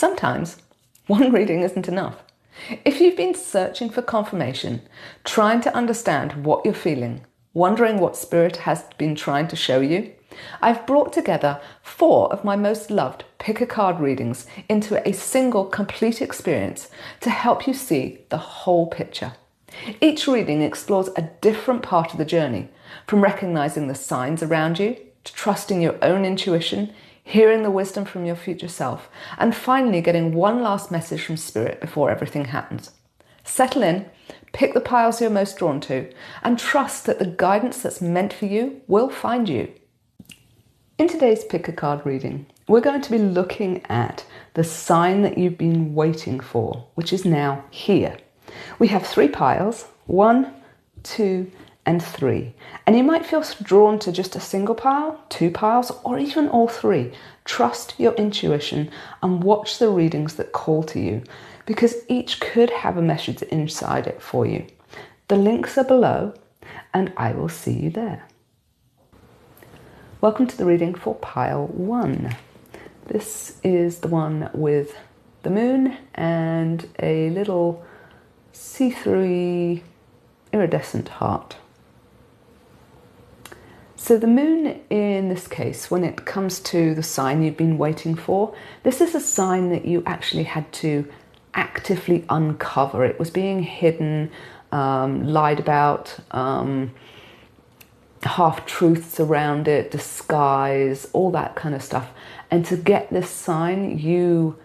Sometimes one reading isn't enough. If you've been searching for confirmation, trying to understand what you're feeling, wondering what Spirit has been trying to show you, I've brought together 4 of my most loved pick a card readings into a single complete experience to help you see the whole picture. Each reading explores a different part of the journey, from recognizing the signs around you, to trusting your own intuition, hearing the wisdom from your future self, and finally getting one last message from Spirit before everything happens. Settle in, pick the piles you're most drawn to, and trust that the guidance that's meant for you will find you. In today's pick a card reading, we're going to be looking at the sign that you've been waiting for, which is now here. We have 3 piles, 1, 2, and 3. And you might feel drawn to just a single pile, 2 piles, or even all 3. Trust your intuition and watch the readings that call to you, because each could have a message inside it for you. The links are below, and I will see you there. Welcome to the reading for pile 1. This is the one with the moon and a little see-through iridescent heart. So the moon in this case, when it comes to the sign you've been waiting for, this is a sign that you actually had to actively uncover. It was being hidden, lied about, half-truths around it, disguise, all that kind of stuff. And to get this sign, you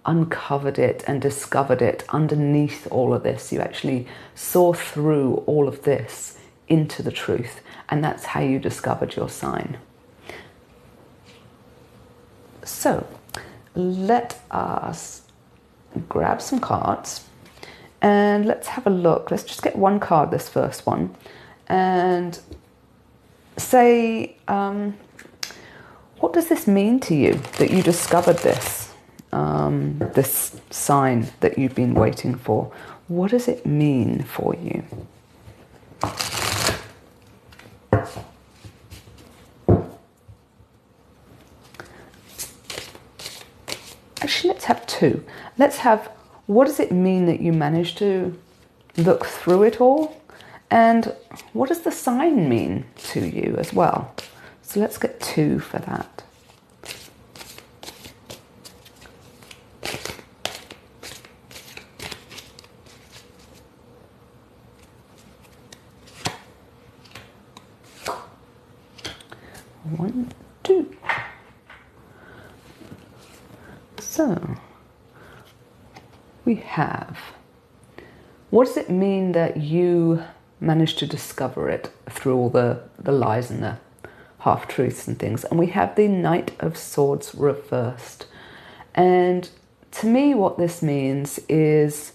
uncovered it and discovered it underneath all of this. You actually saw through all of this into the truth, and that's how you discovered your sign. So let us grab some cards and let's have a look. Let's just get one card, this first one, and say, what does this mean to you that you discovered this, this sign that you've been waiting for? What does it mean for you? Actually, let's have 2. Let's have, what does it mean that you managed to look through it all? And what does the sign mean to you as well? So let's get 2 for that. One, 2. So we have, what does it mean that you managed to discover it through all the lies and the half-truths and things? And we have the Knight of Swords reversed. And to me, what this means is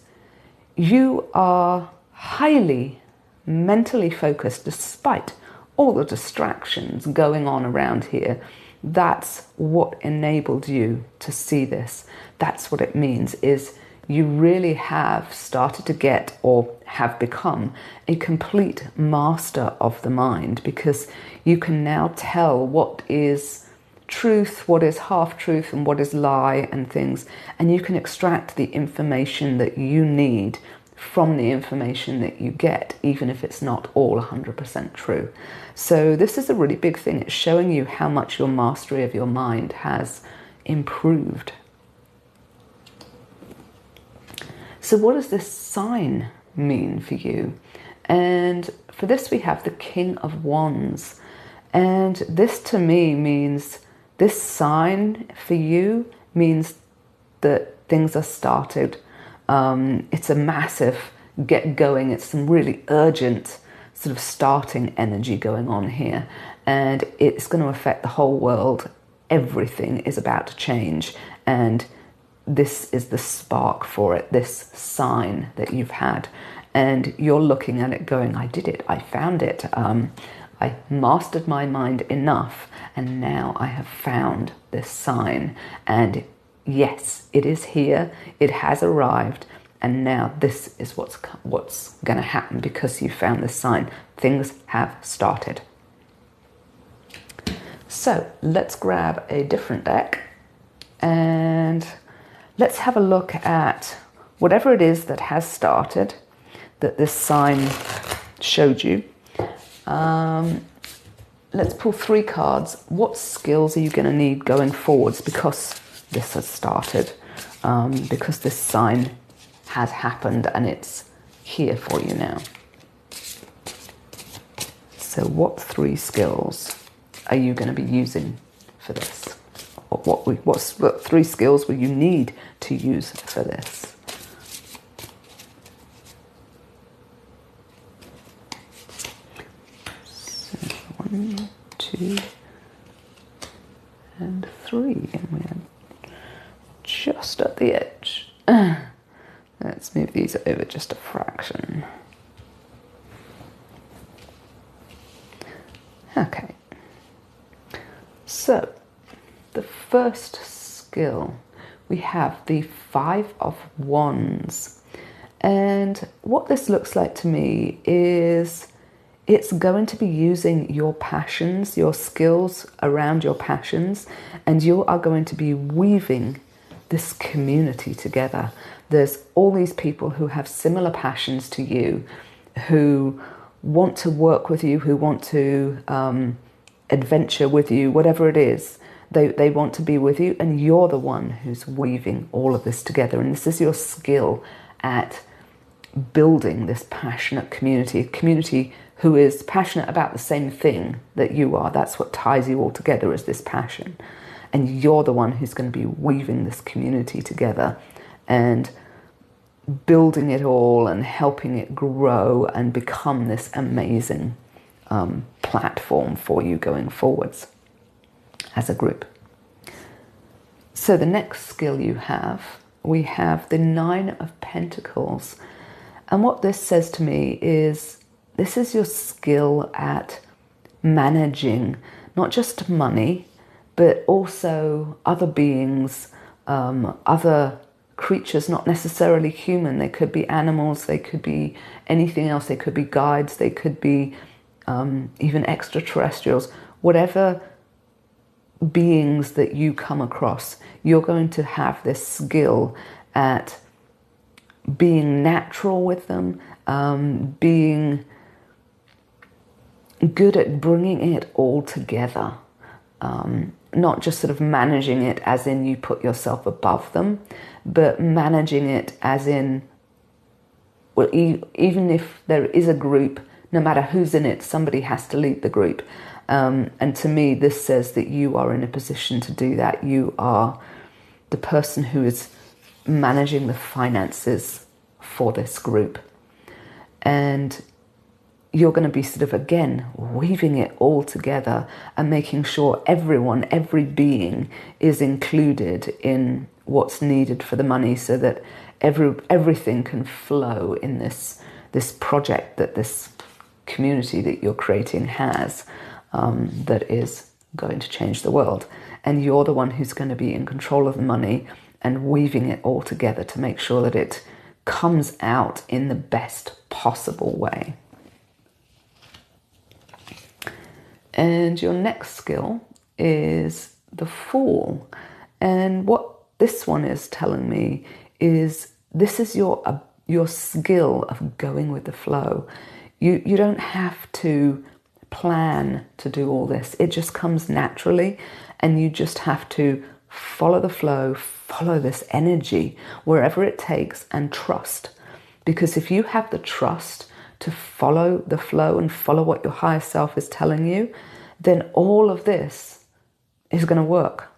you are highly mentally focused despite all the distractions going on around here. That's what enabled you to see this. That's what it means, is you really have started to get, or have become, a complete master of the mind, because you can now tell what is truth, what is half-truth, and what is lie and things, and you can extract the information that you need from the information that you get, even if it's not all 100% true. So this is a really big thing. It's showing you how much your mastery of your mind has improved. So what does this sign mean for you? And for this we have the King of Wands. And this to me means, this sign for you means that things are started. It's a massive get going. It's some really urgent sort of starting energy going on here. And it's going to affect the whole world. Everything is about to change. And this is the spark for it, this sign that you've had. And you're looking at it going, I did it, I found it. I mastered my mind enough, and now I have found this sign. And yes, it is here, it has arrived, and now this is what's going to happen because you found this sign. Things have started. So let's grab a different deck and let's have a look at whatever it is that has started, that this sign showed you. Let's pull 3 cards. What skills are you going to need going forwards because this has started, because this sign has happened and it's here for you now. So what 3 skills are you going to be using for this? What 3 skills will you need to use for this? So 1, 2, and 3, and we're just at the edge. Let's move these over just a fraction. Okay. So, the first skill, we have the 5 of Wands. And what this looks like to me is it's going to be using your passions, your skills around your passions, and you are going to be weaving this community together. There's all these people who have similar passions to you, who want to work with you, who want to adventure with you, whatever it is. They want to be with you, and you're the one who's weaving all of this together. And this is your skill at building this passionate community, a community who is passionate about the same thing that you are. That's what ties you all together, is this passion. And you're the one who's going to be weaving this community together and building it all and helping it grow and become this amazing platform for you going forwards as a group. So the next skill we have the 9 of Pentacles. And what this says to me is this is your skill at managing not just money, but also other beings, other creatures, not necessarily human. They could be animals, they could be anything else, they could be guides, they could be even extraterrestrials. Whatever beings that you come across, you're going to have this skill at being natural with them, being good at bringing it all together, not just sort of managing it as in you put yourself above them, but managing it as in, well, even if there is a group, no matter who's in it, somebody has to lead the group. And to me, this says that you are in a position to do that. You are the person who is managing the finances for this group. And you're going to be sort of, again, weaving it all together and making sure everyone, every being is included in what's needed for the money, so that everything can flow in this project that this community that you're creating has, that is going to change the world. And you're the one who's going to be in control of the money and weaving it all together to make sure that it comes out in the best possible way. And your next skill is the Fool. And what this one is telling me is this is your skill of going with the flow. You don't have to plan to do all this. It just comes naturally, and you just have to follow the flow, follow this energy wherever it takes, and trust. Because if you have the trust to follow the flow and follow what your higher self is telling you, then all of this is going to work.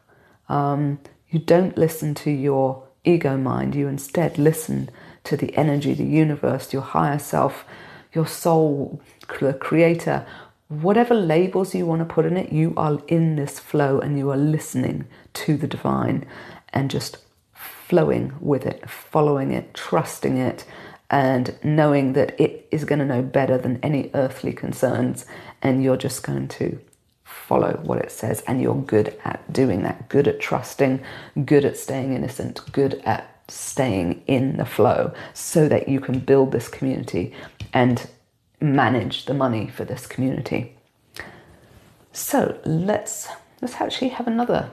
You don't listen to your ego mind. You instead listen to the energy, the universe, your higher self, your soul, the creator. Whatever labels you want to put in it, you are in this flow and you are listening to the divine and just flowing with it, following it, trusting it, and knowing that it is going to know better than any earthly concerns, and you're just going to follow what it says, and you're good at doing that, good at trusting, good at staying innocent, good at staying in the flow, so that you can build this community and manage the money for this community. So let's actually have another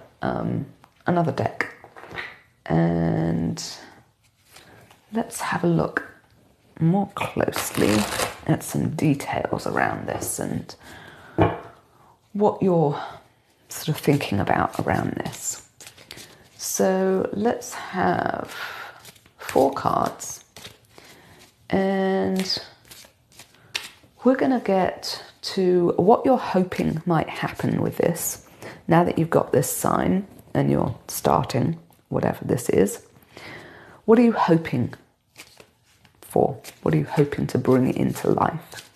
deck. And let's have a look more closely at some details around this and what you're sort of thinking about around this. So let's have 4 cards, and we're going to get to what you're hoping might happen with this. Now that you've got this sign and you're starting whatever this is, what are you hoping for? What are you hoping to bring into life?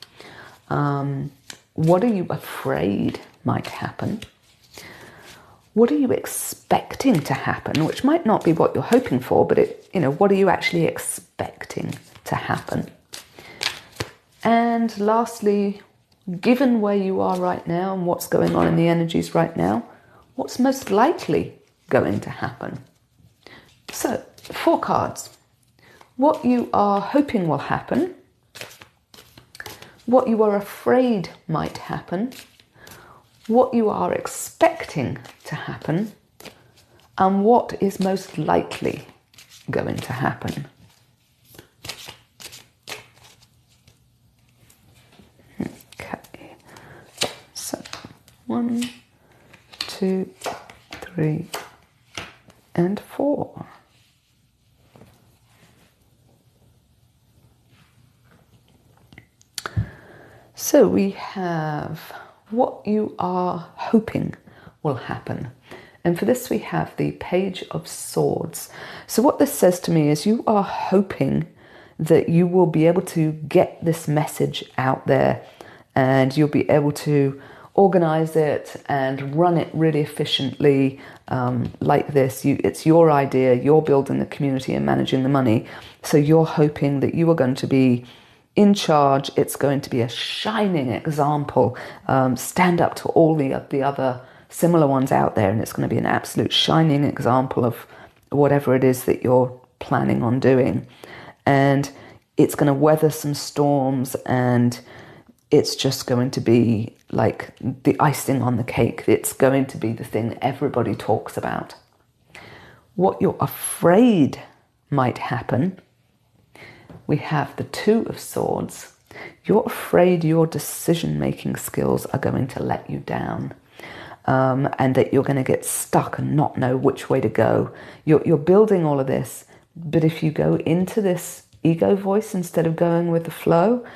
What are you afraid might happen? What are you expecting to happen? Which might not be what you're hoping for, but what are you actually expecting to happen? And lastly, given where you are right now and what's going on in the energies right now, what's most likely going to happen? So, 4 cards. What you are hoping will happen, what you are afraid might happen, what you are expecting to happen, and what is most likely going to happen. Okay, so 1, 2, 3, and 4. So we have what you are hoping will happen. And for this we have the Page of Swords. So what this says to me is you are hoping that you will be able to get this message out there and you'll be able to organize it and run it really efficiently like this. It's your idea, you're building the community and managing the money. So you're hoping that you are going to be in charge. It's going to be a shining example, stand up to all the other similar ones out there, and it's going to be an absolute shining example of whatever it is that you're planning on doing. And it's going to weather some storms, and it's just going to be like the icing on the cake. It's going to be the thing that everybody talks about. What you're afraid might happen, we have the 2 of Swords. You're afraid your decision-making skills are going to let you down, and that you're going to get stuck and not know which way to go. You're building all of this, but if you go into this ego voice instead of going with the flow,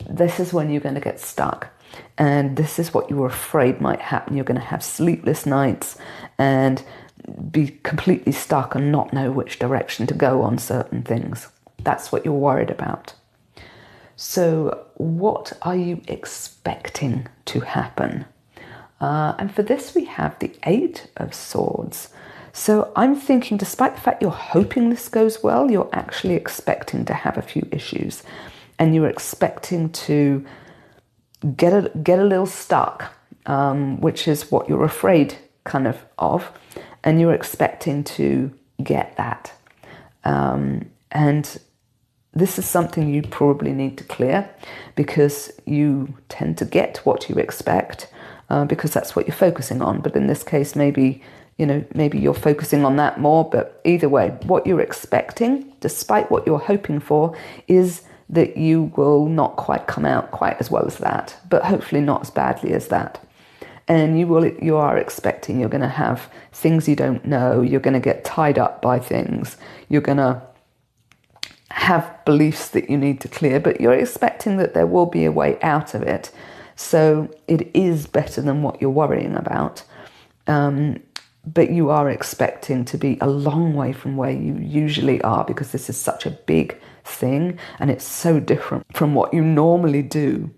this is when you're going to get stuck. And this is what you were afraid might happen. You're going to have sleepless nights and be completely stuck and not know which direction to go on certain things. That's what you're worried about. So what are you expecting to happen? And for this we have the 8 of Swords. So I'm thinking, despite the fact you're hoping this goes well, you're actually expecting to have a few issues. And you're expecting to get a little stuck, which is what you're afraid kind of. And you're expecting to get that. And this is something you probably need to clear, because you tend to get what you expect, because that's what you're focusing on. But in this case, maybe you're focusing on that more. But either way, what you're expecting, despite what you're hoping for, is that you will not quite come out quite as well as that, but hopefully not as badly as that. And you are expecting you're going to have things you don't know. You're going to get tied up by things. You're going to have beliefs that you need to clear, but you're expecting that there will be a way out of it. So it is better than what you're worrying about. But you are expecting to be a long way from where you usually are, because this is such a big thing and it's so different from what you normally do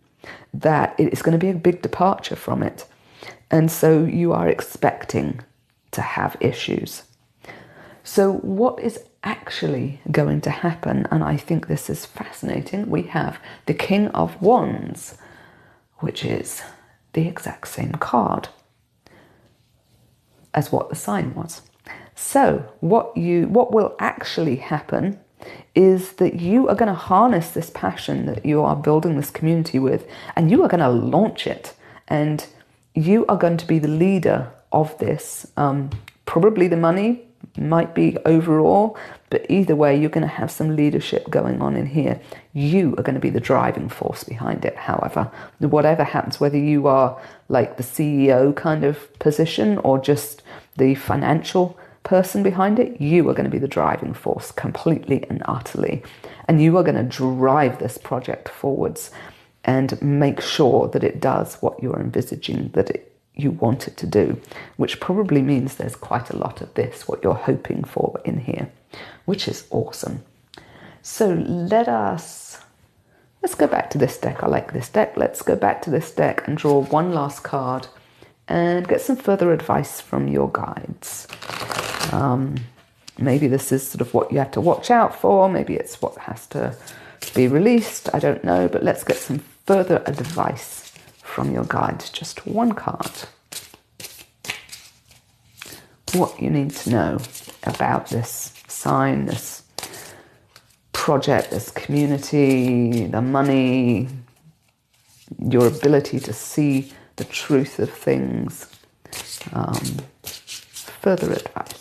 that it is going to be a big departure from it. And so you are expecting to have issues. So what is actually going to happen, and I think this is fascinating, we have the King of Wands, which is the exact same card as what the sign was. So what will actually happen is that you are going to harness this passion that you are building this community with, and you are going to launch it, and you are going to be the leader of this. Probably the money might be overall, but either way, you're going to have some leadership going on in here. You are going to be the driving force behind it, however. Whatever happens, whether you are like the CEO kind of position or just the financial person behind it, you are going to be the driving force completely and utterly. And you are going to drive this project forwards and make sure that it does what you're envisaging you want it to do, which probably means there's quite a lot of this, what you're hoping for in here, which is awesome. So let's go back to this deck. I like this deck. Let's go back to this deck and draw one last card and get some further advice from your guides. Maybe this is sort of what you have to watch out for. Maybe it's what has to be released. I don't know, but let's get some further advice from your guides. Just one card. What you need to know about this sign, this project, this community, the money, your ability to see the truth of things. Further advice.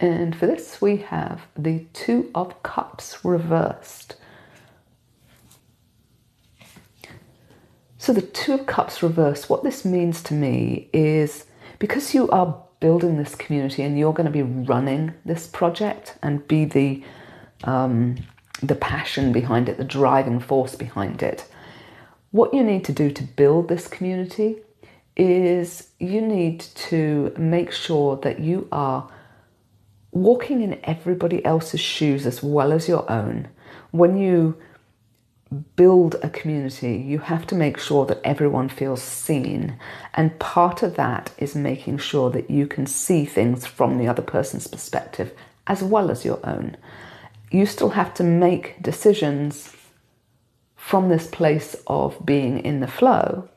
And for this, we have the Two of Cups reversed. So the Two of Cups reversed, what this means to me is because you are building this community and you're going to be running this project and be the passion behind it, the driving force behind it, what you need to do to build this community is you need to make sure that you are walking in everybody else's shoes as well as your own. When you build a community, you have to make sure that everyone feels seen. And part of that is making sure that you can see things from the other person's perspective as well as your own. You still have to make decisions from this place of being in the flow.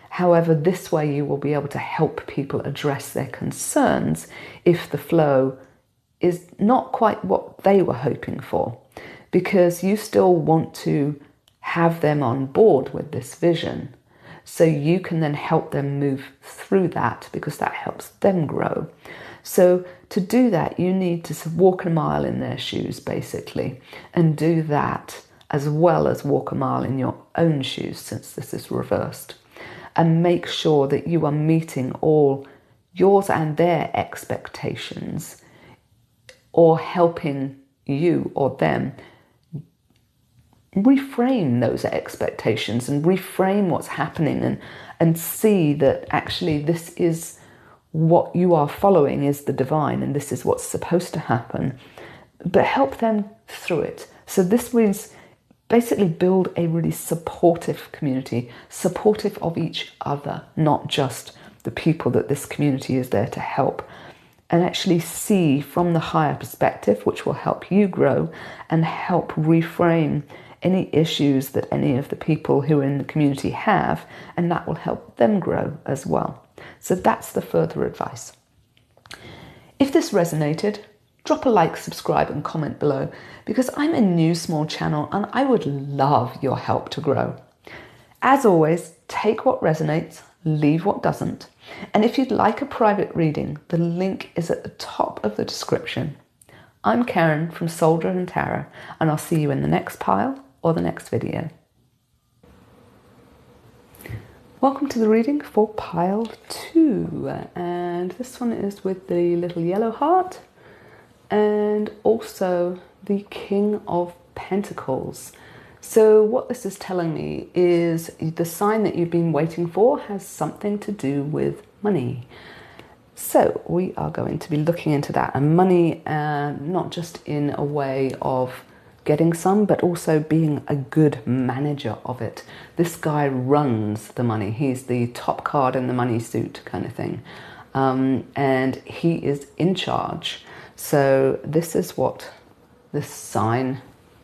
However, this way you will be able to help people address their concerns if the flow is not quite what they were hoping for, because you still want to have them on board with this vision so you can then help them move through that, because that helps them grow. So to do that, you need to walk a mile in their shoes, basically, and do that as well as walk a mile in your own shoes, since this is reversed, and make sure that you are meeting all yours and their expectations, or helping you or them reframe those expectations and reframe what's happening, and see that actually this is what you are following is the divine and this is what's supposed to happen, but help them through it. So this means basically build a really supportive community, supportive of each other, not just the people that this community is there to help, and actually see from the higher perspective, which will help you grow and help reframe any issues that any of the people who are in the community have, and that will help them grow as well. So that's the further advice. If this resonated, drop a like, subscribe and comment below, because I'm a new small channel and I would love your help to grow. As always, take what resonates, leave what doesn't. And if you'd like a private reading, the link is at the top of the description. I'm Karen from Soldier and Tarot, and I'll see you in the next pile or the next video. Welcome to the reading for pile 2, and this one is with the little yellow heart and also the King of Pentacles. So what this is telling me is the sign that you've been waiting for has something to do with money. So we are going to be looking into that, and money, not just in a way of getting some, but also being a good manager of it. This guy runs the money. He's the top card in the money suit kind of thing. And he is in charge. So this is what this sign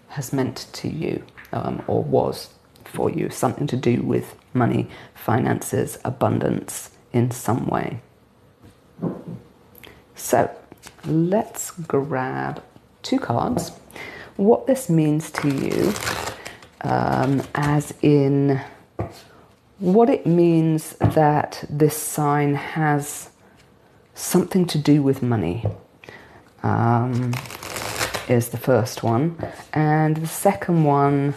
has meant to you, or was for you, something to do with money, finances, abundance in some way. So let's grab 2 cards. What this means to you, as in what it means that this sign has something to do with money is the first one. And the second one,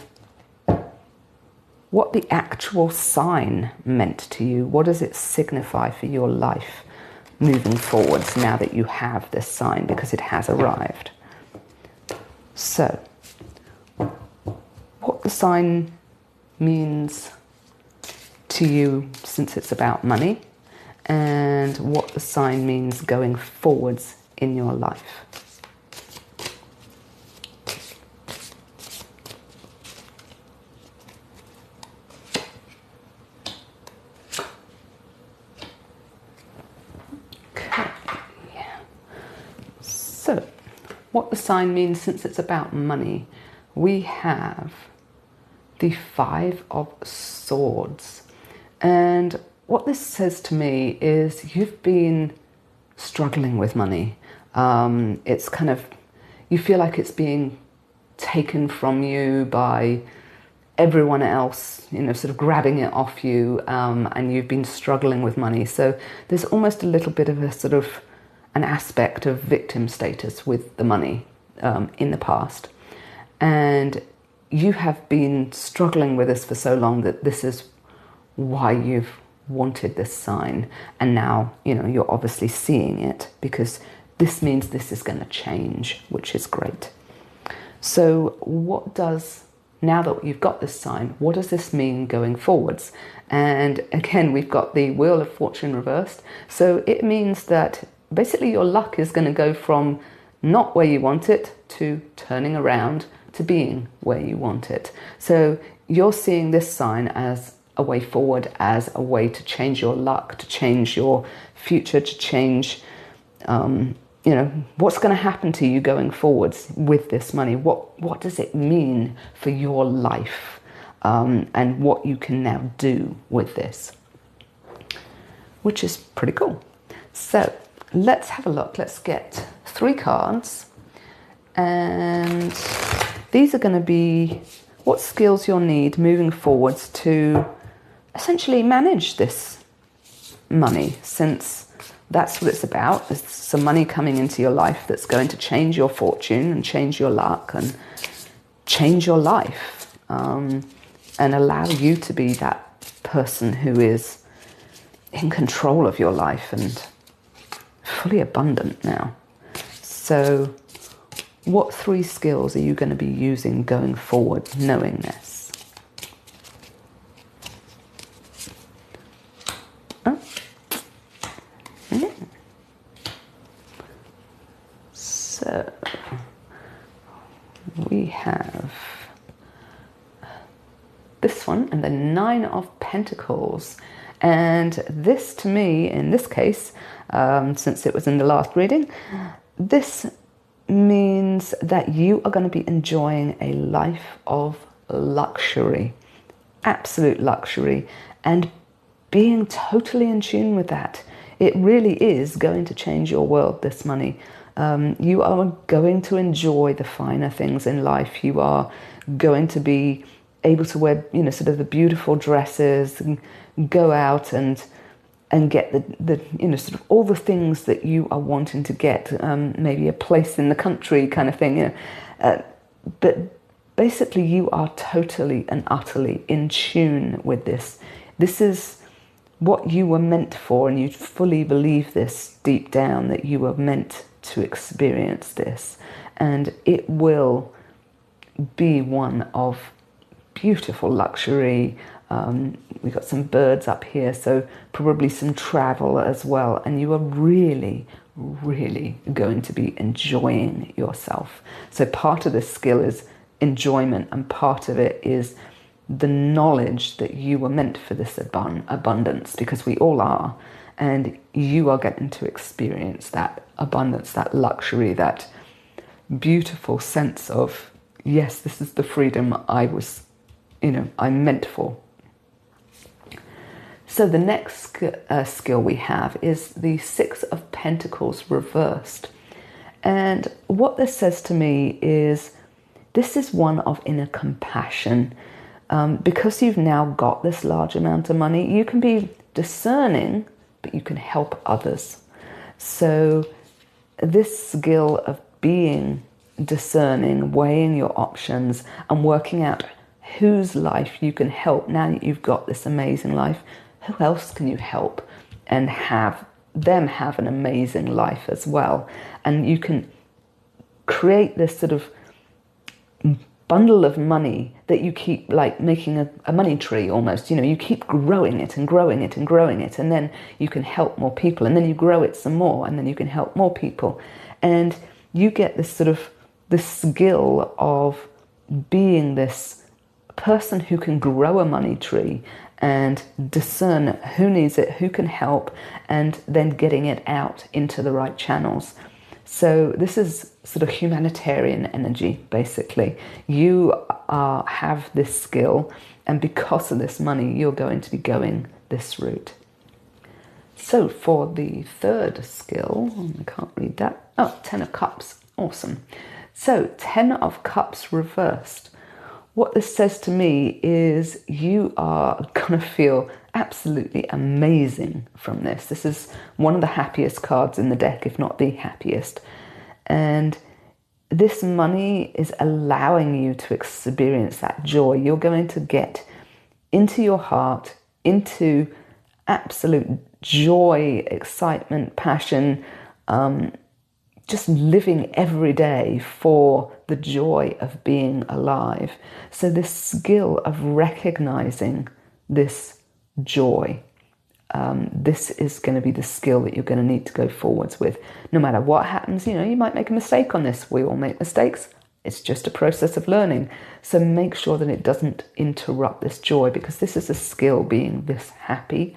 what the actual sign meant to you. What does it signify for your life moving forwards now that you have this sign, because it has arrived. So, what the sign means to you since it's about money, and what the sign means going forwards in your life. So, what the sign means since it's about money, we have the Five of Swords. And what this says to me is you've been struggling with money. It's kind of, you feel like it's being taken from you by everyone else, sort of grabbing it off you, and you've been struggling with money. So there's almost a little bit of a sort of an aspect of victim status with the money in the past. And you have been struggling with this for so long that this is why you've wanted this sign. And now, you're obviously seeing it, because this means this is going to change, which is great. So now that you've got this sign, what does this mean going forwards? And again, we've got the Wheel of Fortune reversed. So it means that basically your luck is going to go from not where you want it to turning around to being where you want it. So you're seeing this sign as a way forward, as a way to change your luck, to change your future, to change, what's going to happen to you going forwards with this money. What does it mean for your life, and what you can now do with this, which is pretty cool. So let's have a look. Let's get 3 cards, and these are going to be what skills you'll need moving forwards to essentially manage this money, since that's what it's about. There's some money coming into your life that's going to change your fortune and change your luck and change your life, and allow you to be that person who is in control of your life and fully abundant now. So what 3 skills are you going to be using going forward knowing this? So we have this one and the 9 of Pentacles. And this, to me, in this case, since it was in the last reading, this means that you are going to be enjoying a life of luxury, absolute luxury, and being totally in tune with that. It really is going to change your world, this money. You are going to enjoy the finer things in life. You are going to be able to wear, sort of the beautiful dresses and go out and get the sort of all the things that you are wanting to get, maybe a place in the country kind of thing, but basically you are totally and utterly in tune with this. This is what you were meant for, and you fully believe this deep down, that you were meant to experience this, and it will be one of beautiful luxury. We've got some birds up here, so probably some travel as well, and you are really, really going to be enjoying yourself. So part of this skill is enjoyment, and part of it is the knowledge that you were meant for this abundance, because we all are, and you are getting to experience that abundance, that luxury, that beautiful sense of, yes, this is the freedom I'm meant for. So the next skill we have is the 6 of Pentacles reversed. And what this says to me is, this is one of inner compassion. Because you've now got this large amount of money, you can be discerning, but you can help others. So this skill of being discerning, weighing your options and working out whose life you can help. Now that you've got this amazing life, who else can you help and have them have an amazing life as well? And you can create this sort of bundle of money that you keep like making a money tree almost. You keep growing it and growing it and growing it, and then you can help more people, and then you grow it some more, and then you can help more people. And you get this sort of this skill of being this person who can grow a money tree and discern who needs it, who can help, and then getting it out into the right channels. So this is sort of humanitarian energy, basically. You have this skill, and because of this money, you're going to be going this route. So for the third skill, I can't read that. Oh, 10 of Cups. Awesome. So 10 of Cups reversed. What this says to me is you are going to feel absolutely amazing from this. This is one of the happiest cards in the deck, if not the happiest. And this money is allowing you to experience that joy. You're going to get into your heart, into absolute joy, excitement, passion, just living every day for the joy of being alive. So this skill of recognizing this joy, this is going to be the skill that you're going to need to go forwards with. No matter what happens, you might make a mistake on this. We all make mistakes. It's just a process of learning. So make sure that it doesn't interrupt this joy, because this is a skill, being this happy.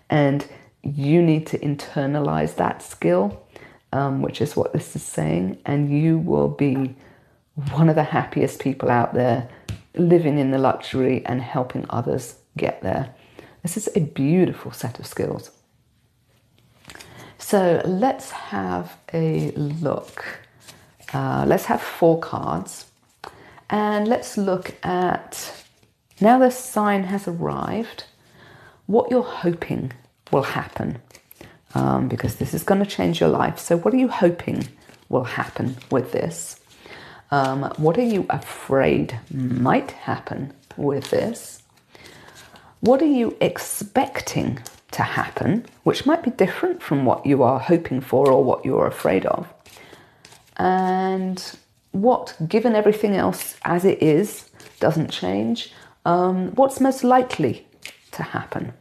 And you need to internalize that skill, which is what this is saying. And you will be one of the happiest people out there, living in the luxury and helping others get there. This is a beautiful set of skills. So let's have a look. Let's have 4 cards. And let's look at, now the sign has arrived, what you're hoping will happen. Because this is going to change your life. So what are you hoping will happen with this? What are you afraid might happen with this? What are you expecting to happen, which might be different from what you are hoping for or what you're afraid of? And what, given everything else as it is, doesn't change, what's most likely to happen?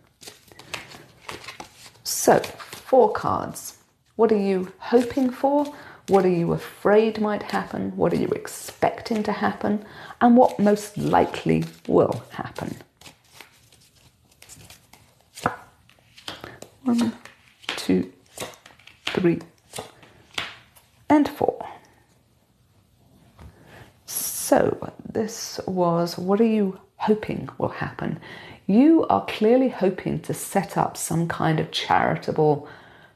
So, 4 cards. What are you hoping for? What are you afraid might happen? What are you expecting to happen? And what most likely will happen? 1, 2, 3, and 4. So this was, what are you hoping will happen? You are clearly hoping to set up some kind of charitable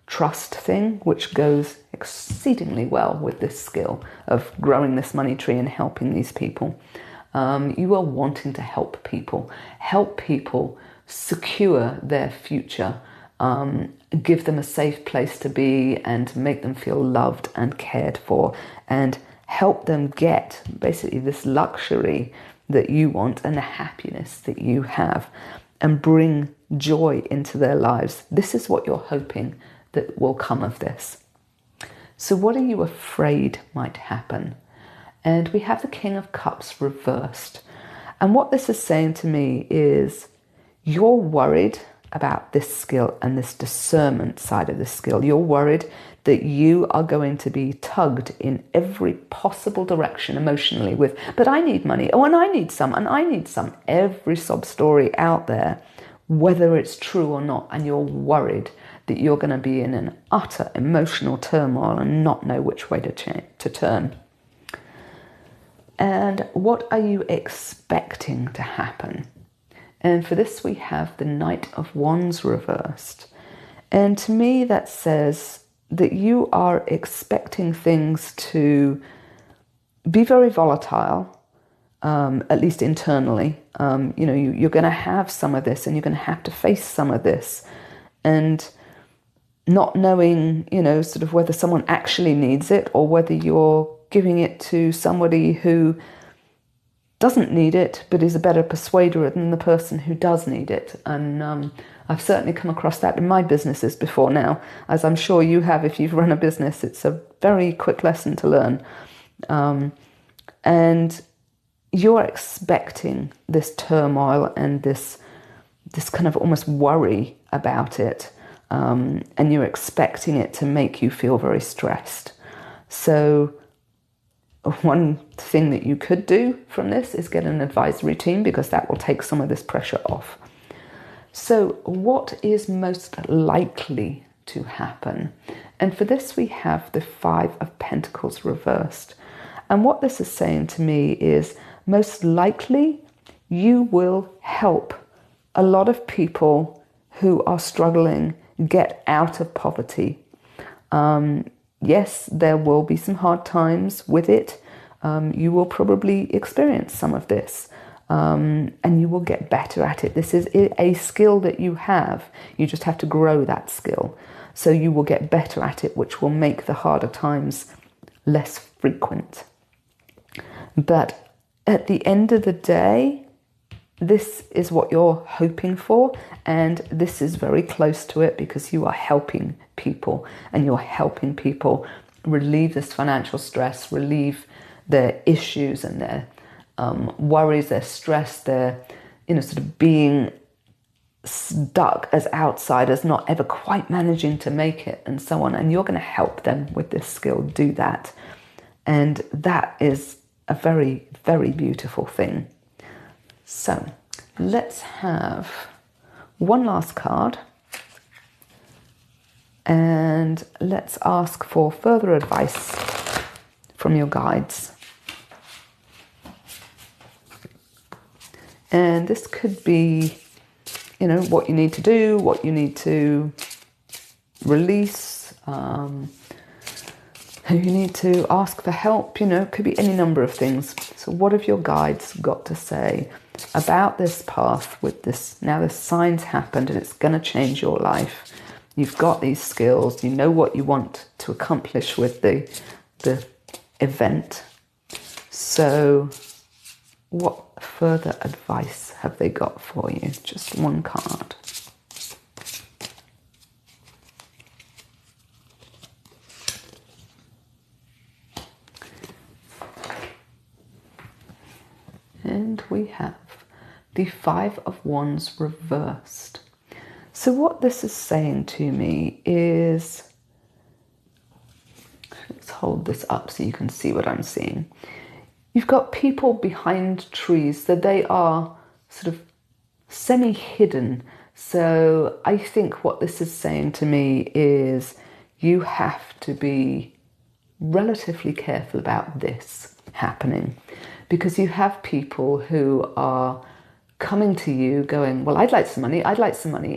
trust thing, which goes exceedingly well with this skill of growing this money tree and helping these people. You are wanting to help people secure their future, give them a safe place to be and make them feel loved and cared for, and help them get basically this luxury that you want and the happiness that you have, and bring joy into their lives. This is what you're hoping that will come of this. So what are you afraid might happen? And we have the King of Cups reversed. And what this is saying to me is you're worried about this skill and this discernment side of the skill. You're worried that you are going to be tugged in every possible direction emotionally with, but I need money, oh, and I need some, and I need some. Every sob story out there, whether it's true or not, and you're worried that you're going to be in an utter emotional turmoil and not know which way to turn. And what are you expecting to happen? And for this we have the Knight of Wands reversed. And to me that says that you are expecting things to be very volatile, at least internally. You're going to have some of this, and you're going to have to face some of this. And not knowing, sort of whether someone actually needs it or whether you're giving it to somebody who doesn't need it but is a better persuader than the person who does need it. And I've certainly come across that in my businesses before now, as I'm sure you have if you've run a business. It's a very quick lesson to learn. And you're expecting this turmoil and this kind of almost worry about it. And you're expecting it to make you feel very stressed. So one thing that you could do from this is get an advisory team, because that will take some of this pressure off. So what is most likely to happen? And for this, we have the 5 of Pentacles reversed. And what this is saying to me is, most likely you will help a lot of people who are struggling get out of poverty. Yes, there will be some hard times with it. You will probably experience some of this, and you will get better at it. This is a skill that you have. You just have to grow that skill. So you will get better at it, which will make the harder times less frequent. But at the end of the day, this is what you're hoping for, and this is very close to it, because you are helping people, and you're helping people relieve this financial stress, relieve their issues and their worries, their stress, their sort of being stuck as outsiders, not ever quite managing to make it, and so on. And you're going to help them with this skill do that. And that is a very, very beautiful thing. So let's have one last card, and let's ask for further advice from your guides. And this could be, what you need to do, what you need to release, who you need to ask for help, could be any number of things. So what have your guides got to say about this path with this? Now the sign's happened and it's going to change your life. You've got these skills, you know what you want to accomplish with the event. So what further advice have they got for you? Just one card. And we have the 5 of Wands reversed. So what this is saying to me is, let's hold this up so you can see what I'm seeing. You've got people behind trees, that they are sort of semi-hidden. So I think what this is saying to me is you have to be relatively careful about this happening, because you have people who are coming to you going, well, I'd like some money,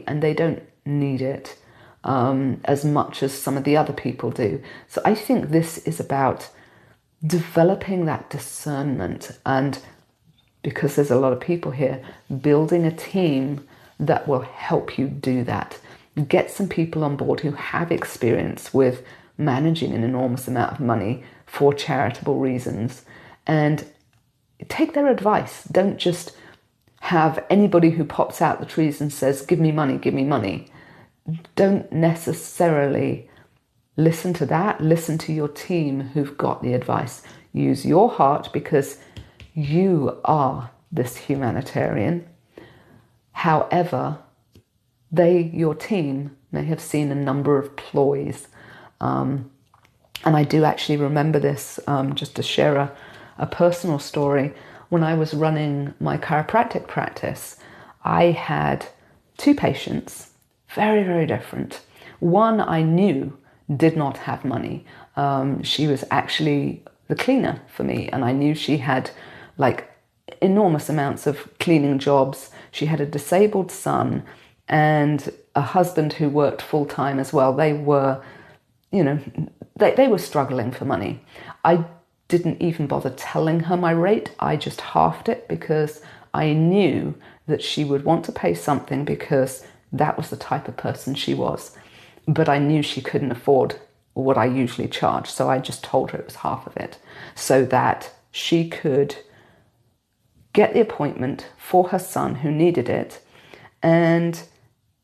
and they don't need it as much as some of the other people do. So I think this is about developing that discernment, and because there's a lot of people here, building a team that will help you do that. Get some people on board who have experience with managing an enormous amount of money for charitable reasons, and take their advice. Don't just have anybody who pops out the trees and says, give me money, give me money. Don't necessarily listen to that. Listen to your team who've got the advice. Use your heart, because you are this humanitarian. However, your team may have seen a number of ploys. And I do actually remember this, just to share a personal story. When I was running my chiropractic practice, I had 2 patients, very, very different. One I knew did not have money. She was actually the cleaner for me, and I knew she had enormous amounts of cleaning jobs. She had a disabled son and a husband who worked full-time as well. They were, they were struggling for money. I didn't even bother telling her my rate. I just halved it because I knew that she would want to pay something because that was the type of person she was. But I knew she couldn't afford what I usually charge. So I just told her it was half of it so that she could get the appointment for her son who needed it. And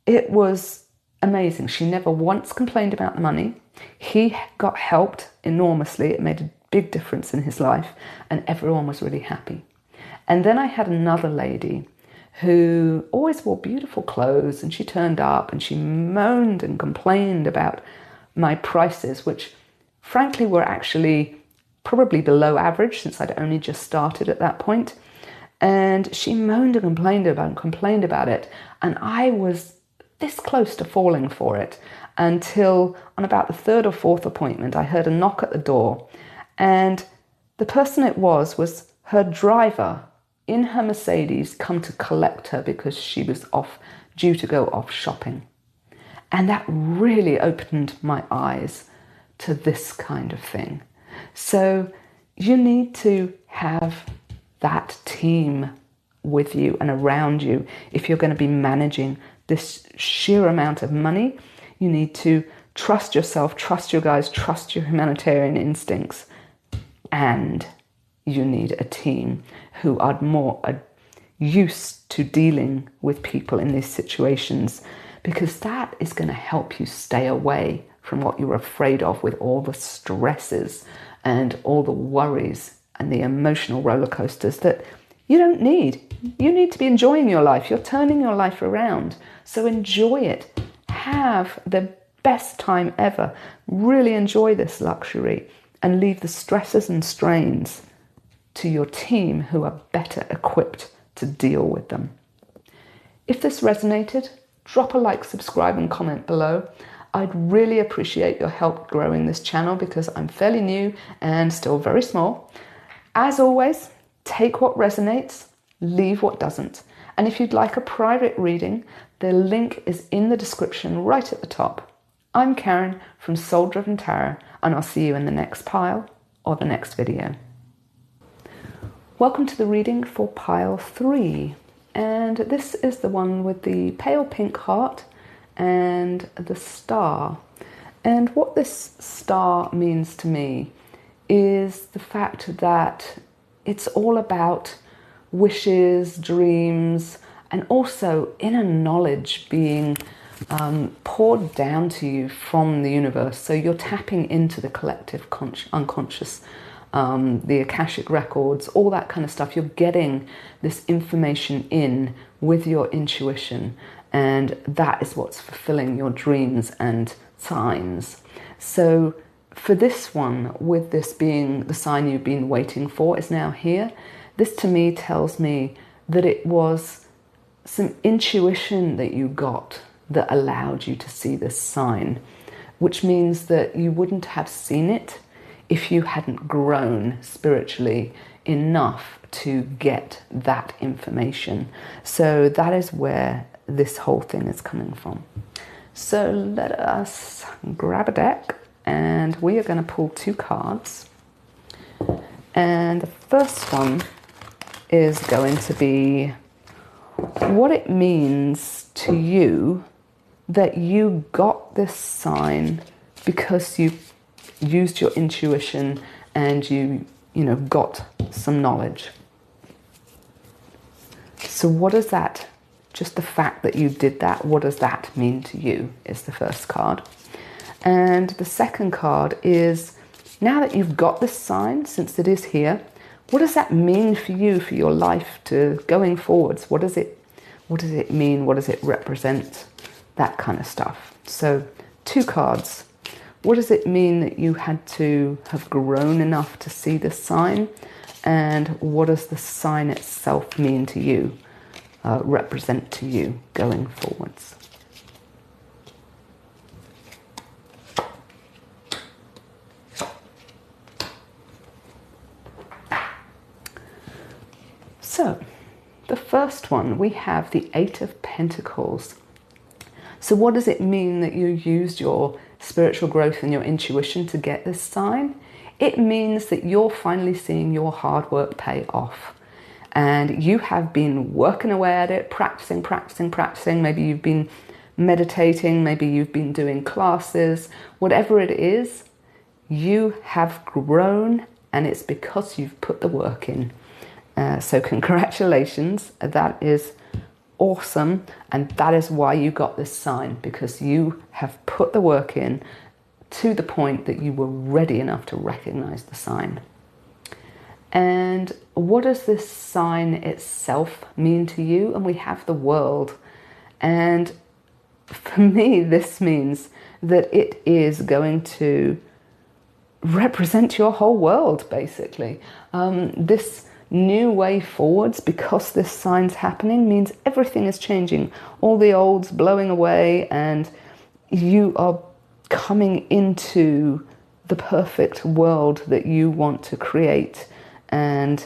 it was amazing. She never once complained about the money. He got helped enormously. It made a big difference in his life, and everyone was really happy. And then I had another lady who always wore beautiful clothes, and she turned up and she moaned and complained about my prices, which frankly were actually probably below average since I'd only just started at that point. And she moaned and complained about it. And I was this close to falling for it until on about the third or fourth appointment, I heard a knock at the door. And the person it was her driver in her Mercedes come to collect her because she was due to go off shopping. And that really opened my eyes to this kind of thing. So you need to have that team with you and around you. If you're going to be managing this sheer amount of money, you need to trust yourself, trust your guys, trust your humanitarian instincts. And you need a team who are more used to dealing with people in these situations, because that is going to help you stay away from what you're afraid of with all the stresses and all the worries and the emotional roller coasters that you don't need. You need to be enjoying your life. You're turning your life around. So enjoy it. Have the best time ever. Really enjoy this luxury and leave the stresses and strains to your team who are better equipped to deal with them. If this resonated, drop a like, subscribe and comment below. I'd really appreciate your help growing this channel because I'm fairly new and still very small. As always, take what resonates, leave what doesn't. And if you'd like a private reading, the link is in the description right at the top. I'm Karen from Soul Driven Tarot, and I'll see you in the next pile or the next video. Welcome to the reading for pile 3. And this is the one with the pale pink heart and the star. And what this star means to me is the fact that it's all about wishes, dreams, and also inner knowledge being poured down to you from the universe. So you're tapping into the collective unconscious, the Akashic records, all that kind of stuff. You're getting this information in with your intuition, and that is what's fulfilling your dreams and signs. So for this one, with this being the sign you've been waiting for is now here, this to me tells me that it was some intuition that you got that allowed you to see this sign, which means that you wouldn't have seen it if you hadn't grown spiritually enough to get that information. So that is where this whole thing is coming from. So let us grab a deck and we are going to pull 2 cards. And the first one is going to be what it means to you that you got this sign because you used your intuition and you got some knowledge. So what does that, just the fact that you did that, what does that mean to you is the first card. And the second card is, now that you've got this sign, since it is here, what does that mean for you, for your life, to going forwards? What does it mean? What does it represent? That kind of stuff. So 2 cards. What does it mean that you had to have grown enough to see this sign? And what does the sign itself mean to you, represent to you going forwards? So, the first one, we have the 8 of Pentacles. So what does it mean that you used your spiritual growth and your intuition to get this sign? It means that you're finally seeing your hard work pay off. And you have been working away at it, practicing. Maybe you've been meditating, maybe you've been doing classes, whatever it is, you have grown, and it's because you've put the work in. So congratulations, that is awesome, and that is why you got this sign, because you have put the work in to the point that you were ready enough to recognize the sign. And what does this sign itself mean to you? And we have the world. And for me, this means that it is going to represent your whole world, basically. This new way forwards, because this sign's happening, means everything is changing. All the old's blowing away, and you are coming into the perfect world that you want to create. And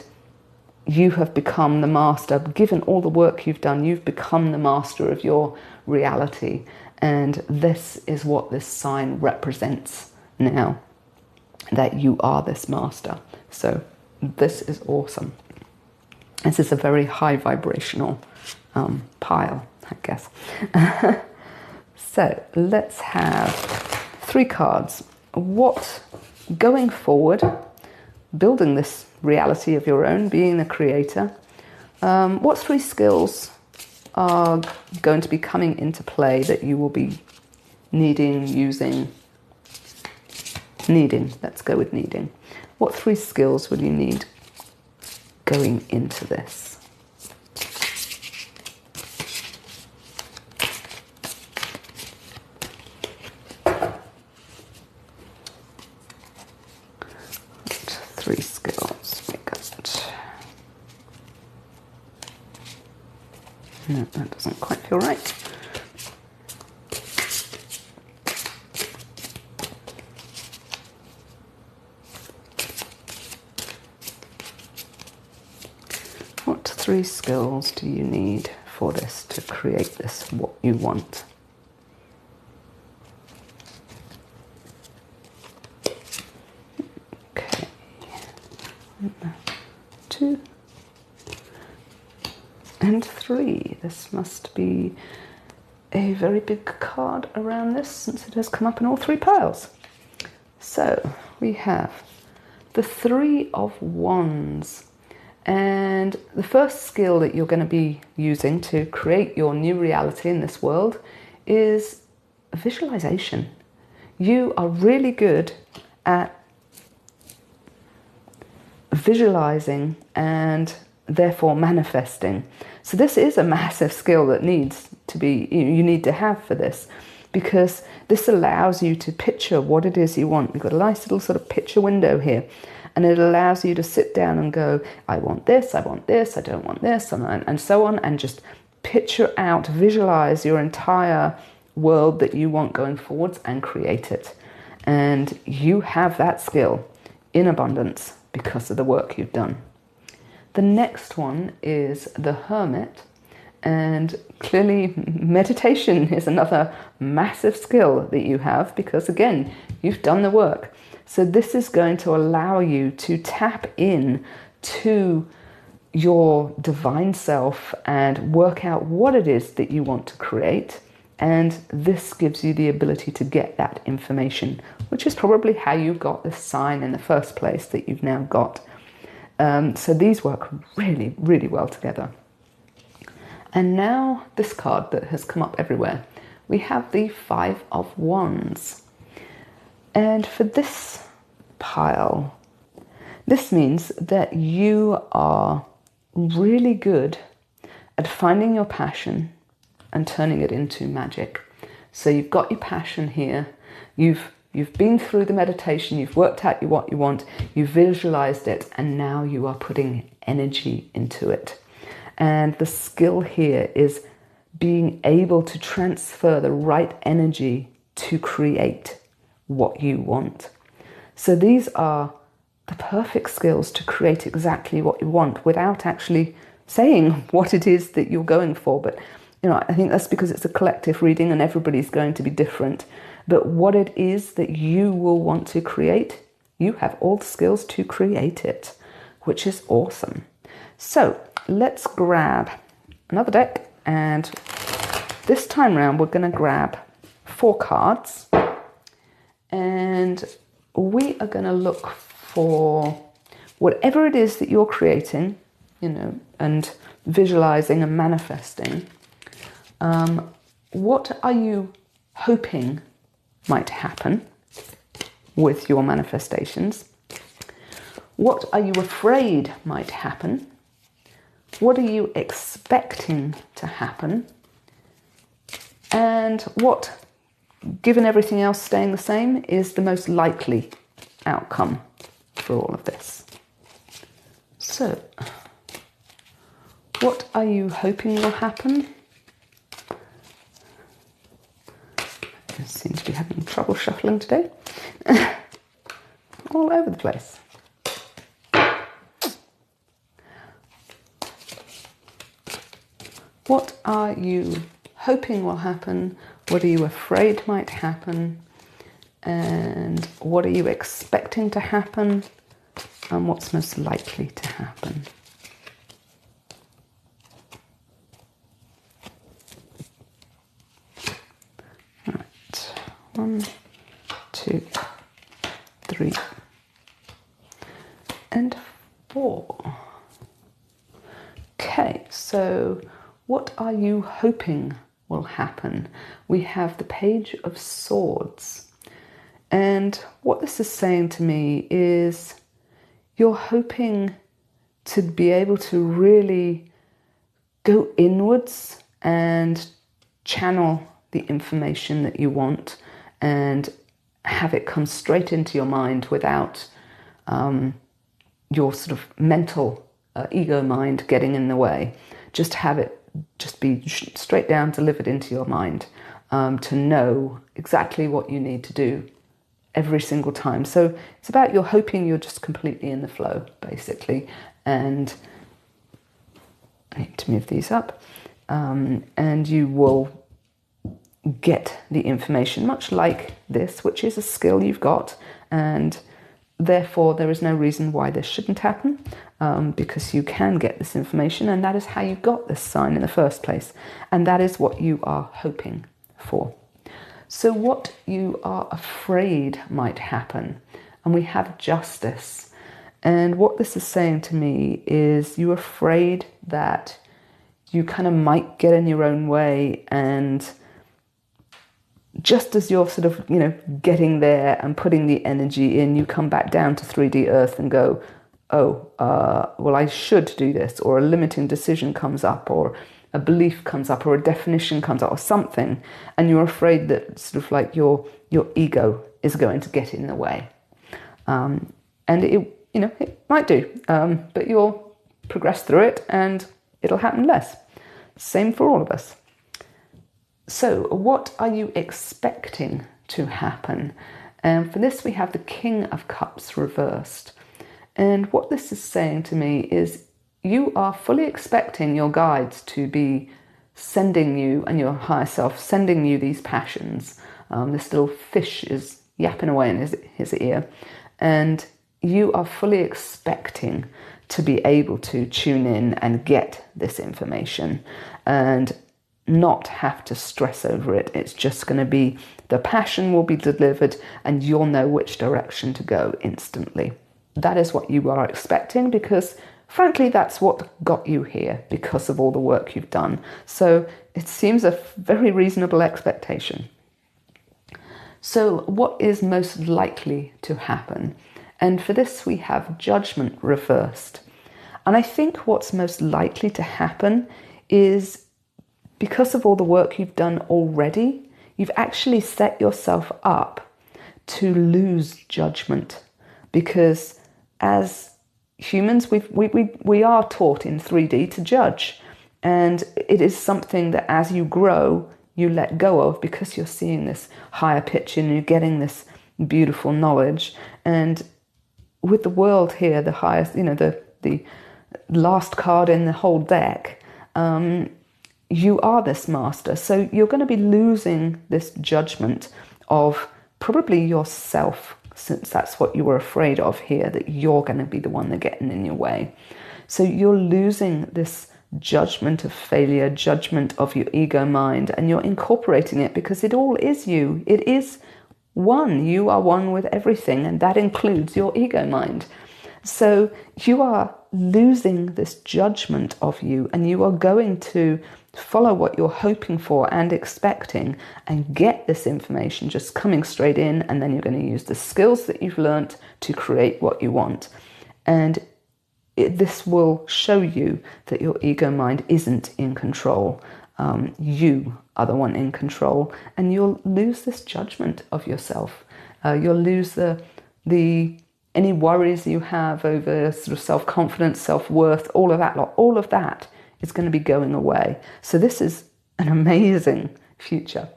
you have become the master. Given all the work you've done, you've become the master of your reality. And this is what this sign represents now, that you are this master. So this is awesome. This is a very high vibrational pile, I guess. So let's have 3 cards. What, going forward, building this reality of your own, being the creator, what 3 skills are going to be coming into play that you will be needing, let's go with needing. What 3 skills will you need going into this? No, that doesn't quite feel right. What 3 skills do you need for this, to create this, what you want? Okay. 1, 2. And 3. This must be a very big card around this, since it has come up in all 3 piles. So we have the 3 of Wands. And the first skill that you're going to be using to create your new reality in this world is visualization. You are really good at visualizing and therefore manifesting. So this is a massive skill that needs to be, you need to have for this, because this allows you to picture what it is you want. We've got a nice little sort of picture window here, and it allows you to sit down and go, I want this, I don't want this, and so on, and just picture out, visualize your entire world that you want going forwards and create it. And you have that skill in abundance because of the work you've done. The next one is the Hermit, and clearly meditation is another massive skill that you have, because again, you've done the work. So this is going to allow you to tap in to your divine self and work out what it is that you want to create. And this gives you the ability to get that information, which is probably how you got this sign in the first place that you've now got. So these work really, really well together. And now this card that has come up everywhere. We have the 5 of Wands. And for this pile, this means that you are really good at finding your passion and turning it into magic. So you've got your passion here. You've been through the meditation, you've worked out what you want, you've visualized it, and now you are putting energy into it. And the skill here is being able to transfer the right energy to create what you want. So these are the perfect skills to create exactly what you want without actually saying what it is that you're going for. But I think that's because it's a collective reading and everybody's going to be different. But what it is that you will want to create, you have all the skills to create it, which is awesome. So let's grab another deck, and this time round we're going to grab 4 cards, and we are going to look for whatever it is that you're creating, and visualizing and manifesting. What are you hoping might happen with your manifestations? What are you afraid might happen? What are you expecting to happen? And what, given everything else staying the same, is the most likely outcome for all of this? So, what are you hoping will happen? I seem to be having trouble shuffling today. All over the place. What are you hoping will happen? What are you afraid might happen? And what are you expecting to happen? And what's most likely to happen? Right. 1, 2, 3, and 4. Okay, so what are you hoping will happen? We have the Page of Swords. And what this is saying to me is you're hoping to be able to really go inwards and channel the information that you want and have it come straight into your mind without your sort of mental ego mind getting in the way. Just have it just be straight down delivered into your mind to know exactly what you need to do every single time. So it's about you're hoping you're just completely in the flow, basically. And I need to move these up. And you will get the information, much like this, which is a skill you've got. And therefore, there is no reason why this shouldn't happen, because you can get this information, and that is how you got this sign in the first place. And that is what you are hoping for. So what you are afraid might happen, and we have Justice. And what this is saying to me is you're afraid that you kind of might get in your own way, and just as you're sort of, getting there and putting the energy in, you come back down to 3D Earth and go, well, I should do this, or a limiting decision comes up, or a belief comes up, or a definition comes up, or something, and you're afraid that sort of like your ego is going to get in the way. And it might do, but you'll progress through it and it'll happen less. Same for all of us. So what are you expecting to happen? And for this, we have the King of Cups reversed. And what this is saying to me is you are fully expecting your guides to be sending you, and your higher self sending you, these passions. This little fish is yapping away in his ear, and you are fully expecting to be able to tune in and get this information and not have to stress over it. It's just going to be, the passion will be delivered and you'll know which direction to go instantly. That is what you are expecting, because frankly, that's what got you here, because of all the work you've done. So it seems a very reasonable expectation. So what is most likely to happen? And for this, we have Judgment reversed. And I think what's most likely to happen is, because of all the work you've done already, you've actually set yourself up to lose judgment. Because as humans, we are taught in 3D to judge. And it is something that as you grow, you let go of, because you're seeing this higher pitch and you're getting this beautiful knowledge. And with the world here, the highest, the last card in the whole deck, you are this master. So you're going to be losing this judgment of probably yourself since that's what you were afraid of here, that you're going to be the one that getting in your way. So you're losing this judgment of failure, judgment of your ego mind, and you're incorporating it because it all is you. It is one. You are one with everything, and that includes your ego mind. So you are losing this judgment of you, and you are going to follow what you're hoping for and expecting and get this information just coming straight in, and then you're going to use the skills that you've learnt to create what you want. And this will show you that your ego mind isn't in control. You are the one in control, and you'll lose this judgment of yourself. You'll lose any worries you have over sort of self-confidence, self-worth, all of that is going to be going away. So this is an amazing future.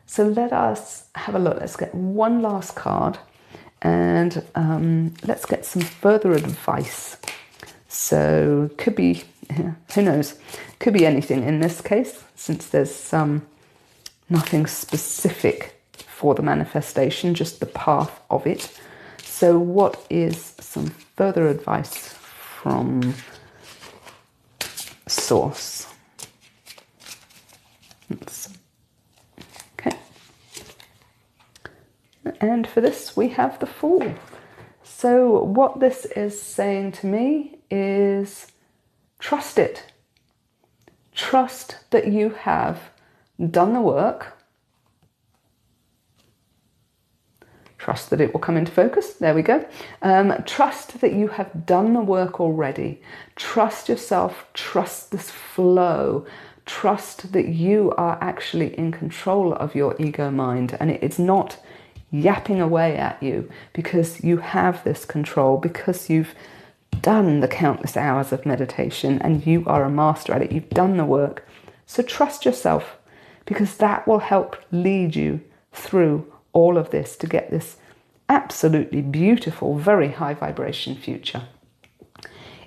So let us have a look. Let's get one last card, and let's get some further advice. So could be, who knows, could be anything in this case, since there's nothing specific for the manifestation, just the path of it. So what is some further advice from Source? Okay. And for this we have the Fool. So what this is saying to me is trust it. Trust that you have done the work. Trust that it will come into focus. There we go. Trust that you have done the work already. Trust yourself. Trust this flow. Trust that you are actually in control of your ego mind, and it's not yapping away at you, because you have this control, because you've done the countless hours of meditation and you are a master at it. You've done the work. So trust yourself, because that will help lead you through all of this to get this absolutely beautiful, very high vibration future.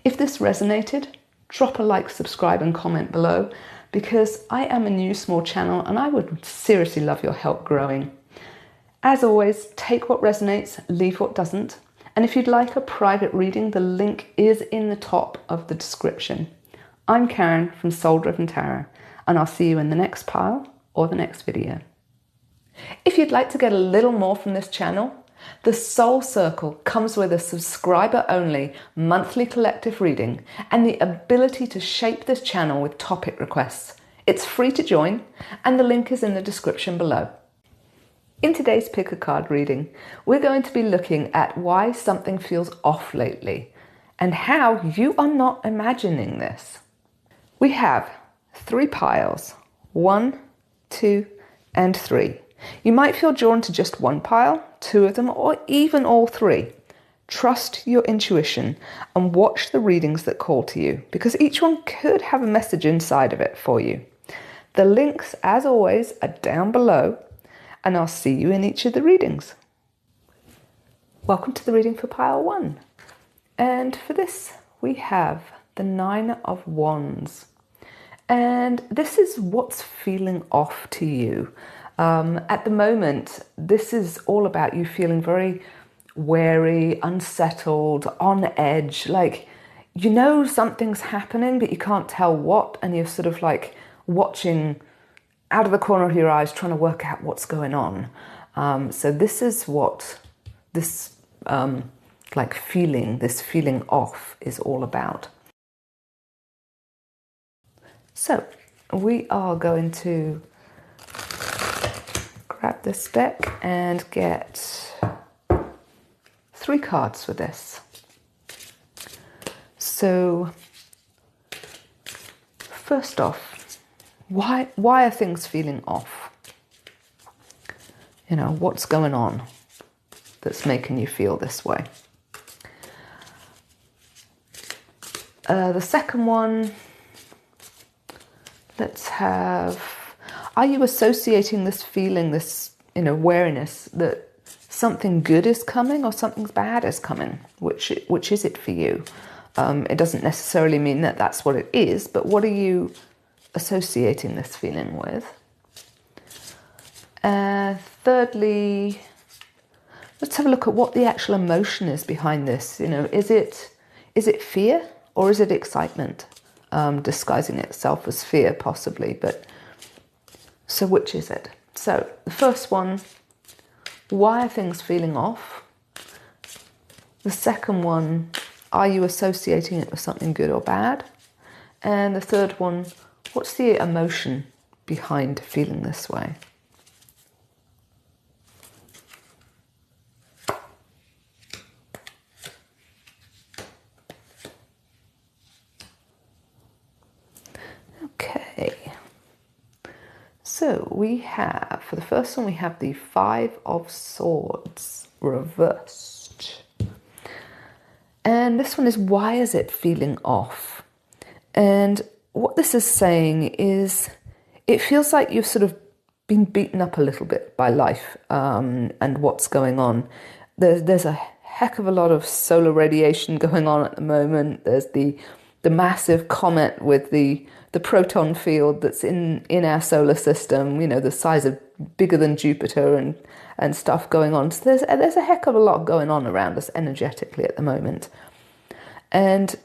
If this resonated, drop a like, subscribe and comment below, because I am a new small channel and I would seriously love your help growing. As always, take what resonates, leave what doesn't. And if you'd like a private reading, the link is in the top of the description. I'm Karen from Soul Driven Tarot, and I'll see you in the next pile or the next video. If you'd like to get a little more from this channel, the Soul Circle comes with a subscriber-only monthly collective reading and the ability to shape this channel with topic requests. It's free to join, and the link is in the description below. In today's Pick a Card reading, we're going to be looking at why something feels off lately and how you are not imagining this. We have 3 piles, 1, 2, and 3. You might feel drawn to just one pile, 2 of them, or even all 3. Trust your intuition and watch the readings that call to you, because each one could have a message inside of it for you. The links, as always, are down below, and I'll see you in each of the readings. Welcome to the reading for pile 1. And for this, we have the 9 of Wands. And this is what's feeling off to you. At the moment, this is all about you feeling very wary, unsettled, on edge, like you know something's happening, but you can't tell what, and you're sort of like watching out of the corner of your eyes, trying to work out what's going on. So this is what this feeling off is all about. So we are going to grab this deck and get 3 cards for this. So first off, why are things feeling off? You know, what's going on that's making you feel this way? The second one, let's have, are you associating this feeling, this, wariness that something good is coming or something bad is coming? Which is it for you? It doesn't necessarily mean that that's what it is, but what are you associating this feeling with? Thirdly, let's have a look at what the actual emotion is behind this. Is it fear or is it excitement? Disguising itself as fear, possibly. But so which is it? So the first one, why are things feeling off? The second one, are you associating it with something good or bad? And the third one, what's the emotion behind feeling this way? Okay. So we have, for the first one, we have the Five of Swords reversed. And this one is, why is it feeling off? And what this is saying is, it feels like you've sort of been beaten up a little bit by life and what's going on. There's a heck of a lot of solar radiation going on at the moment. There's the massive comet with the proton field that's in our solar system, the size of bigger than Jupiter and stuff going on. So there's a heck of a lot going on around us energetically at the moment. And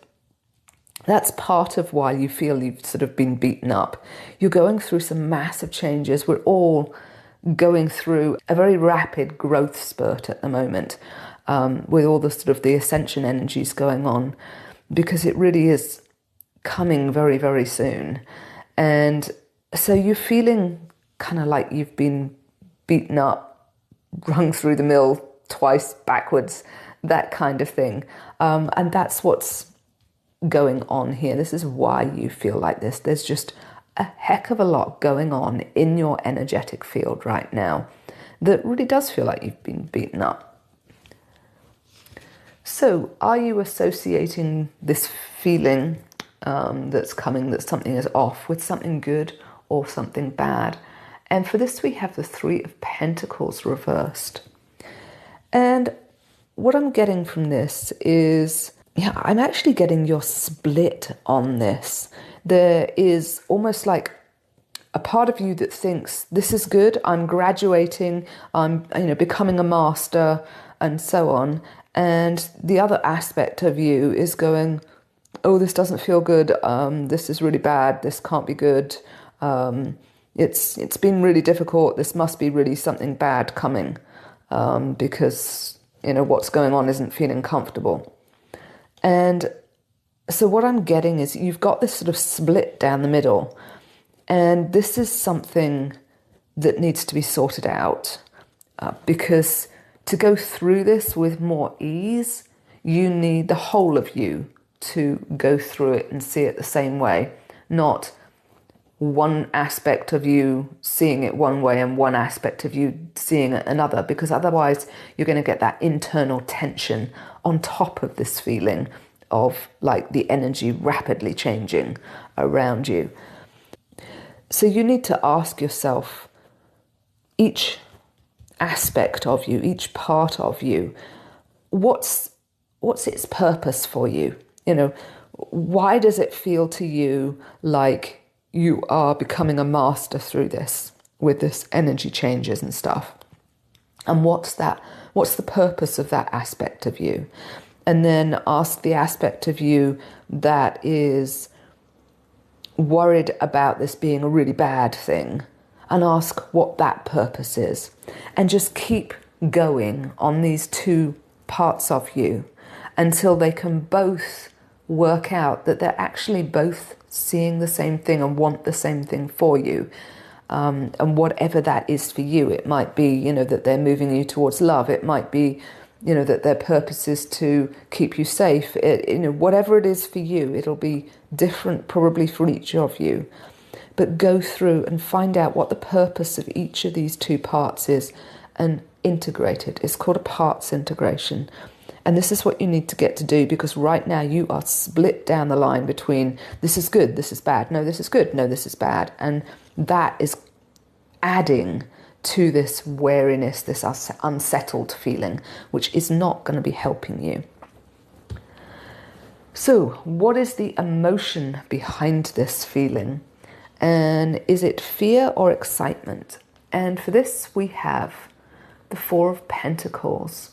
that's part of why you feel you've sort of been beaten up. You're going through some massive changes. We're all going through a very rapid growth spurt at the moment, with all the sort of the ascension energies going on, because it really is coming very, very soon. And so you're feeling kind of like you've been beaten up, rung through the mill twice backwards, that kind of thing. And that's what's going on here. This is why you feel like this. There's just a heck of a lot going on in your energetic field right now that really does feel like you've been beaten up. So are you associating this feeling that's coming, that something is off, with something good or something bad? And for this we have the Three of Pentacles reversed. And what I'm getting from this is, I'm actually getting you're split on this. There is almost like a part of you that thinks, this is good, I'm graduating, I'm becoming a master and so on. And the other aspect of you is going, oh, this doesn't feel good, this is really bad, this can't be good, it's been really difficult, this must be really something bad coming, because what's going on isn't feeling comfortable. And so what I'm getting is you've got this sort of split down the middle, and this is something that needs to be sorted out, because to go through this with more ease, you need the whole of you to go through it and see it the same way, not one aspect of you seeing it one way and one aspect of you seeing it another, because otherwise you're going to get that internal tension on top of this feeling of like the energy rapidly changing around you. So you need to ask yourself, each aspect of you, each part of you, what's its purpose for you? Why does it feel to you like you are becoming a master through this, with this energy changes and stuff? And what's the purpose of that aspect of you? And then ask the aspect of you that is worried about this being a really bad thing, and ask what that purpose is. And just keep going on these two parts of you until they can both work out that they're actually both seeing the same thing and want the same thing for you. And whatever that is for you, it might be, that they're moving you towards love. It might be, that their purpose is to keep you safe. Whatever it is for you, it'll be different probably for each of you. But go through and find out what the purpose of each of these two parts is and integrate it. It's called a parts integration. And this is what you need to get to do, because right now you are split down the line between this is good, this is bad, no, this is good, no, this is bad. And that is adding to this wariness, this unsettled feeling, which is not going to be helping you. So what is the emotion behind this feeling? And is it fear or excitement? And for this we have the Four of Pentacles.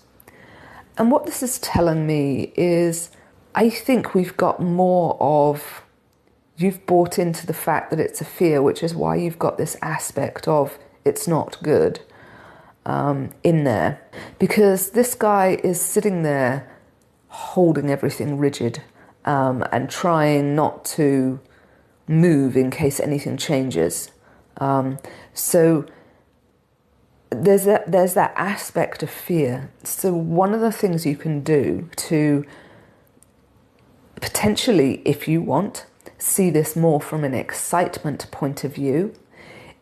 And what this is telling me is, I think we've got more of, you've bought into the fact that it's a fear, which is why you've got this aspect of it's not good in there. Because this guy is sitting there holding everything rigid and trying not to move in case anything changes. So there's that aspect of fear. So one of the things you can do to potentially, if you want, see this more from an excitement point of view,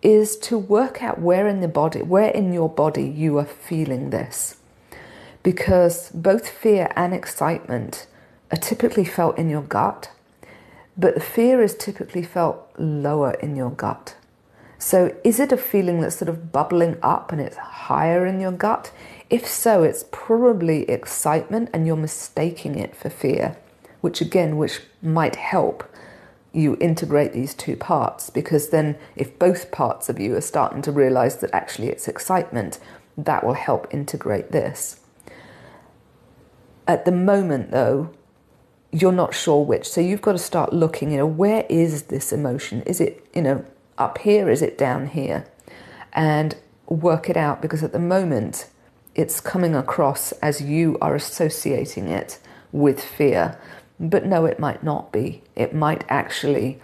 is to work out where in your body you are feeling this. Because both fear and excitement are typically felt in your gut, but the fear is typically felt lower in your gut. So is it a feeling that's sort of bubbling up and it's higher in your gut? If so, it's probably excitement and you're mistaking it for fear, which might help you integrate these two parts, because then if both parts of you are starting to realize that actually it's excitement, that will help integrate this. At the moment though, you're not sure which, so you've got to start looking, where is this emotion? Is it, up here? Is it down here? And work it out, because at the moment it's coming across as you are associating it with fear. But no, it might not be. It might actually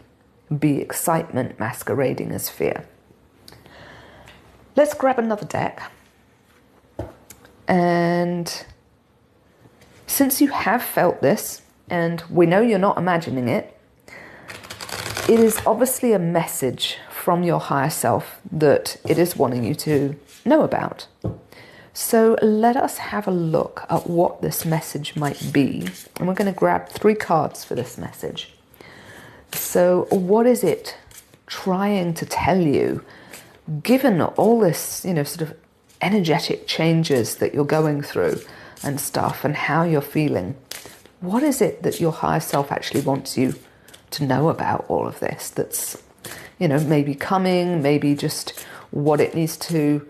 be excitement masquerading as fear. Let's grab another deck. And since you have felt this, and we know you're not imagining it, it is obviously a message from your higher self that it is wanting you to know about. So let us have a look at what this message might be. And we're going to grab 3 cards for this message. So what is it trying to tell you, given all this, sort of energetic changes that you're going through and stuff, and how you're feeling? What is it that your higher self actually wants you to know about all of this that's, maybe coming, maybe just what it needs to,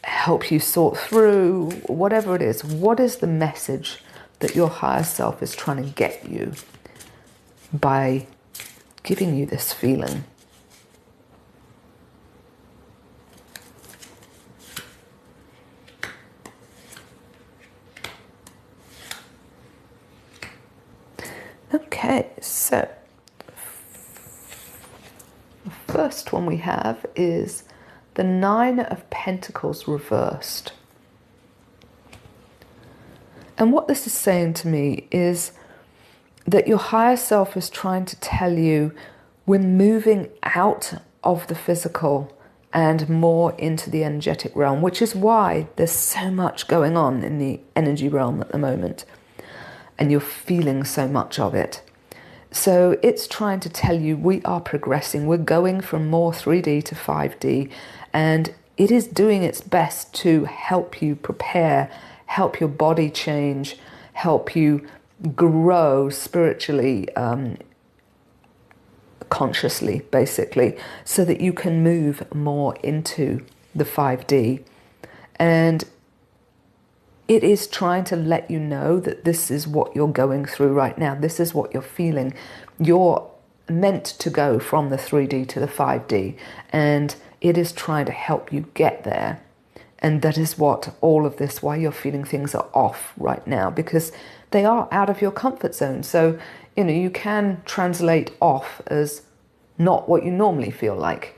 help you sort through, whatever it is? What is the message that your higher self is trying to get you by giving you this feeling? Okay, so the first one we have is the 9 of Pentacles reversed. And what this is saying to me is that your higher self is trying to tell you we're moving out of the physical and more into the energetic realm, which is why there's so much going on in the energy realm at the moment. And you're feeling so much of it. So it's trying to tell you we are progressing. We're going from more 3D to 5D. And it is doing its best to help you prepare, help your body change, help you grow spiritually, consciously, basically, so that you can move more into the 5D. And it is trying to let you know that this is what you're going through right now. This is what you're feeling. You're meant to go from the 3D to the 5D, and it is trying to help you get there. And that is what all of this, why you're feeling things are off right now, because they are out of your comfort zone. So, you can translate off as not what you normally feel like.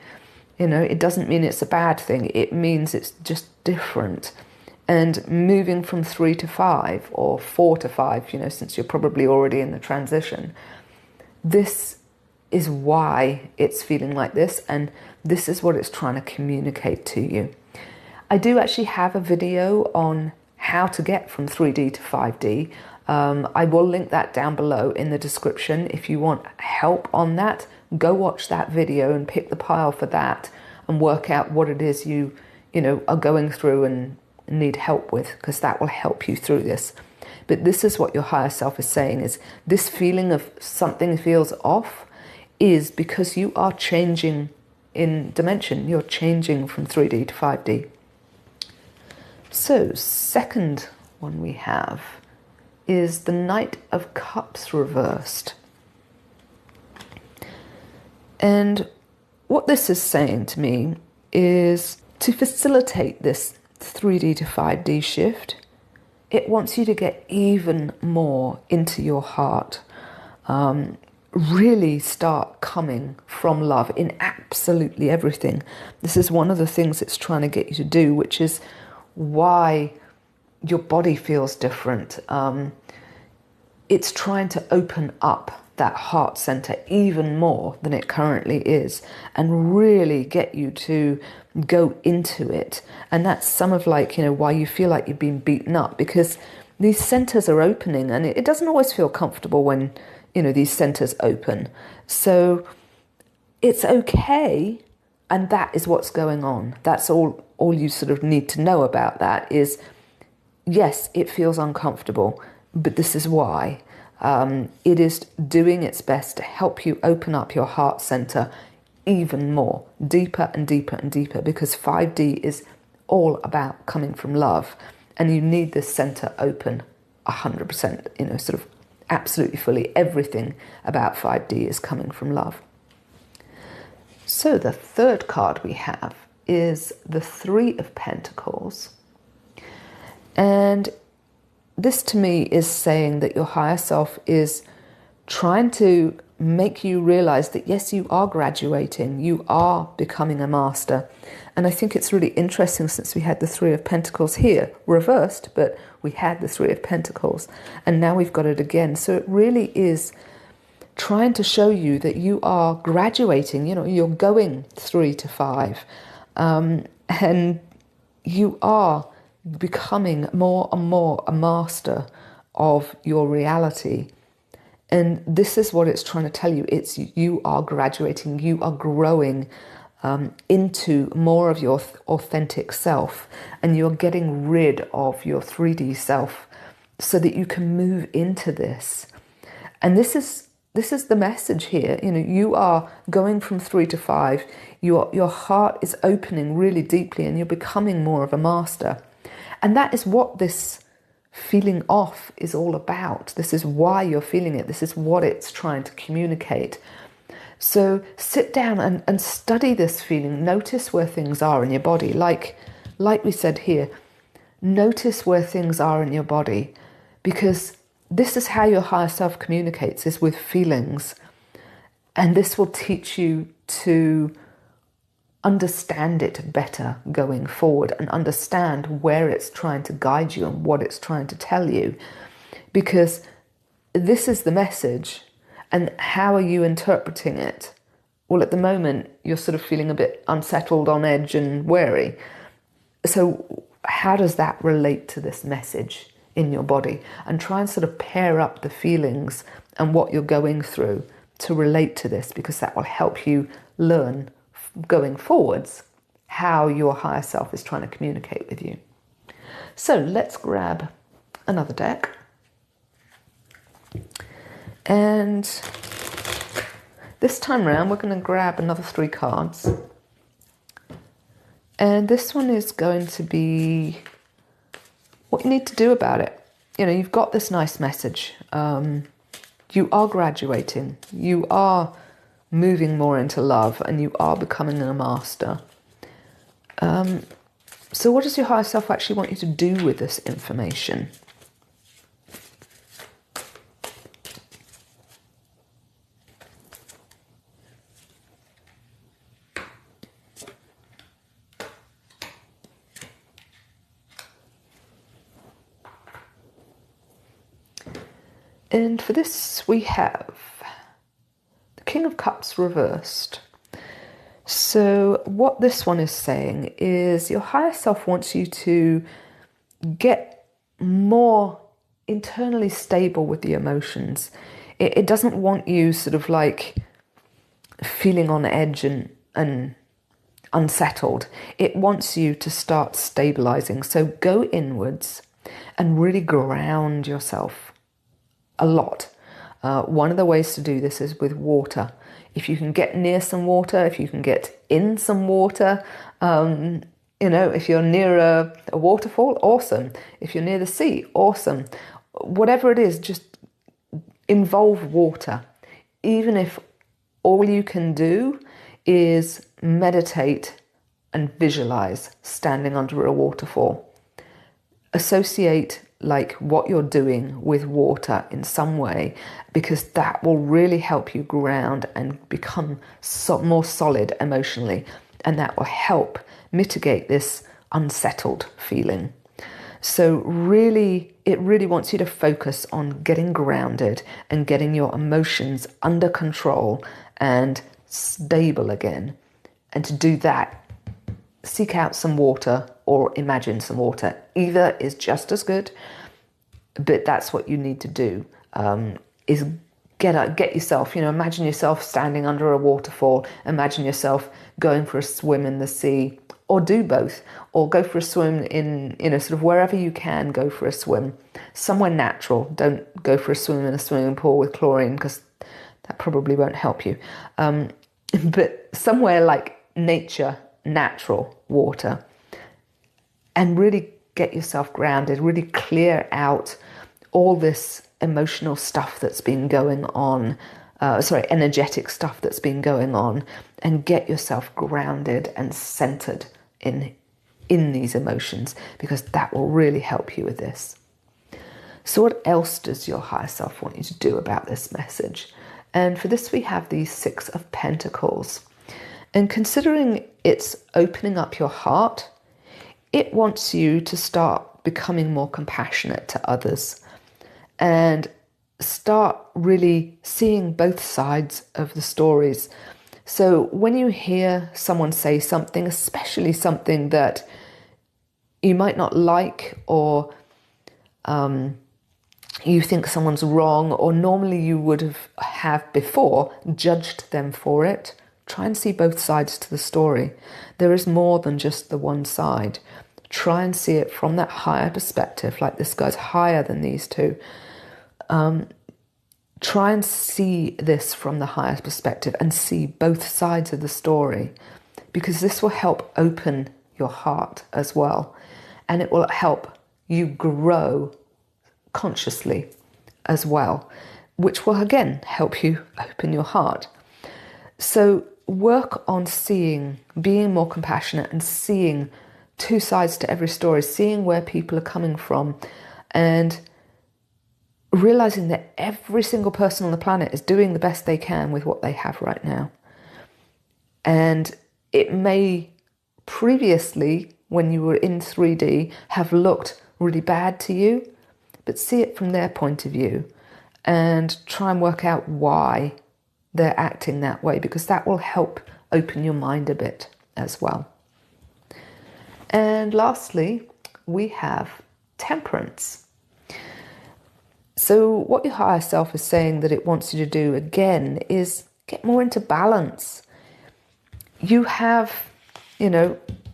It doesn't mean it's a bad thing. It means it's just different. And moving from 3 to 5 or 4 to 5, since you're probably already in the transition, this is why it's feeling like this, and this is what it's trying to communicate to you. I do actually have a video on how to get from 3D to 5D. I will link that down below in the description. If you want help on that, go watch that video and pick the pile for that and work out what it is you are going through and need help with, because that will help you through this. But this is what your higher self is saying, is this feeling of something feels off is because you are changing in dimension. You're changing from 3D to 5D. So, second one we have is the Knight of Cups reversed. And what this is saying to me is to facilitate this 3D to 5D shift, it wants you to get even more into your heart. Really start coming from love in absolutely everything. This is one of the things it's trying to get you to do, which is why your body feels different. It's trying to open up that heart center even more than it currently is and really get you to go into it. And that's some of why you feel like you've been beaten up, because these centers are opening, and it doesn't always feel comfortable when these centers open. So it's okay, and that is what's going on. That's all you sort of need to know about that is, yes, it feels uncomfortable, but this is why. It is doing its best to help you open up your heart center even more, deeper and deeper and deeper, because 5D is all about coming from love, and you need this center open 100%, sort of absolutely fully. Everything about 5D is coming from love. So the third card we have is the Three of Pentacles. And this to me is saying that your higher self is trying to make you realize that yes, you are graduating, you are becoming a master. And I think it's really interesting, since we had the Three of Pentacles here, reversed, but we had the Three of Pentacles, and now we've got it again. So it really is trying to show you that you are graduating, you're going 3 to 5, and you are becoming more and more a master of your reality. And this is what it's trying to tell you. It's you are graduating, you are growing into more of your authentic self, and you're getting rid of your 3D self so that you can move into this. And this is the message here. You are going from 3 to 5. Your heart is opening really deeply, and you're becoming more of a master. And that is what this feeling off is all about. This is why you're feeling it. This is what it's trying to communicate. So sit down and study this feeling. Notice where things are in your body. Like we said here, notice where things are in your body, because this is how your higher self communicates, is with feelings. And this will teach you to understand it better going forward, and understand where it's trying to guide you and what it's trying to tell you, because this is the message. And how are you interpreting it? Well, at the moment you're sort of feeling a bit unsettled, on edge and wary. So how does that relate to this message in your body? And try and sort of pair up the feelings and what you're going through to relate to this, because that will help you learn going forwards how your higher self is trying to communicate with you. So let's grab another deck. And this time around, we're going to grab another 3 cards. And this one is going to be what you need to do about it. You've got this nice message. You are graduating. You are moving more into love, and you are becoming a master. So what does your higher self actually want you to do with this information? And for this we have the King of Cups reversed. So what this one is saying is your higher self wants you to get more internally stable with the emotions. It doesn't want you sort of like feeling on edge and unsettled. It wants you to start stabilizing. So go inwards and really ground yourself a lot. One of the ways to do this is with water. If you can get near some water, if you can get in some water, if you're near a waterfall, awesome. If you're near the sea, awesome. Whatever it is, just involve water. Even if all you can do is meditate and visualize standing under a waterfall. Associate like what you're doing with water in some way, because that will really help you ground and become more solid emotionally, and that will help mitigate this unsettled feeling. So really, it really wants you to focus on getting grounded and getting your emotions under control and stable again. And to do that, seek out some water or imagine some water. Either is just as good, but that's what you need to do, is get yourself, imagine yourself standing under a waterfall, imagine yourself going for a swim in the sea, or do both, or go for a swim in, sort of wherever you can go for a swim, somewhere natural. Don't go for a swim in a swimming pool with chlorine, because that probably won't help you. But somewhere like nature, natural water, and really get yourself grounded, really clear out all this emotional stuff that's been going on, energetic stuff that's been going on, and get yourself grounded and centered in these emotions, because that will really help you with this. So what else does your higher self want you to do about this message? And for this we have the 6 of Pentacles. And considering it's opening up your heart, it wants you to start becoming more compassionate to others and start really seeing both sides of the stories. So when you hear someone say something, especially something that you might not like, or you think someone's wrong, or normally you would have before judged them for it, try and see both sides to the story. There is more than just the one side. Try and see it from that higher perspective, like this guy's higher than these two. Try and see this from the higher perspective and see both sides of the story, because this will help open your heart as well, and it will help you grow consciously as well, which will again help you open your heart. So work on being more compassionate and seeing two sides to every story, seeing where people are coming from, and realizing that every single person on the planet is doing the best they can with what they have right now. And it may previously, when you were in 3D, have looked really bad to you, but see it from their point of view and try and work out why they're acting that way, because that will help open your mind a bit as well. And lastly, we have Temperance. So what your higher self is saying that it wants you to do again is get more into balance. You have,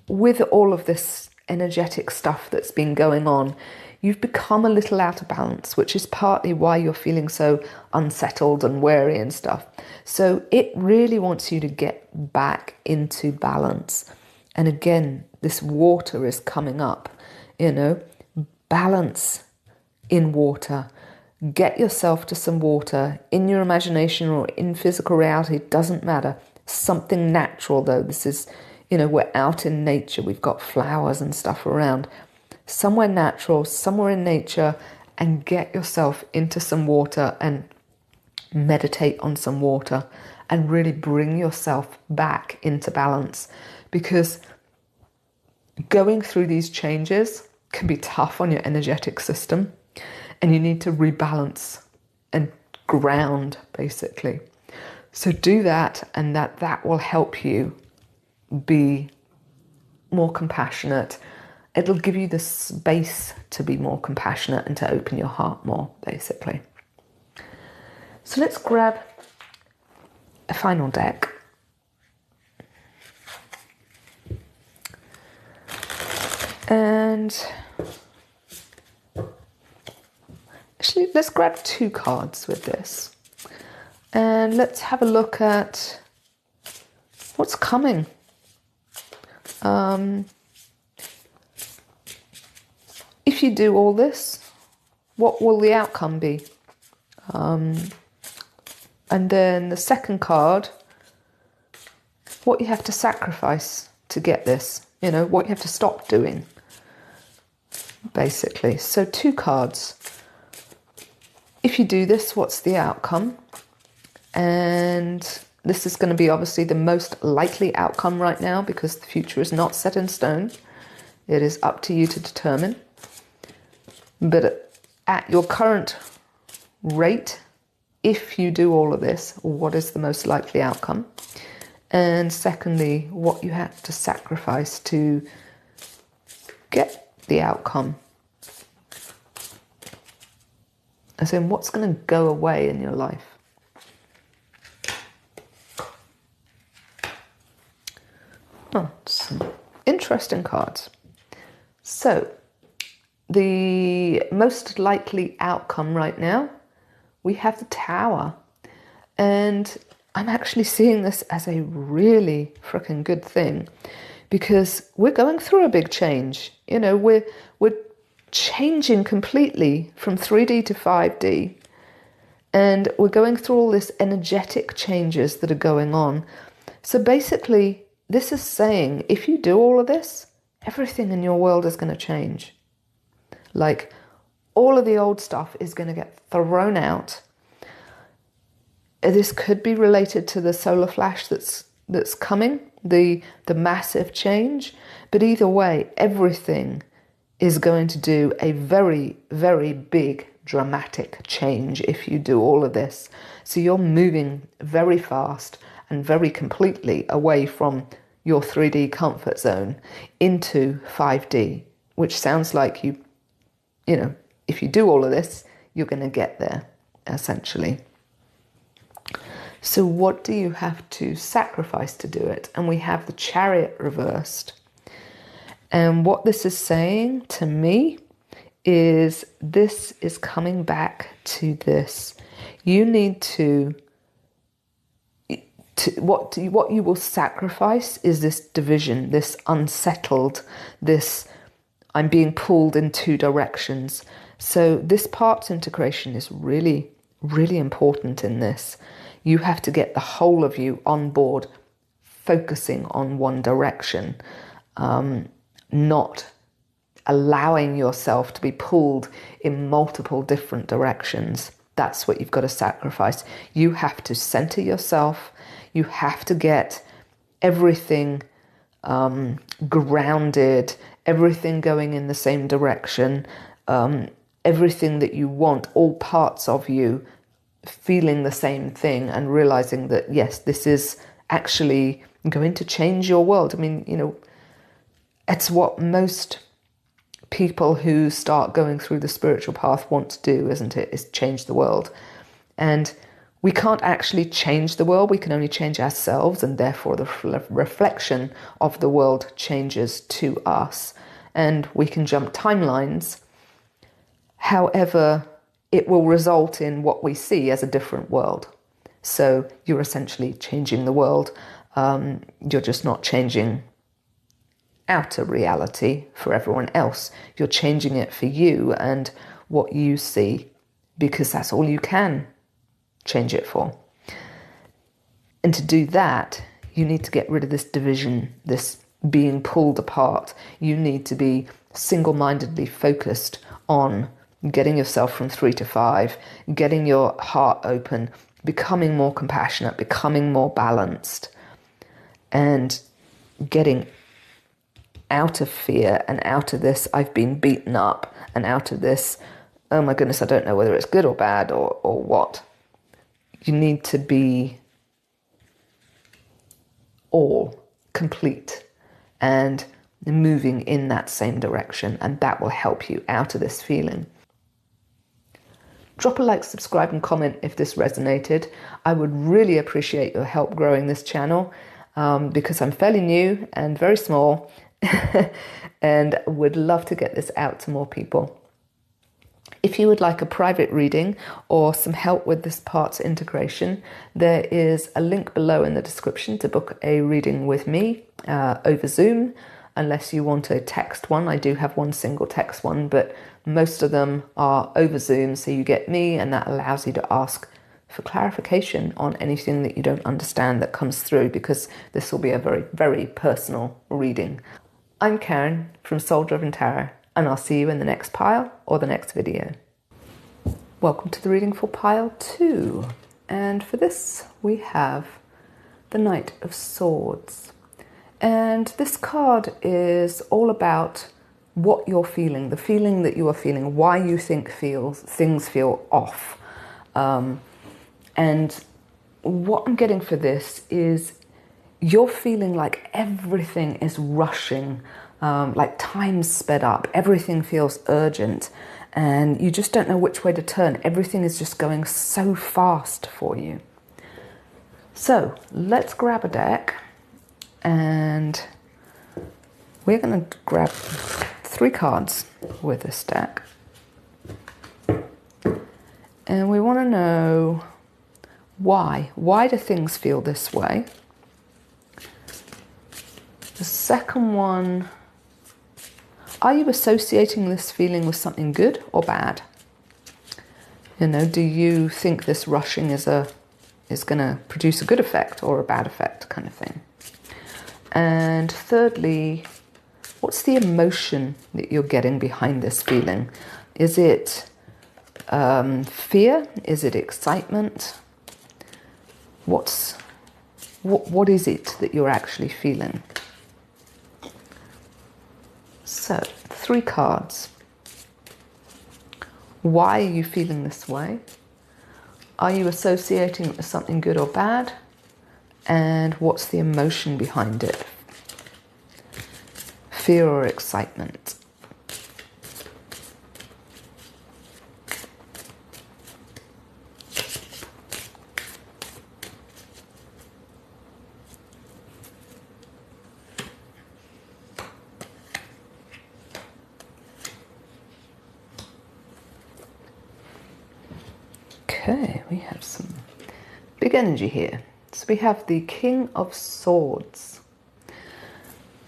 with all of this energetic stuff that's been going on, you've become a little out of balance, which is partly why you're feeling so unsettled and wary and stuff. So it really wants you to get back into balance. And again, this water is coming up, balance in water. Get yourself to some water in your imagination or in physical reality, doesn't matter. Something natural though. This is, we're out in nature. We've got flowers and stuff around. Somewhere natural, somewhere in nature, and get yourself into some water and meditate on some water and really bring yourself back into balance, because going through these changes can be tough on your energetic system, and you need to rebalance and ground, basically. So do that, and that will help you be more compassionate. It'll give you the space to be more compassionate and to open your heart more, basically. So let's grab a final deck. And actually, let's grab 2 cards with this. And let's have a look at what's coming. you do all this, what will the outcome be? And then the second card, what you have to sacrifice to get this, what you have to stop doing, basically. So 2 cards. If you do this, what's the outcome? And this is going to be obviously the most likely outcome right now, because the future is not set in stone. It is up to you to determine. But at your current rate, if you do all of this, what is the most likely outcome? And secondly, what you have to sacrifice to get the outcome. As in, what's going to go away in your life? Oh, some interesting cards. So, the most likely outcome right now, we have the Tower. And I'm actually seeing this as a really freaking good thing, because we're going through a big change. We're changing completely from 3D to 5D. And we're going through all this energetic changes that are going on. So basically, this is saying, if you do all of this, everything in your world is going to change. Like, all of the old stuff is going to get thrown out. This could be related to the solar flash that's coming, the massive change. But either way, everything is going to do a very, very big, dramatic change if you do all of this. So you're moving very fast and very completely away from your 3D comfort zone into 5D, which sounds like if you do all of this, you're going to get there, essentially. So what do you have to sacrifice to do it? And we have the Chariot reversed. And what this is saying to me is, this is coming back to this. You need to what you will sacrifice is this division, this unsettled, this I'm being pulled in 2 directions. So this parts integration is really, really important in this. You have to get the whole of you on board, focusing on one direction, not allowing yourself to be pulled in multiple different directions. That's what you've got to sacrifice. You have to center yourself. You have to get everything grounded, everything going in the same direction, everything that you want, all parts of you feeling the same thing and realizing that, yes, this is actually going to change your world. I mean, it's what most people who start going through the spiritual path want to do, isn't it? Is change the world. And we can't actually change the world. We can only change ourselves, and therefore the reflection of the world changes to us. And we can jump timelines. However, it will result in what we see as a different world. So you're essentially changing the world. You're just not changing outer reality for everyone else. You're changing it for you and what you see, because that's all you can change it for. And to do that, you need to get rid of this division, this being pulled apart. You need to be single-mindedly focused on getting yourself from 3 to 5, getting your heart open, becoming more compassionate, becoming more balanced, and getting out of fear and out of this, I've been beaten up, and out of this, oh my goodness, I don't know whether it's good or bad or what. You need to be all complete and moving in that same direction, and that will help you out of this feeling. Drop a like, subscribe and comment if this resonated. I would really appreciate your help growing this channel, because I'm fairly new and very small and would love to get this out to more people. If you would like a private reading or some help with this parts integration, there is a link below in the description to book a reading with me over Zoom. Unless you want a text one, I do have one single text one, but Most of them are over Zoom, so you get me, and that allows you to ask for clarification on anything that you don't understand that comes through, because this will be a very, very personal reading. I'm Karen from Soul Driven Tarot, and I'll see you in the next pile or the next video. Welcome to the reading for pile 2. And for this, we have the Knight of Swords. And this card is all about what you're feeling, the feeling that you are feeling, why you think things feel off. And what I'm getting for this is you're feeling like everything is rushing, like time's sped up, everything feels urgent, and you just don't know which way to turn. Everything is just going so fast for you. So let's grab a deck, and we're going to grab 3 cards with this deck. And we want to know why. Why do things feel this way? The second one, are you associating this feeling with something good or bad? You know, do you think this rushing is going to produce a good effect or a bad effect, kind of thing? And thirdly, what's the emotion that you're getting behind this feeling? Is it fear? Is it excitement? What is it that you're actually feeling? So, 3 cards. Why are you feeling this way? Are you associating it with something good or bad? And what's the emotion behind it? Fear or excitement? Okay, we have some big energy here. So we have the King of Swords.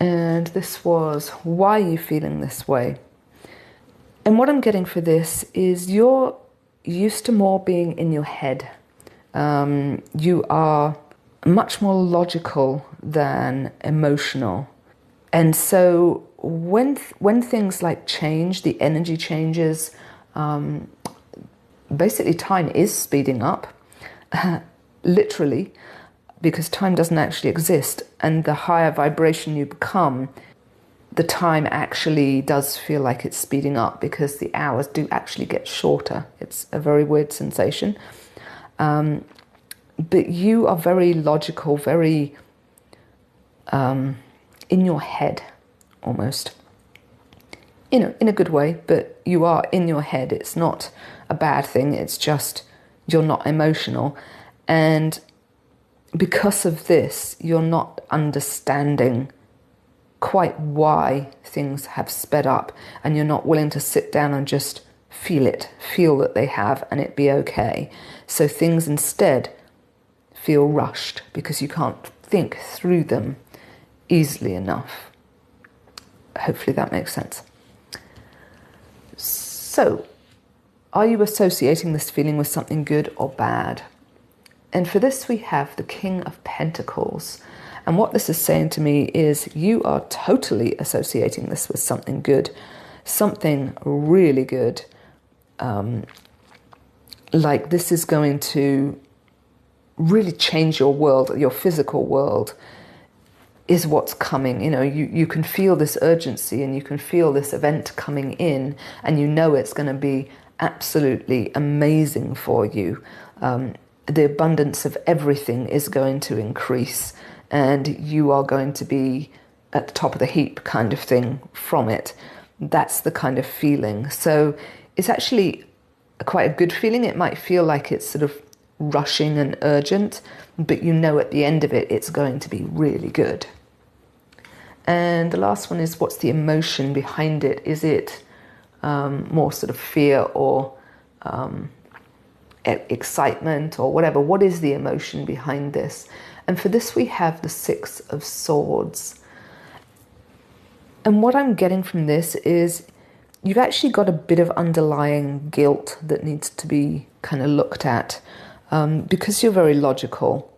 And this was, why are you feeling this way? And what I'm getting for this is you're used to more being in your head. You are much more logical than emotional. And so when things like change, the energy changes, basically time is speeding up, literally, because time doesn't actually exist. And the higher vibration you become, the time actually does feel like it's speeding up, because the hours do actually get shorter. It's a very weird sensation. But you are very logical, very in your head almost. You know, in a good way, but you are in your head. It's not a bad thing. It's just you're not emotional. And because of this, you're not understanding quite why things have sped up, and you're not willing to sit down and just feel that they have, and it be okay. So things instead feel rushed because you can't think through them easily enough. Hopefully that makes sense. So, are you associating this feeling with something good or bad? And for this we have the King of Pentacles. And what this is saying to me is you are totally associating this with something good, something really good. Like this is going to really change your world, your physical world is what's coming. You know, you can feel this urgency, and you can feel this event coming in, and you know it's going to be absolutely amazing for you. The abundance of everything is going to increase, and you are going to be at the top of the heap, kind of thing, from it. That's the kind of feeling. So it's actually quite a good feeling. It might feel like it's sort of rushing and urgent, but you know at the end of it, it's going to be really good. And the last one is, what's the emotion behind it? Is it more sort of fear or excitement or whatever? What is the emotion behind this? And for this we have the Six of Swords. And what I'm getting from this is you've actually got a bit of underlying guilt that needs to be kind of looked at, because you're very logical.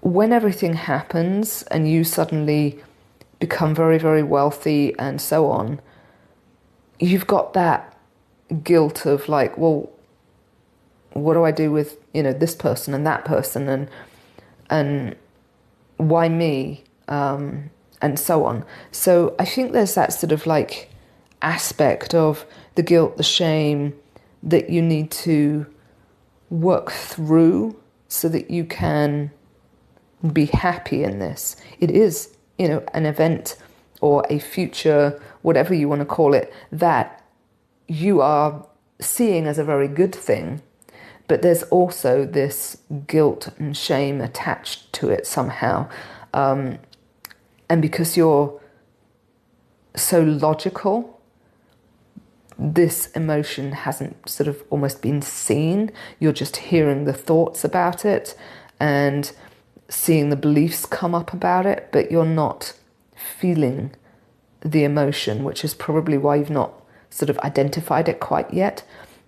When everything happens and you suddenly become very, very wealthy and so on, you've got that guilt of like, well, what do I do with, this person and that person, and why me, and so on. So I think there's that sort of like aspect of the guilt, the shame that you need to work through so that you can be happy in this. It is, an event or a future, whatever you want to call it, that you are seeing as a very good thing. But there's also this guilt and shame attached to it somehow. And because you're so logical, this emotion hasn't sort of almost been seen. You're just hearing the thoughts about it and seeing the beliefs come up about it, but you're not feeling the emotion, which is probably why you've not sort of identified it quite yet.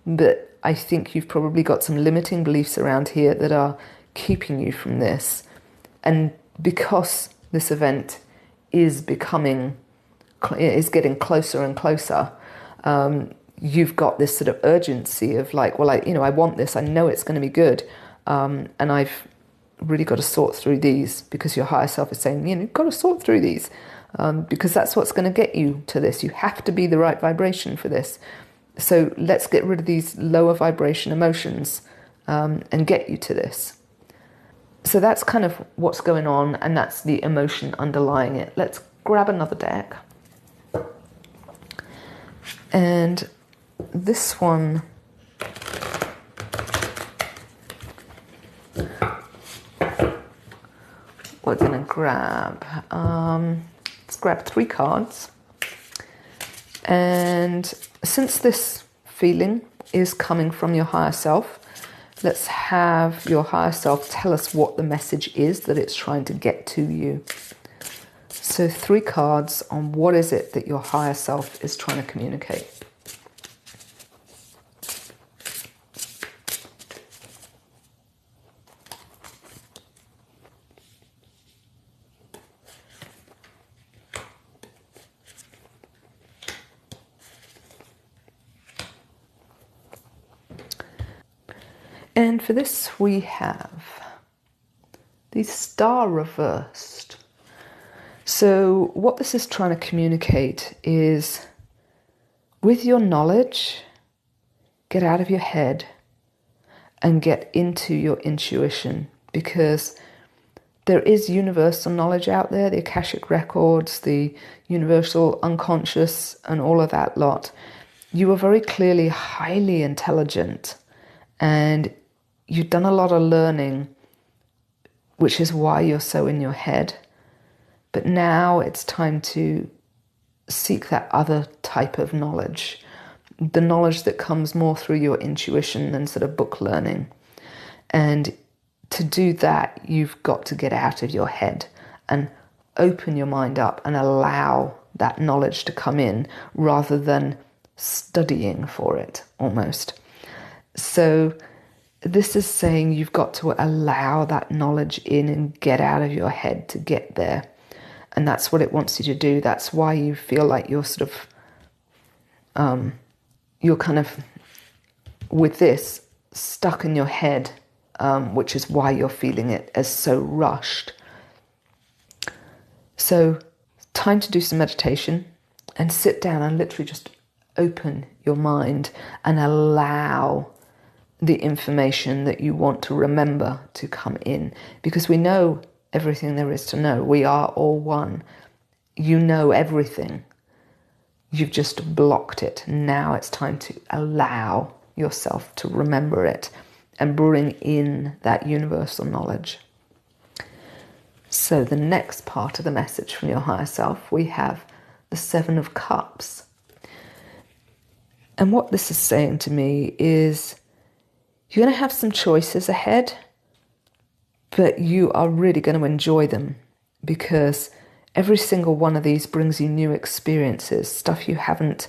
But I think you've probably got some limiting beliefs around here that are keeping you from this. And because this event is getting closer and closer, you've got this sort of urgency of like, well, I want this, I know it's going to be good, and I've really got to sort through these, because your higher self is saying, you've got to sort through these, because that's what's going to get you to this. You have to be the right vibration for this. So let's get rid of these lower vibration emotions, and get you to this. So that's kind of what's going on, and that's the emotion underlying it. Let's grab another deck. And this one, we're going to grab, let's grab 3 cards. And since this feeling is coming from your higher self, let's have your higher self tell us what the message is that it's trying to get to you. So 3 cards on what is it that your higher self is trying to communicate. And for this we have the star reversed. So what this is trying to communicate is, with your knowledge, get out of your head and get into your intuition, because there is universal knowledge out there, the Akashic records, the universal unconscious and all of that lot. You are very clearly highly intelligent, and you've done a lot of learning, which is why you're so in your head. But now it's time to seek that other type of knowledge, the knowledge that comes more through your intuition than sort of book learning. And to do that, you've got to get out of your head and open your mind up and allow that knowledge to come in, rather than studying for it almost. So this is saying you've got to allow that knowledge in and get out of your head to get there. And that's what it wants you to do. That's why you feel like you're sort of, you're kind of, with this, stuck in your head, which is why you're feeling it as so rushed. So time to do some meditation and sit down and literally just open your mind and allow the information that you want to remember to come in, because we know everything there is to know. We are all one. You know everything. You've just blocked it. Now it's time to allow yourself to remember it and bring in that universal knowledge. So the next part of the message from your higher self, we have the 7 of Cups. And what this is saying to me is, you're going to have some choices ahead, but you are really going to enjoy them, because every single one of these brings you new experiences, stuff you haven't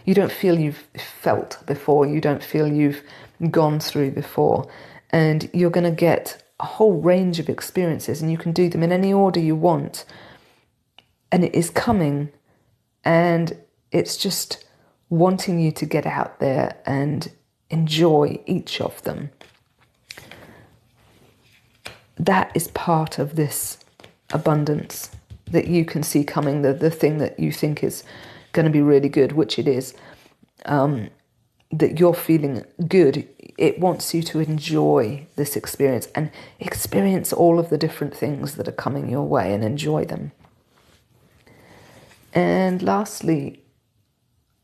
you don't feel you've felt before, you don't feel you've gone through before. And you're going to get a whole range of experiences, and you can do them in any order you want. And it is coming, and it's just wanting you to get out there and enjoy each of them. That is part of this abundance that you can see coming, the thing that you think is going to be really good, which it is, that you're feeling good. It wants you to enjoy this experience and experience all of the different things that are coming your way and enjoy them. And lastly,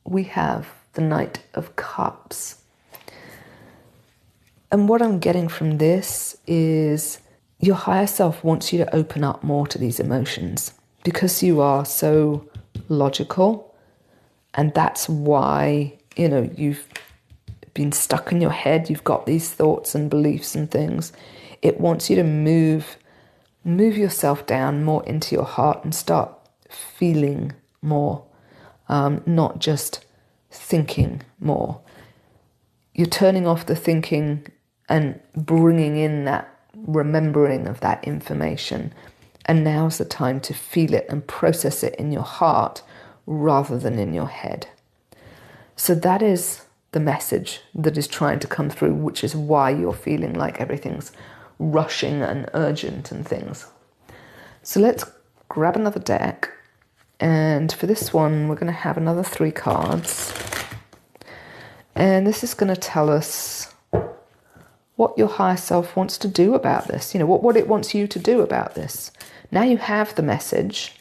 we have the Knight of Cups. And what I'm getting from this is your higher self wants you to open up more to these emotions because you are so logical. And that's why, you've been stuck in your head. You've got these thoughts and beliefs and things. It wants you to move yourself down more into your heart and start feeling more, not just thinking more. You're turning off the thinking and bringing in that remembering of that information. And now's the time to feel it and process it in your heart rather than in your head. So that is the message that is trying to come through, which is why you're feeling like everything's rushing and urgent and things. So let's grab another deck. And for this one, we're going to have another 3 cards. And this is going to tell us what your higher self wants to do about this. What it wants you to do about this. Now you have the message.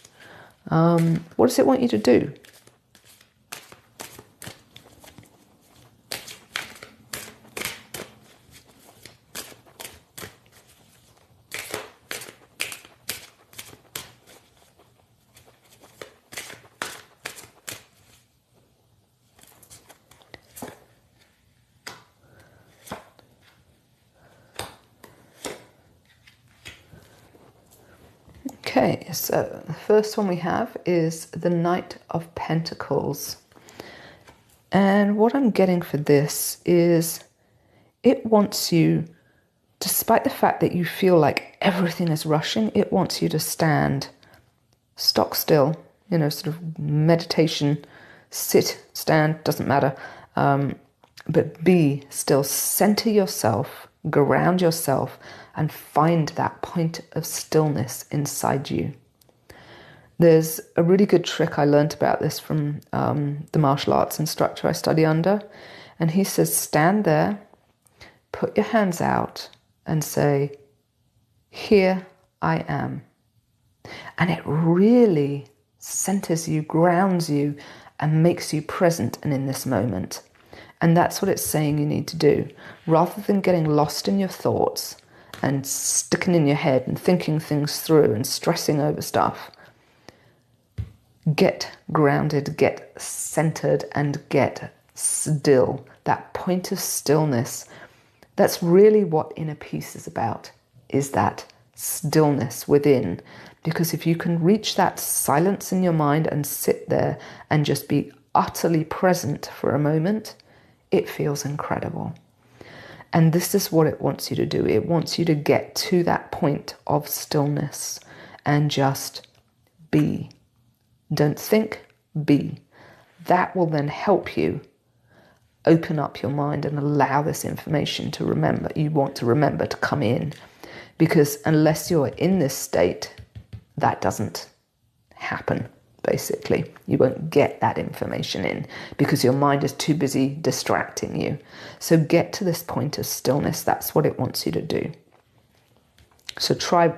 What does it want you to do? Okay, so the first one we have is the Knight of Pentacles. And what I'm getting for this is it wants you, despite the fact that you feel like everything is rushing, it wants you to stand stock still, sort of meditation, sit, stand, doesn't matter, but be still, center yourself, ground yourself, and find that point of stillness inside you. There's a really good trick I learned about this from the martial arts instructor I study under. And he says, stand there, put your hands out and say, here I am. And it really centers you, grounds you, and makes you present and in this moment. And that's what it's saying you need to do. Rather than getting lost in your thoughts and sticking in your head and thinking things through and stressing over stuff, get grounded, get centered, and get still. That point of stillness, that's really what inner peace is about, is that stillness within. Because if you can reach that silence in your mind and sit there and just be utterly present for a moment, it feels incredible. And this is what it wants you to do. It wants you to get to that point of stillness and just be. Don't think, be. That will then help you open up your mind and allow this information to remember. You want to remember to come in. Because unless you're in this state, that doesn't happen. Basically, you won't get that information in because your mind is too busy distracting you. So get to this point of stillness. That's what it wants you to do. So try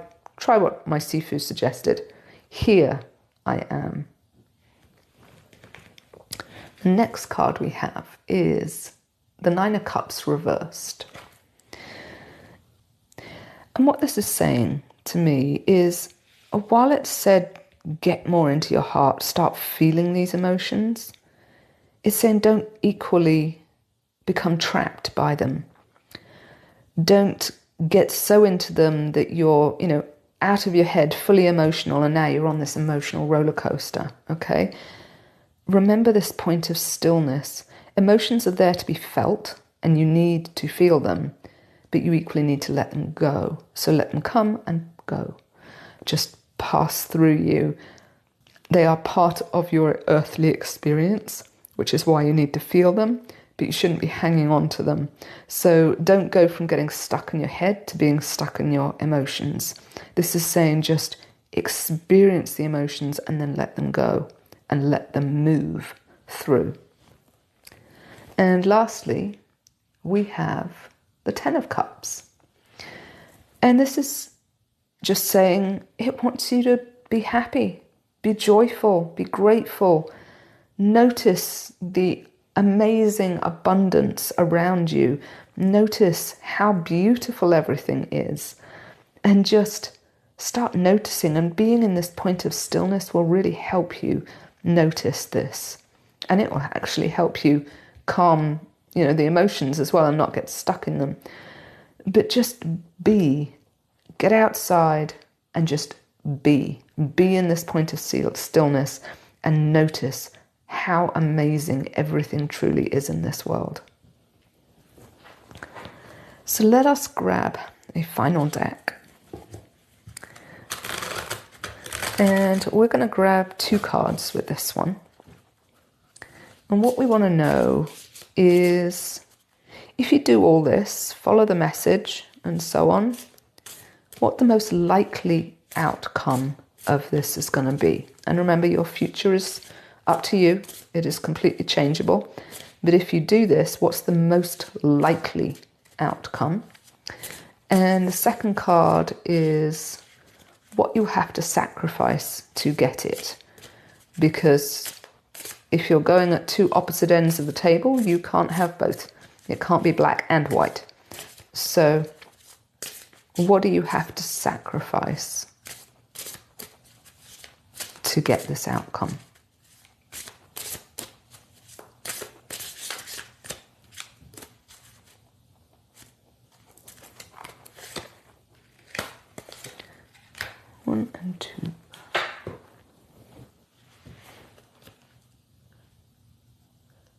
what my Sifu suggested. Here I am. The next card we have is the Nine of Cups reversed. And what this is saying to me is, while it said get more into your heart, start feeling these emotions, it's saying don't equally become trapped by them. Don't get so into them that you're, out of your head, fully emotional, and now you're on this emotional roller coaster, okay? remember this point of stillness. Emotions are there to be felt, and you need to feel them, but you equally need to let them go. So let them come and go. Just pass through you. They are part of your earthly experience, which is why you need to feel them, but you shouldn't be hanging on to them. So don't go from getting stuck in your head to being stuck in your emotions. This is saying just experience the emotions and then let them go and let them move through. And lastly, we have the Ten of Cups. And this is just saying it wants you to be happy, be joyful, be grateful. Notice the amazing abundance around you. Notice how beautiful everything is. And just start noticing, and being in this point of stillness will really help you notice this. And it will actually help you calm, the emotions as well and not get stuck in them. But just be. Get outside and just be. Be in this point of stillness and notice how amazing everything truly is in this world. So let us grab a final deck. And we're going to grab 2 cards with this one. And what we want to know is, if you do all this, follow the message and so on, what the most likely outcome of this is going to be. And remember, your future is up to you. It is completely changeable. But if you do this, what's the most likely outcome? And the second card is what you have to sacrifice to get it. Because if you're going at 2 opposite ends of the table, you can't have both. It can't be black and white. So what do you have to sacrifice to get this outcome? One and 2.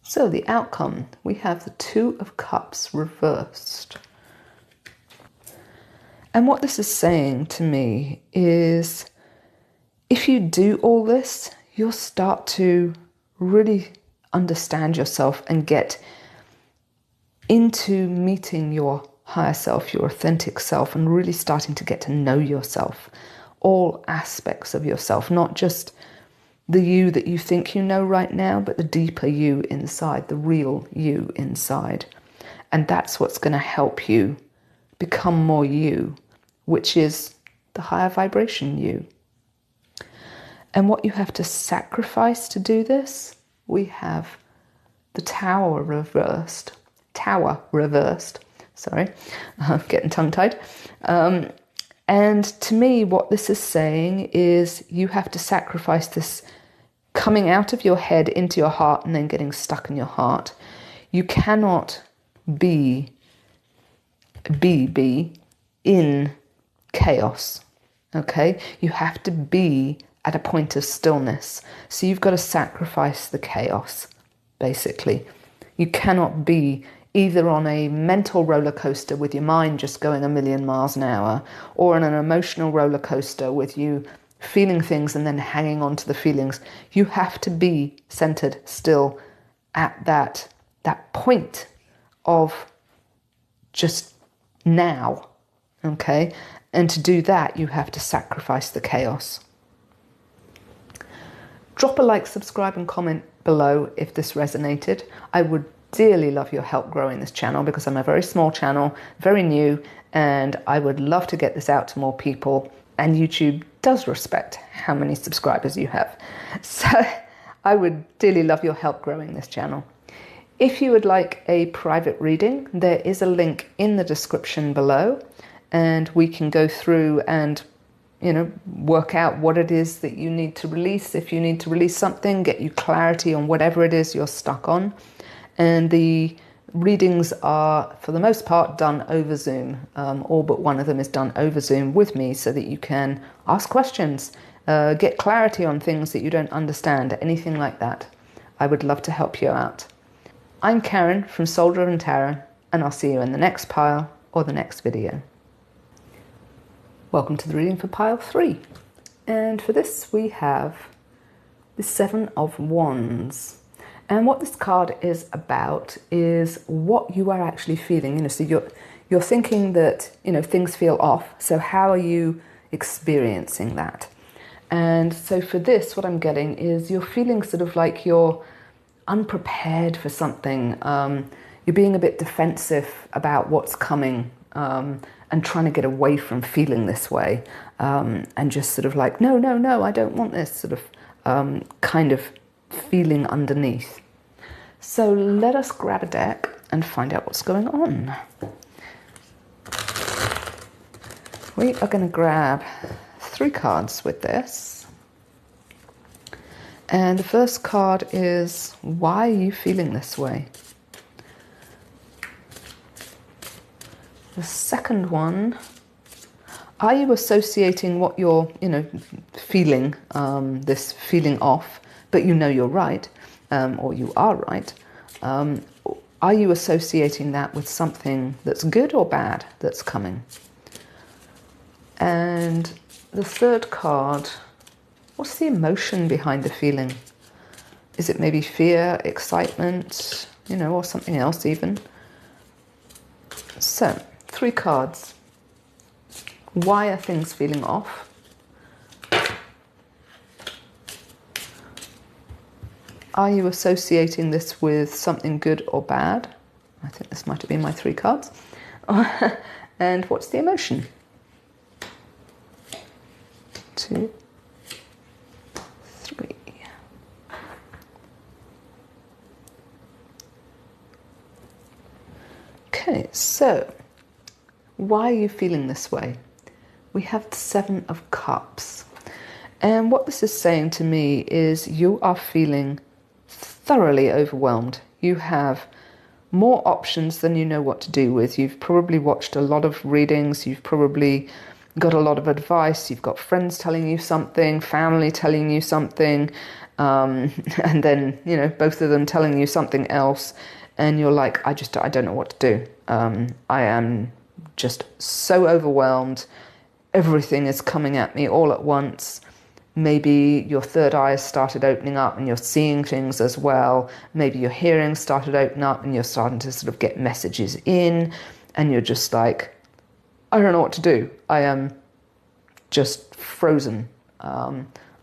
So the outcome, we have the 2 of Cups reversed. And what this is saying to me is, if you do all this, you'll start to really understand yourself and get into meeting your higher self, your authentic self, and really starting to get to know yourself, all aspects of yourself, not just the you that you think you know right now, but the deeper you inside, the real you inside. And that's what's going to help you become more you, which is the higher vibration you. And what you have to sacrifice to do this, we have the Tower reversed. Sorry, I'm getting tongue-tied. And to me, what this is saying is you have to sacrifice this coming out of your head into your heart and then getting stuck in your heart. You cannot be in chaos, okay? You have to be at a point of stillness. So you've got to sacrifice the chaos, basically. You cannot be either on a mental roller coaster with your mind just going 1,000,000 miles an hour, or on an emotional roller coaster with you feeling things and then hanging on to the feelings. You have to be centered still at that point of just now, okay? And to do that, you have to sacrifice the chaos. Drop a like, subscribe and comment below if this resonated. I would dearly love your help growing this channel because I'm a very small channel, very new, and I would love to get this out to more people. And YouTube does respect how many subscribers you have. So I would dearly love your help growing this channel. If you would like a private reading, there is a link in the description below, and we can go through and work out what it is that you need to release. If you need to release something, get you clarity on whatever it is you're stuck on. And the readings are, for the most part, done over Zoom. All but one of them is done over Zoom with me so that you can ask questions, get clarity on things that you don't understand, anything like that. I would love to help you out. I'm Karen from Soul Driven Tarot, and I'll see you in the next pile or the next video. Welcome to the reading for pile 3. And for this we have the 7 of Wands. And what this card is about is what you are actually feeling. So you're thinking that, things feel off. So how are you experiencing that? And so for this, what I'm getting is you're feeling sort of like you're unprepared for something. You're being a bit defensive about what's coming, and trying to get away from feeling this way, and just sort of like, no, I don't want this, sort of kind of feeling underneath. So let us grab a deck and find out what's going on. We are going to grab 3 cards with this. And the first card is, why are you feeling this way? The second one, are you associating what you're, feeling, this feeling off, but you're right, or you are right? Are you associating that with something that's good or bad that's coming? And the third card, what's the emotion behind the feeling? Is it maybe fear, excitement, or something else even? So, 3 cards. Why are things feeling off? Are you associating this with something good or bad? I think this might have been my 3 cards. And what's the emotion? 2, 3. Okay, so why are you feeling this way? We have the 7 of Cups. And what this is saying to me is you are feeling thoroughly overwhelmed. You have more options than you know what to do with. You've probably watched a lot of readings. You've probably got a lot of advice. You've got friends telling you something, family telling you something, and then, both of them telling you something else. And you're like, I don't know what to do. I am just so overwhelmed. Everything is coming at me all at once. Maybe your third eye has started opening up and you're seeing things as well. Maybe your hearing started opening up and you're starting to sort of get messages in, and you're just like, I don't know what to do. I am just frozen,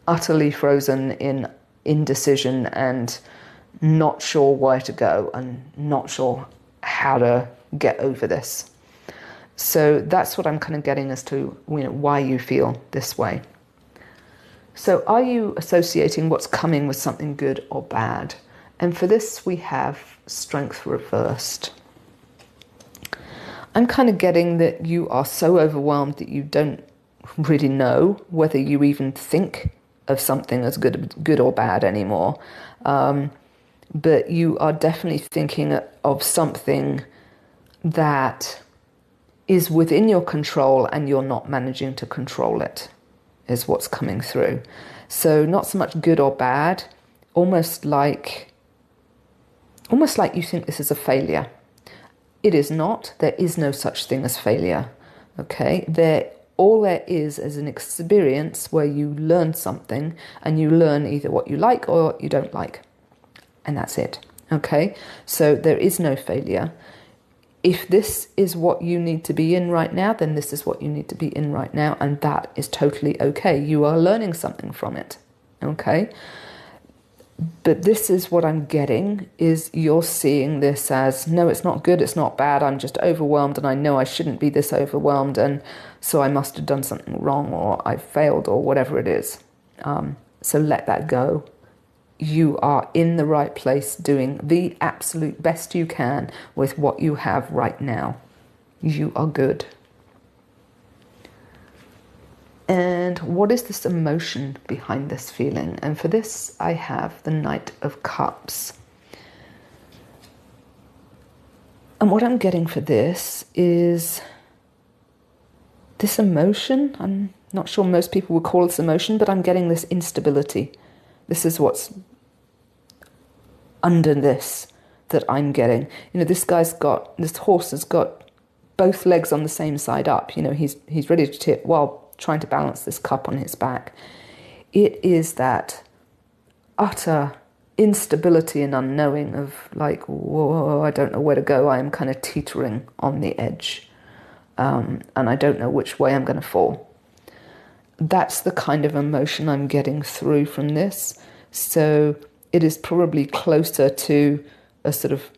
utterly frozen in indecision and not sure where to go and not sure how to get over this. So that's what I'm kind of getting as to why you feel this way. So are you associating what's coming with something good or bad? And for this we have Strength reversed. I'm kind of getting that you are so overwhelmed that you don't really know whether you even think of something as good or bad anymore. But you are definitely thinking of something that is within your control and you're not managing to control it, is what's coming through. So not so much good or bad, almost like you think this is a failure. It is not. There is no such thing as failure. Okay? All there is an experience where you learn something, and you learn either what you like or what you don't like. And that's it. Okay? So there is no failure. If this is what you need to be in right now, then this is what you need to be in right now, and that is totally okay. You are learning something from it, okay? But this is what I'm getting, is you're seeing this as, no, it's not good, it's not bad, I'm just overwhelmed, and I know I shouldn't be this overwhelmed, and so I must have done something wrong, or I failed, or whatever it is. So let that go. You are in the right place doing the absolute best you can with what you have right now. You are good. And what is this emotion behind this feeling? And for this, I have the Knight of Cups. And what I'm getting for this is this emotion. I'm not sure most people would call this emotion, but I'm getting this instability. This is what's under this that I'm getting. This horse has got both legs on the same side up. He's ready to tip while trying to balance this cup on his back. It is that utter instability and unknowing of like, whoa, I don't know where to go. I am kind of teetering on the edge, and I don't know which way I'm going to fall. That's the kind of emotion I'm getting through from this. So it is probably closer to a sort of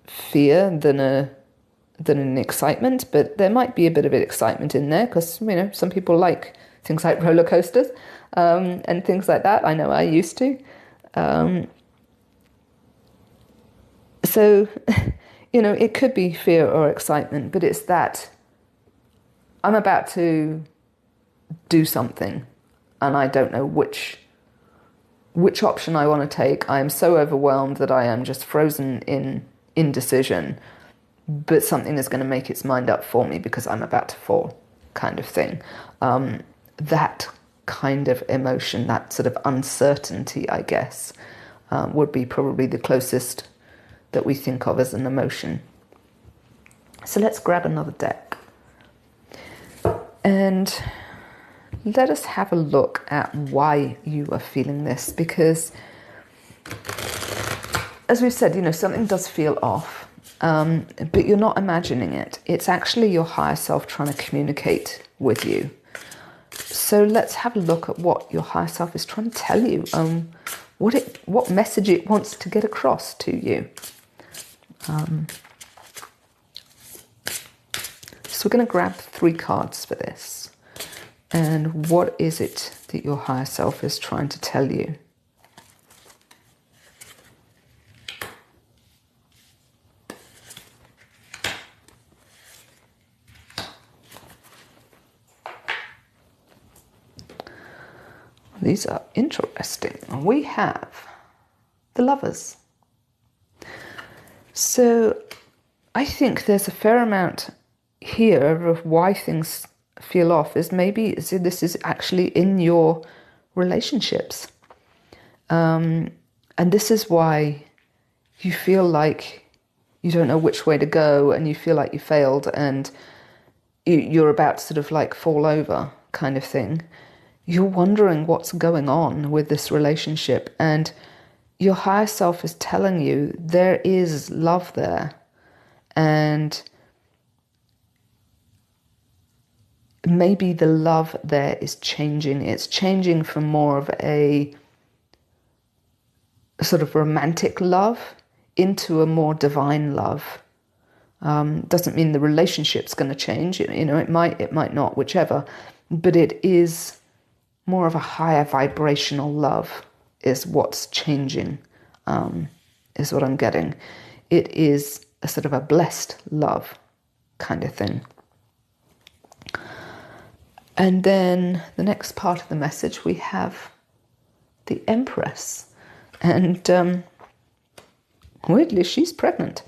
fear than an excitement, but there might be a bit of excitement in there because some people like things like roller coasters and things like that. I know I used to. So it could be fear or excitement, but it's that I'm about to do something and I don't know which option I want to take. I am so overwhelmed that I am just frozen in indecision, but something is going to make its mind up for me because I'm about to fall, kind of thing. That kind of emotion, that sort of uncertainty, I guess, would be probably the closest that we think of as an emotion. So let's grab another deck and let us have a look at why you are feeling this, because as we've said, something does feel off, but you're not imagining it. It's actually your higher self trying to communicate with you. So let's have a look at what your higher self is trying to tell you, what message it wants to get across to you. So we're going to grab 3 cards for this. And what is it that your higher self is trying to tell you? These are interesting. We have the Lovers. So I think there's a fair amount here of why things feel off is maybe this is actually in your relationships. And this is why you feel like you don't know which way to go and you feel like you failed and you're about to sort of like fall over kind of thing. You're wondering what's going on with this relationship, and your higher self is telling you there is love there, and maybe the love there is changing. It's changing from more of a sort of romantic love into a more divine love. Doesn't mean the relationship's going to change. It might not, whichever. But it is more of a higher vibrational love is what's changing, is what I'm getting. It is a sort of a blessed love kind of thing. And then the next part of the message, we have the Empress. And weirdly, she's pregnant.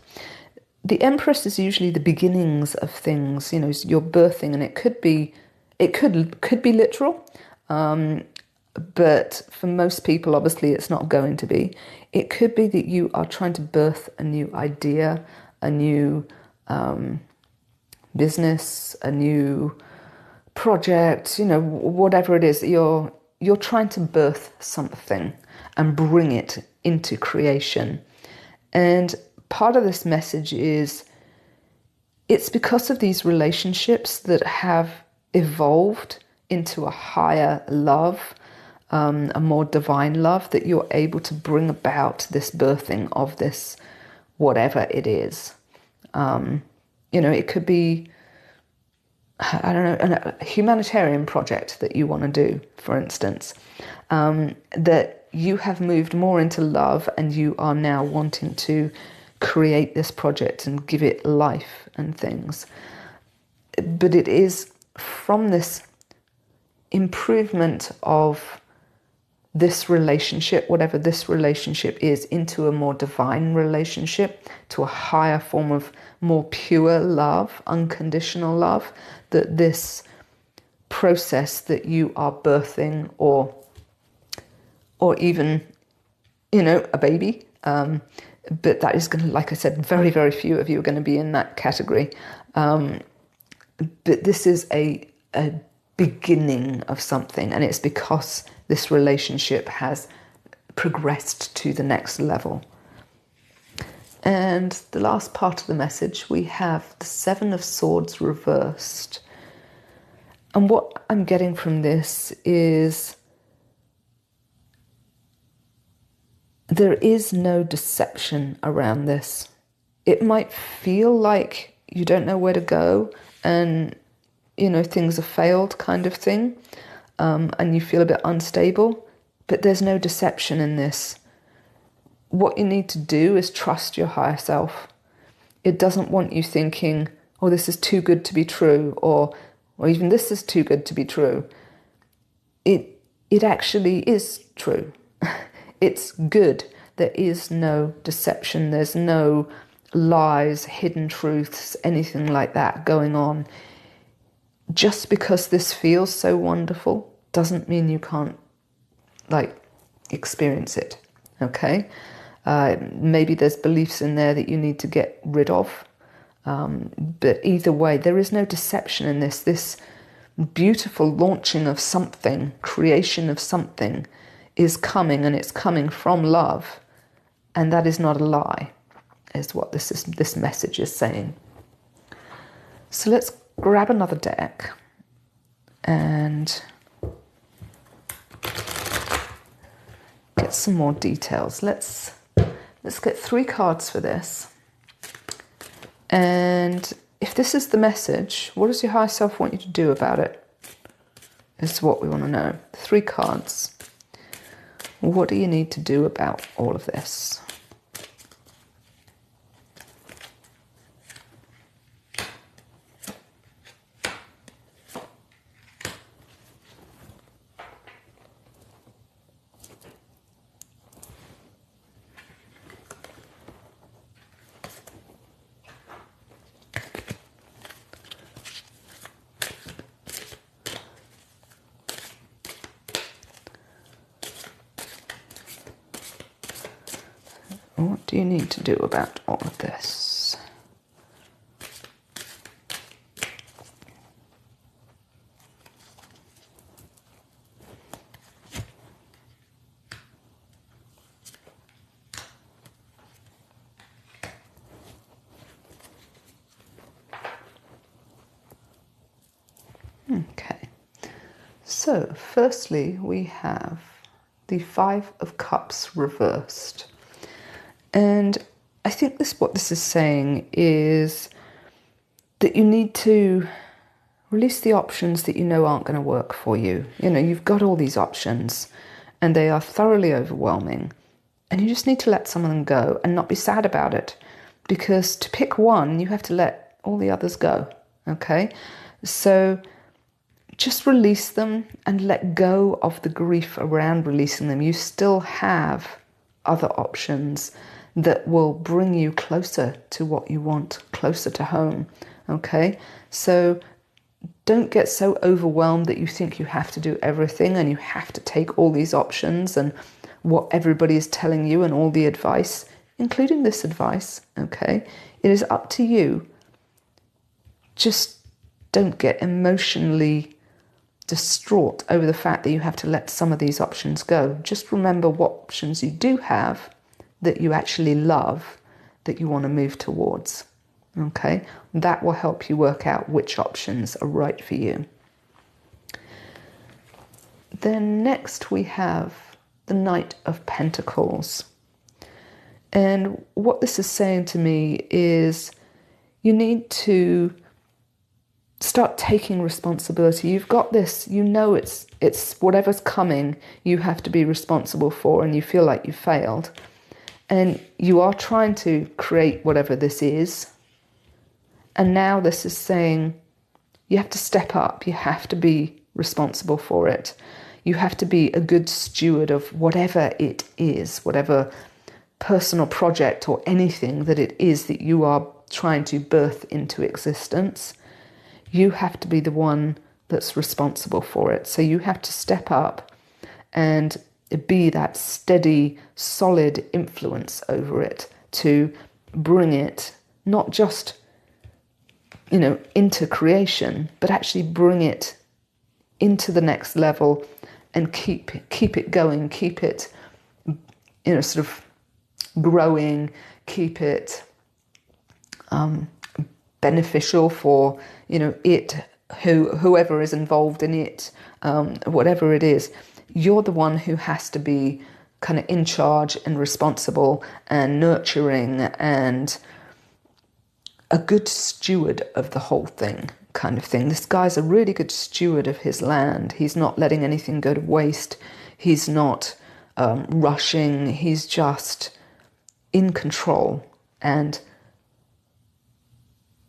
The Empress is usually the beginnings of things, you're birthing, and it could be literal. But for most people, obviously, it's not going to be. It could be that you are trying to birth a new idea, a new business, a new project, whatever it is. You're trying to birth something and bring it into creation. And part of this message is it's because of these relationships that have evolved into a higher love, a more divine love, that you're able to bring about this birthing of this, whatever it is. It could be, I don't know, a humanitarian project that you want to do, for instance, that you have moved more into love and you are now wanting to create this project and give it life and things. But it is from this improvement of this relationship, whatever this relationship is, into a more divine relationship, to a higher form of more pure love, unconditional love, that this process that you are birthing or even, a baby, But that is going to, like I said, very, very few of you are going to be in that category. But this is a beginning of something, and it's because this relationship has progressed to the next level. And the last part of the message, we have the Seven of Swords reversed. And what I'm getting from this is there is no deception around this. It might feel like you don't know where to go and, things have failed kind of thing, and you feel a bit unstable, but there's no deception in this. What you need to do is trust your higher self. It doesn't want you thinking, oh, this is too good to be true, or even this is too good to be true. It actually is true. It's good. There is no deception. There's no lies, hidden truths, anything like that going on. Just because this feels so wonderful doesn't mean you can't, experience it, okay? Maybe there's beliefs in there that you need to get rid of. But either way, there is no deception in this. This beautiful launching of something, creation of something is coming, and it's coming from love. And that is not a lie, is what this message is saying. So let's grab another deck and get some more details. Let's get 3 cards for this. And if this is the message, what does your higher self want you to do about it? Is what we want to know. 3 cards. What do you need to do about all of this? What do you need to do about all of this? Okay, so firstly we have the 5 of Cups reversed. And I think what this is saying is that you need to release the options that you know aren't going to work for you. You've got all these options and they are thoroughly overwhelming, and you just need to let some of them go and not be sad about it, because to pick one, you have to let all the others go, okay? So just release them and let go of the grief around releasing them. You still have other options that will bring you closer to what you want, closer to home, okay? So don't get so overwhelmed that you think you have to do everything and you have to take all these options and what everybody is telling you and all the advice, including this advice, okay? It is up to you. Just don't get emotionally distraught over the fact that you have to let some of these options go. Just remember what options you do have that you actually love, that you want to move towards, okay? That will help you work out which options are right for you. Then next we have the Knight of Pentacles. And what this is saying to me is you need to start taking responsibility. You've got this, it's whatever's coming, you have to be responsible for, and you feel like you failed. And you are trying to create whatever this is. And now this is saying you have to step up. You have to be responsible for it. You have to be a good steward of whatever it is, whatever personal project or anything that it is that you are trying to birth into existence. You have to be the one that's responsible for it. So you have to step up and be that steady, solid influence over it, to bring it not just, into creation, but actually bring it into the next level and keep it going, keep it, sort of growing, keep it beneficial for, whoever is involved in it, whatever it is. You're the one who has to be kind of in charge and responsible and nurturing and a good steward of the whole thing, kind of thing. This guy's a really good steward of his land. He's not letting anything go to waste. He's not rushing. He's just in control and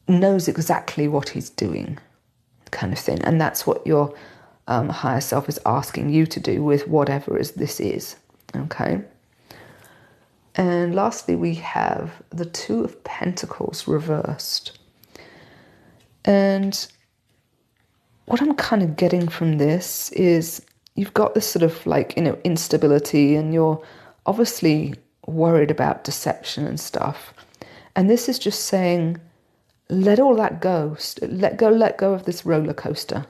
knows exactly what he's doing, kind of thing. And that's what your higher self is asking you to do with whatever this is. Okay. And lastly, we have the Two of Pentacles reversed. And what I'm kind of getting from this is you've got this sort of instability, and you're obviously worried about deception and stuff. And this is just saying, let all that go. Let go of this roller coaster.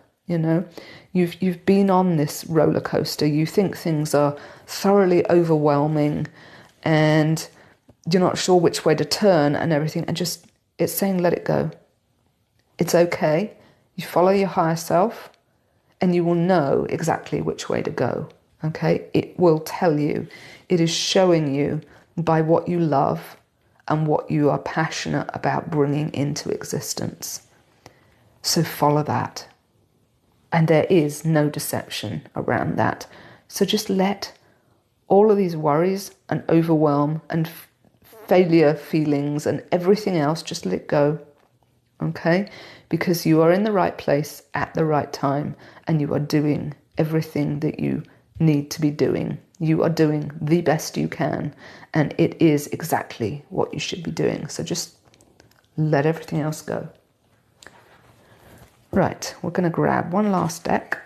You've been on this roller coaster. You think things are thoroughly overwhelming and you're not sure which way to turn and everything. And it's saying, let it go. It's okay. You follow your higher self and you will know exactly which way to go. Okay? It will tell you. It is showing you by what you love and what you are passionate about bringing into existence. So follow that. And there is no deception around that. So just let all of these worries and overwhelm and failure feelings and everything else, just let go. Okay? Because you are in the right place at the right time and you are doing everything that you need to be doing. You are doing the best you can and it is exactly what you should be doing. So just let everything else go. Right, we're going to grab one last deck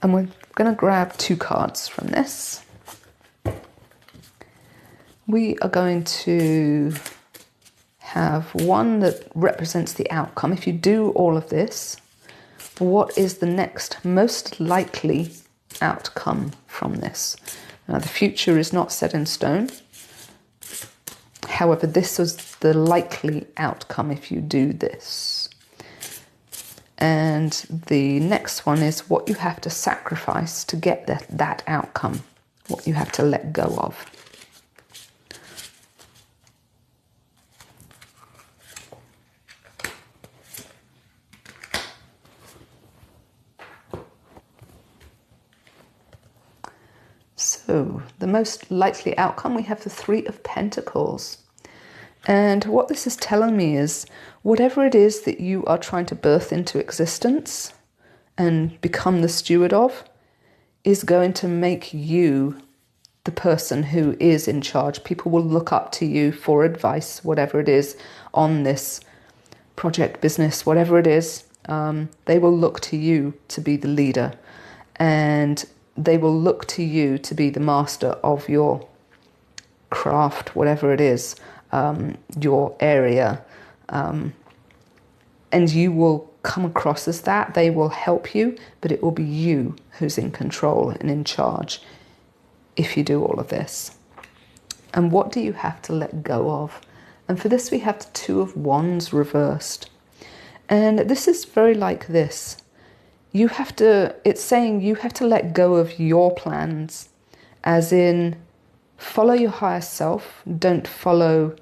and we're going to grab 2 cards from this. We are going to have one that represents the outcome. If you do all of this, what is the next most likely outcome from this? Now, the future is not set in stone. However, this was the likely outcome if you do this. And the next one is what you have to sacrifice to get that outcome, what you have to let go of. So the most likely outcome, we have the 3 of Pentacles. And what this is telling me is whatever it is that you are trying to birth into existence and become the steward of is going to make you the person who is in charge. People will look up to you for advice, whatever it is, on this project, business, whatever it is. They will look to you to be the leader, and they will look to you to be the master of your craft, whatever it is, your area. And you will come across as that. They will help you, but it will be you who's in control and in charge if you do all of this. And what do you have to let go of? And for this, we have the 2 of Wands reversed. And this is very like this. It's saying you have to let go of your plans, as in follow your higher self. Don't follow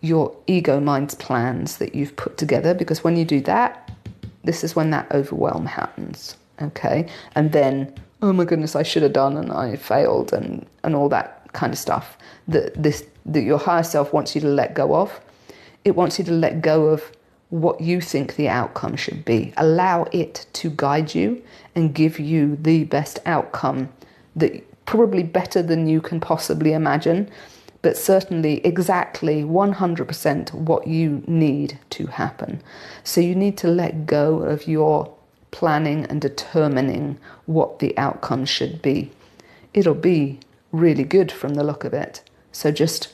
your ego mind's plans that you've put together, because when you do that, this is when that overwhelm happens. Okay? And then, oh my goodness, I should have done and I failed and all that kind of stuff that your higher self wants you to let go of. It wants you to let go of what you think the outcome should be. Allow it to guide you and give you the best outcome, that probably better than you can possibly imagine, but certainly exactly 100% what you need to happen. So you need to let go of your planning and determining what the outcome should be. It'll be really good from the look of it. So just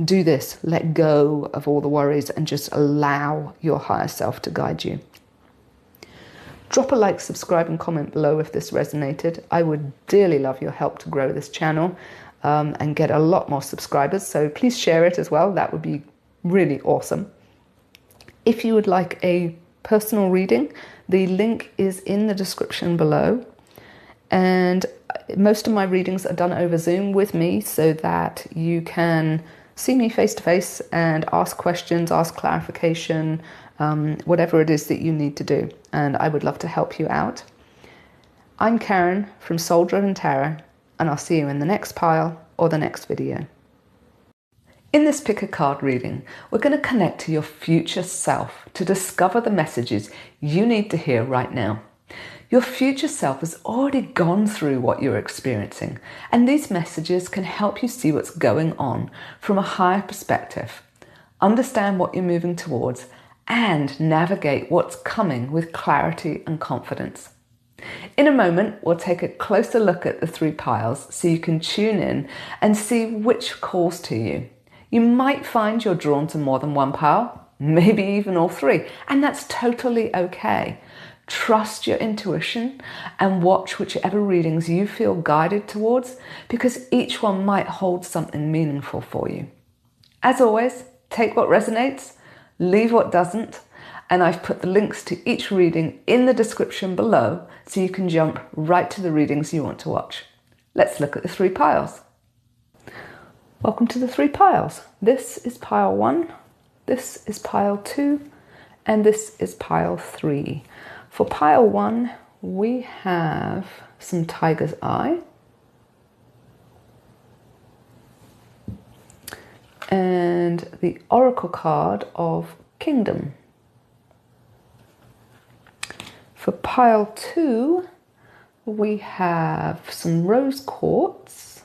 do this, let go of all the worries and just allow your higher self to guide you. Drop a like, subscribe and comment below if this resonated. I would dearly love your help to grow this channel and get a lot more subscribers. So please share it as well. That would be really awesome. If you would like a personal reading, the link is in the description below. And most of my readings are done over Zoom with me so that you can see me face to face and ask questions, ask clarification, whatever it is that you need to do. And I would love to help you out. I'm Karen from Soul Driven Tarot, and I'll see you in the next pile or the next video. In this pick a card reading, we're going to connect to your future self to discover the messages you need to hear right now. Your future self has already gone through what you're experiencing, and these messages can help you see what's going on from a higher perspective, understand what you're moving towards, and navigate what's coming with clarity and confidence. In a moment, we'll take a closer look at the 3 piles so you can tune in and see which calls to you. You might find you're drawn to more than one pile, maybe even all 3, and that's totally okay. Trust your intuition and watch whichever readings you feel guided towards, because each one might hold something meaningful for you. As always, take what resonates, leave what doesn't, and I've put the links to each reading in the description below so you can jump right to the readings you want to watch. Let's look at the 3 piles. Welcome to the 3 piles. This is pile 1, this is pile 2, and this is pile 3. For pile 1, we have some Tiger's Eye and the Oracle card of Kingdom. For pile 2, we have some Rose Quartz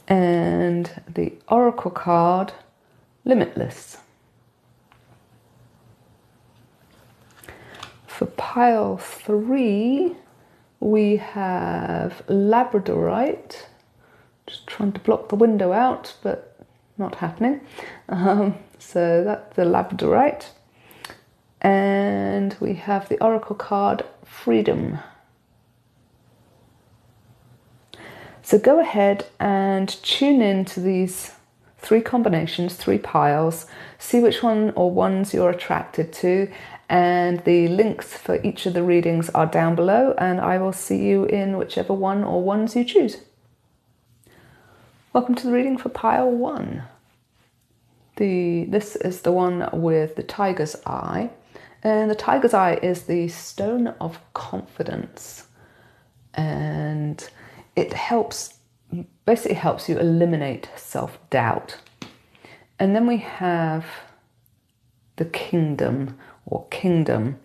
and the Oracle card Limitless. For pile 3, we have Labradorite. Just trying to block the window out, but not happening. So that's the Labradorite. And we have the Oracle card Freedom. So go ahead and tune in to these 3 combinations, 3 piles, see which one or ones you're attracted to, and the links for each of the readings are down below, and I will see you in whichever one or ones you choose. Welcome to the reading for pile 1. This is the one with the Tiger's Eye, and the Tiger's Eye is the Stone of Confidence, and it basically helps you eliminate self-doubt. And then we have the Kingdom or Kingdom,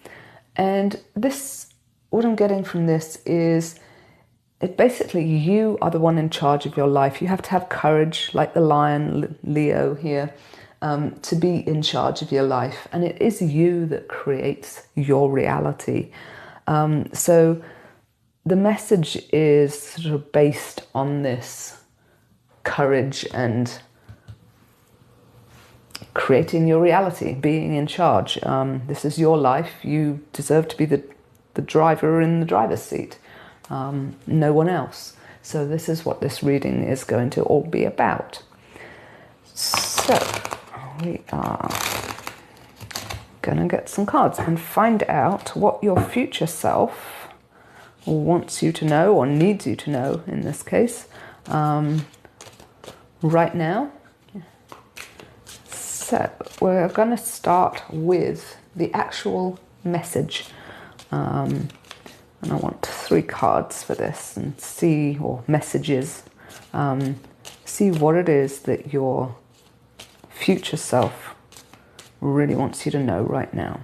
and this, what I'm getting from this is basically you are the one in charge of your life. You have to have courage, like the lion Leo here, to be in charge of your life, and it is you that creates your reality. So the message is sort of based on this courage and creating your reality, being in charge. This is your life. You deserve to be the driver in the driver's seat, no one else. So this is what this reading is going to all be about. So we are going to get some cards and find out what your future self wants you to know, or needs you to know in this case, right now. So we're going to start with the actual message, and I want 3 cards for this, and see, or messages, see what it is that your future self really wants you to know right now.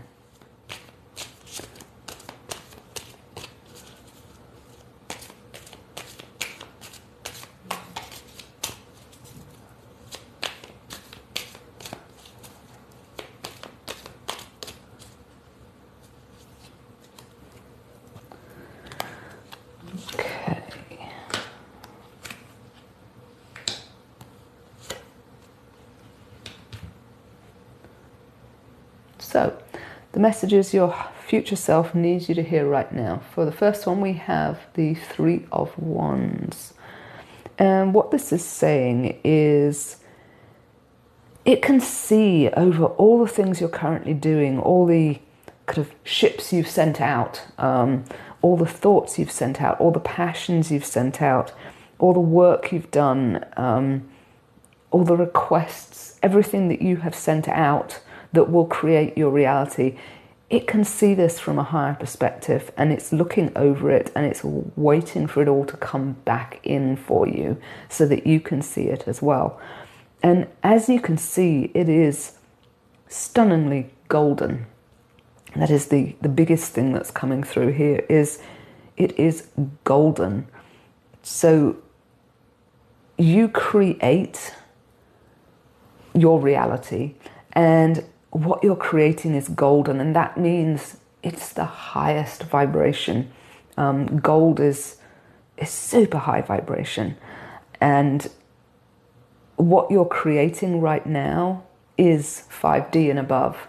So, the messages your future self needs you to hear right now. For the first one, we have the Three of Wands. And what this is saying is it can see over all the things you're currently doing, all the kind of ships you've sent out, all the thoughts you've sent out, all the passions you've sent out, all the work you've done, all the requests, everything that you have sent out that will create your reality. It can see this from a higher perspective, and it's looking over it, and it's waiting for it all to come back in for you so that you can see it as well. And as you can see, it is stunningly golden. That is the biggest thing that's coming through here, is it is golden. So you create your reality, and what you're creating is golden, and that means it's the highest vibration. Gold is super high vibration, and what you're creating right now is 5D and above,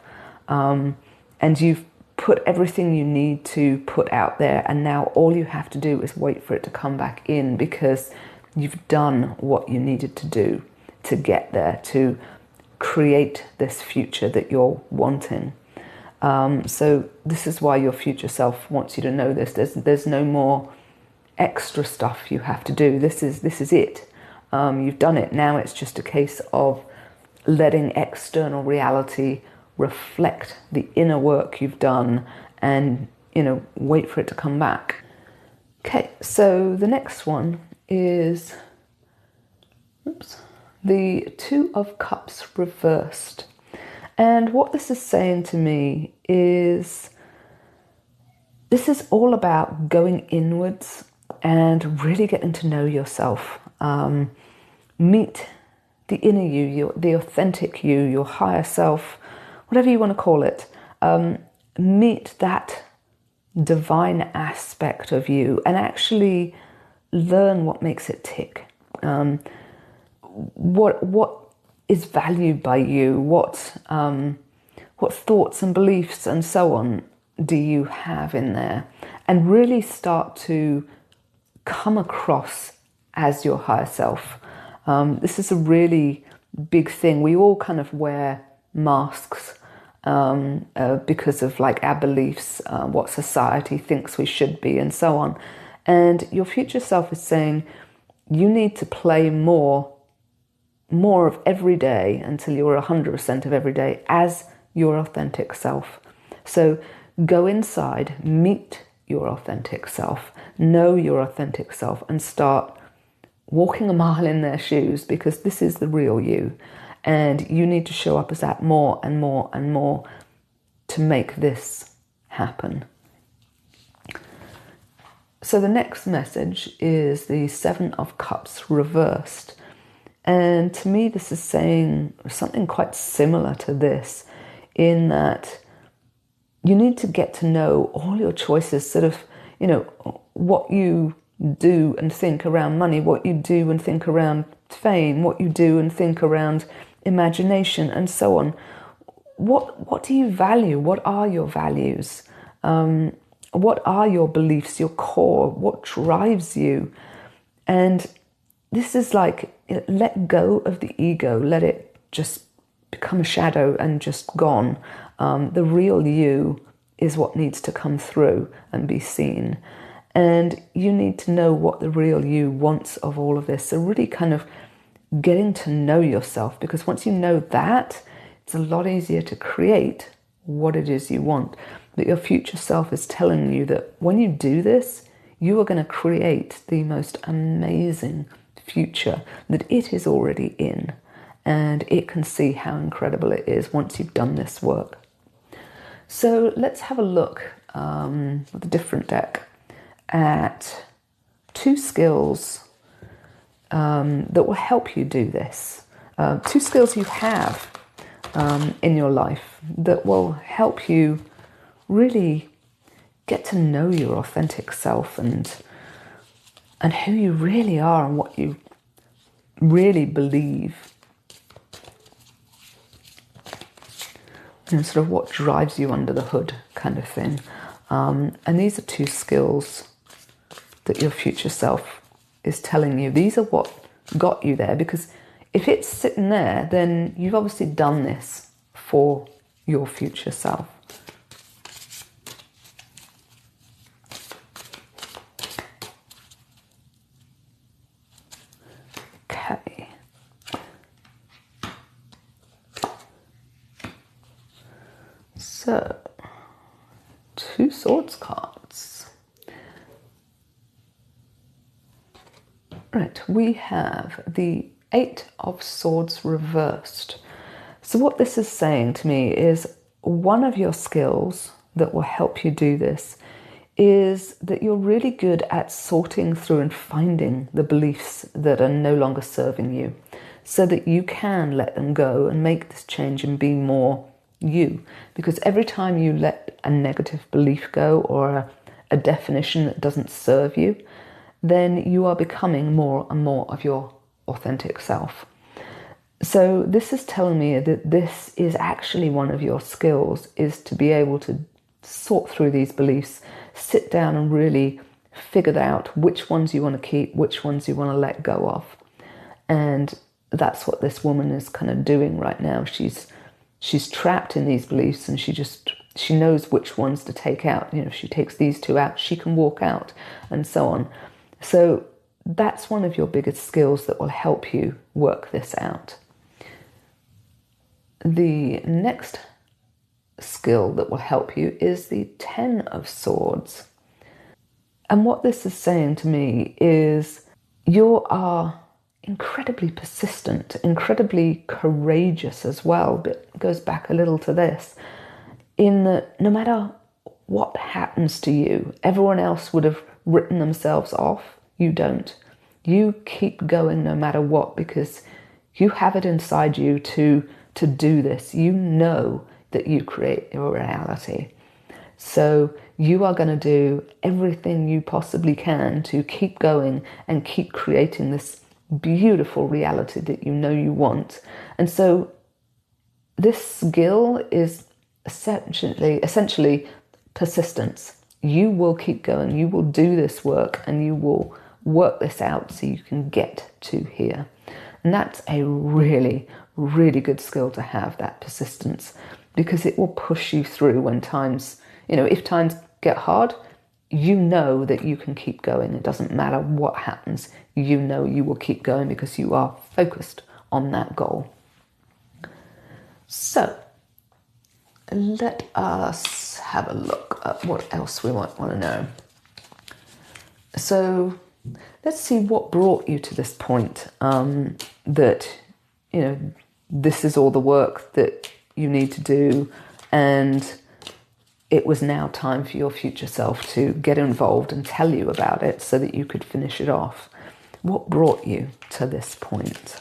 and you've put everything you need to put out there, and now all you have to do is wait for it to come back in, because you've done what you needed to do to get there, to create this future that you're wanting. So this is why your future self wants you to know this. There's no more extra stuff you have to do. This is it. You've done it. Now it's just a case of letting external reality reflect the inner work you've done, and wait for it to come back. Okay, so the next one is the Two of Cups reversed. And what this is saying to me is this is all about going inwards and really getting to know yourself. Meet the inner you, the authentic you, your higher self, whatever you want to call it. Meet that divine aspect of you and actually learn what makes it tick. What is valued by you? What thoughts and beliefs and so on do you have in there? And really start to come across as your higher self. This is a really big thing. We all kind of wear masks because of our beliefs, what society thinks we should be, and so on. And your future self is saying you need to play more of every day until you're 100% of every day as your authentic self. So go inside, meet your authentic self, know your authentic self, and start walking a mile in their shoes, because this is the real you, and you need to show up as that more and more and more to make this happen. So the next message is the Seven of Cups reversed. And to me, this is saying something quite similar to this, in that you need to get to know all your choices, sort of, what you do and think around money, what you do and think around fame, what you do and think around imagination, and so on. What do you value? What are your values? What are your beliefs, your core? What drives you? And this is let go of the ego, let it just become a shadow and just gone. The real you is what needs to come through and be seen. And you need to know what the real you wants of all of this. So really kind of getting to know yourself, because once you know that, it's a lot easier to create what it is you want. But your future self is telling you that when you do this, you are going to create the most amazing future that it is already in. And it can see how incredible it is once you've done this work. So let's have a look with a different deck at two skills that will help you do this. Two skills you have in your life that will help you really get to know your authentic self and who you really are and what you really believe. sort of what drives you under the hood kind of thing. And these are two skills that your future self is telling you. These are what got you there, because if it's sitting there, then you've obviously done this for your future self. Okay. So, 2 swords cards. Right, we have the 8 of Swords reversed. So what this is saying to me is one of your skills that will help you do this is that you're really good at sorting through and finding the beliefs that are no longer serving you, so that you can let them go and make this change and be more you. Because every time you let a negative belief go, or a definition that doesn't serve you, then you are becoming more and more of your authentic self. So this is telling me that this is actually one of your skills, is to be able to sort through these beliefs, sit down and really figure out which ones you want to keep, which ones you want to let go of. And that's what this woman is kind of doing right now. She's trapped in these beliefs, and she knows which ones to take out. You know, if she takes these 2 out, she can walk out, and so on. So that's one of your biggest skills that will help you work this out. The next skill that will help you is the 10 of Swords. And what this is saying to me is you are incredibly persistent, incredibly courageous as well, but it goes back a little to this, in that no matter what happens to you, everyone else would have written themselves off. You don't. You keep going no matter what, because you have it inside you to do this. You know that you create your reality. So you are going to do everything you possibly can to keep going and keep creating this beautiful reality that you know you want. And so this skill is essentially persistence. You will keep going. You will do this work, and you will work this out so you can get to here. And that's a really, really good skill to have, that persistence, because it will push you through when times, if times get hard, you know that you can keep going. It doesn't matter what happens. You know you will keep going because you are focused on that goal. So let us have a look at what else we might want to know. So let's see what brought you to this point, that, this is all the work that you need to do, and it was now time for your future self to get involved and tell you about it so that you could finish it off. What brought you to this point?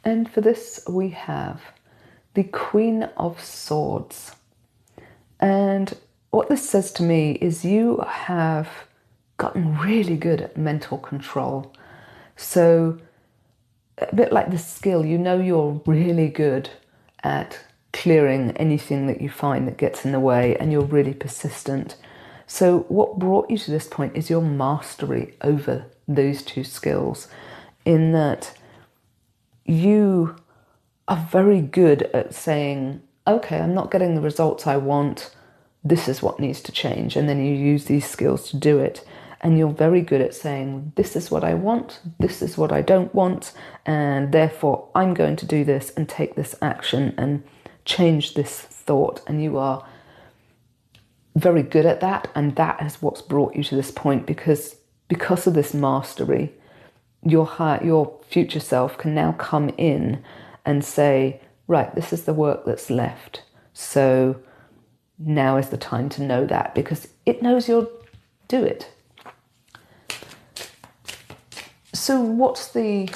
And for this we have the Queen of Swords. And what this says to me is you have gotten really good at mental control. So a bit like this skill, you're really good at clearing anything that you find that gets in the way, and you're really persistent. So what brought you to this point is your mastery over those 2 skills, in that you are very good at saying, okay, I'm not getting the results I want, this is what needs to change, and then you use these skills to do it. And you're very good at saying, this is what I want, this is what I don't want, and therefore I'm going to do this and take this action and change this thought. And you are very good at that, and that is what's brought you to this point, because of this mastery, your future self can now come in and say, right, this is the work that's left. So now is the time to know that, because it knows you'll do it. So what's the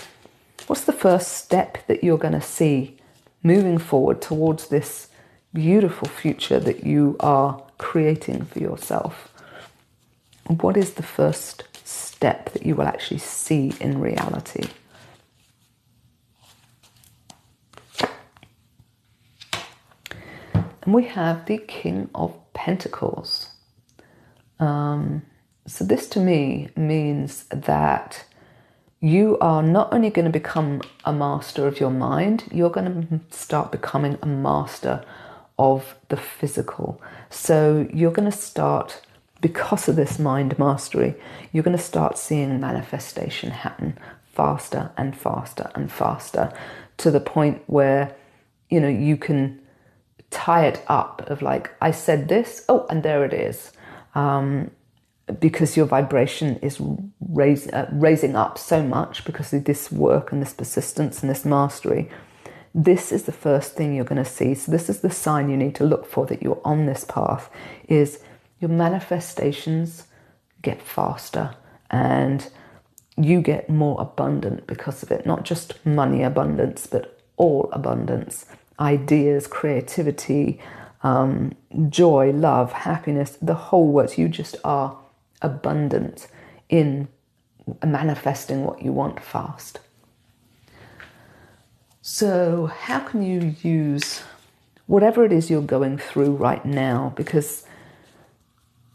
first step that you're going to see moving forward towards this beautiful future that you are creating for yourself? What is the first step that you will actually see in reality? And we have the King of Pentacles. So this to me means that you are not only going to become a master of your mind, you're going to start becoming a master of the physical. So you're going to start, because of this mind mastery, you're going to start seeing manifestation happen faster and faster and faster, to the point where, you know, you can tie it up of like, I said this, oh, and there it is. Because your vibration is raising up so much because of this work and this persistence and this mastery. This is the first thing you're going to see. So this is the sign you need to look for that you're on this path, is your manifestations get faster and you get more abundant because of it. Not just money abundance, but all abundance. Ideas, creativity, joy, love, happiness, the whole works. You just are abundant in manifesting what you want fast. So how can you use whatever it is you're going through right now? Because,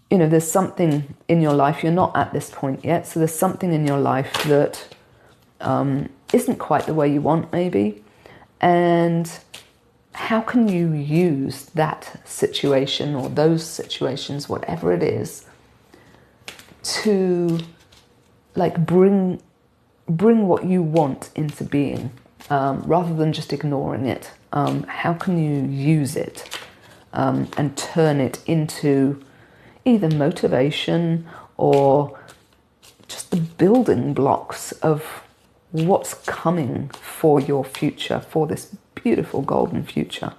you know, there's something in your life, you're not at this point yet, so there's something in your life that isn't quite the way you want, maybe. And how can you use that situation or those situations, whatever it is, to like bring what you want into being, rather than just ignoring it? How can you use it and turn it into either motivation or just the building blocks of what's coming for your future, for this beautiful golden future?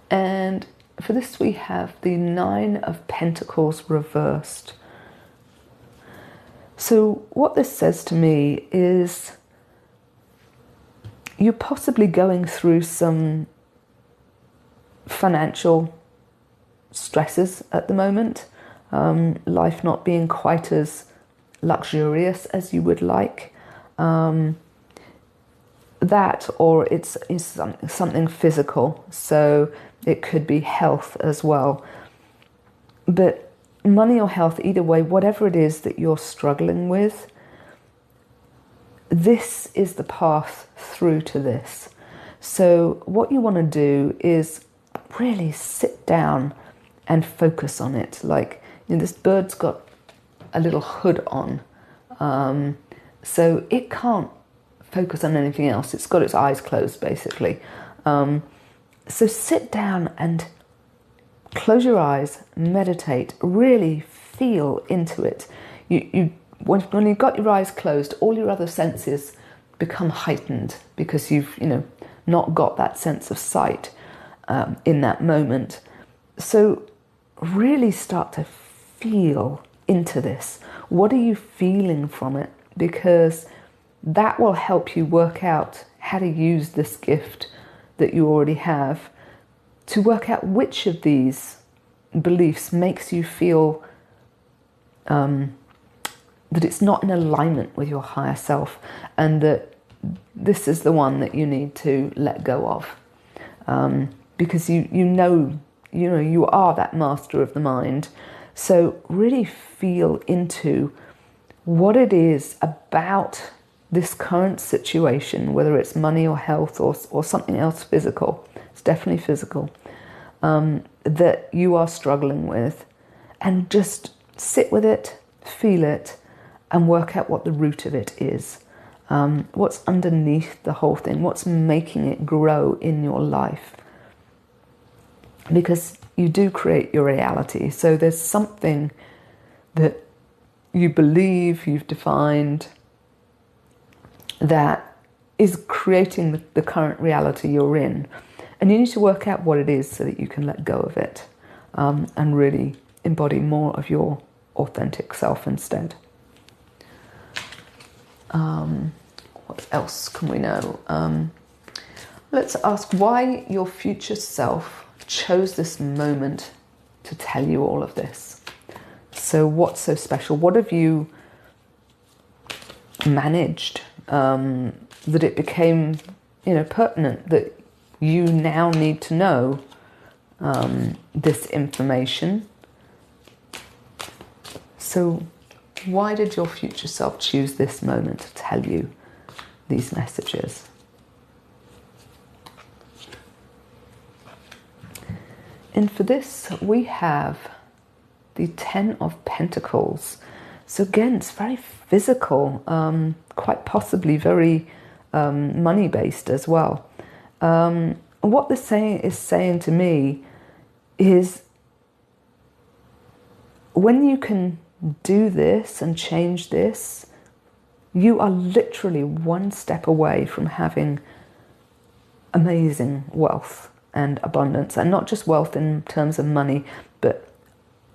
And for this we have the Nine of Pentacles reversed. So what this says to me is you're possibly going through some financial stresses at the moment, life not being quite as luxurious as you would like. That, or it's something physical, so it could be health as well. But money or health, either way, whatever it is that you're struggling with, this is the path through to this. So what you want to do is really sit down and focus on it. Like, you know, this bird's got a little hood on, so it can't focus on anything else. It's got its eyes closed, basically. So sit down and close your eyes, meditate, really feel into it. When you've got your eyes closed, all your other senses become heightened because you've, you know, not got that sense of sight in that moment. So really start to feel into this. What are you feeling from it? Because that will help you work out how to use this gift that you already have to work out which of these beliefs makes you feel that it's not in alignment with your higher self, and that this is the one that you need to let go of, because you know you are that master of the mind. So really feel into what it is about this current situation, whether it's money or health or something else physical. It's definitely physical, that you are struggling with, and just sit with it, feel it, and work out what the root of it is. What's underneath the whole thing, what's making it grow in your life. Because you do create your reality. So there's something that you believe, you've defined, that is creating the current reality you're in. And you need to work out what it is so that you can let go of it, and really embody more of your authentic self instead. What else can we know? Let's ask why your future self chose this moment to tell you all of this. So what's so special? What have you managed, that it became, pertinent that you now need to know this information. So why did your future self choose this moment to tell you these messages? And for this, we have the Ten of Pentacles. So again, it's very physical, quite possibly very money-based as well. What this is saying to me is, when you can do this and change this, you are literally one step away from having amazing wealth and abundance. And not just wealth in terms of money, but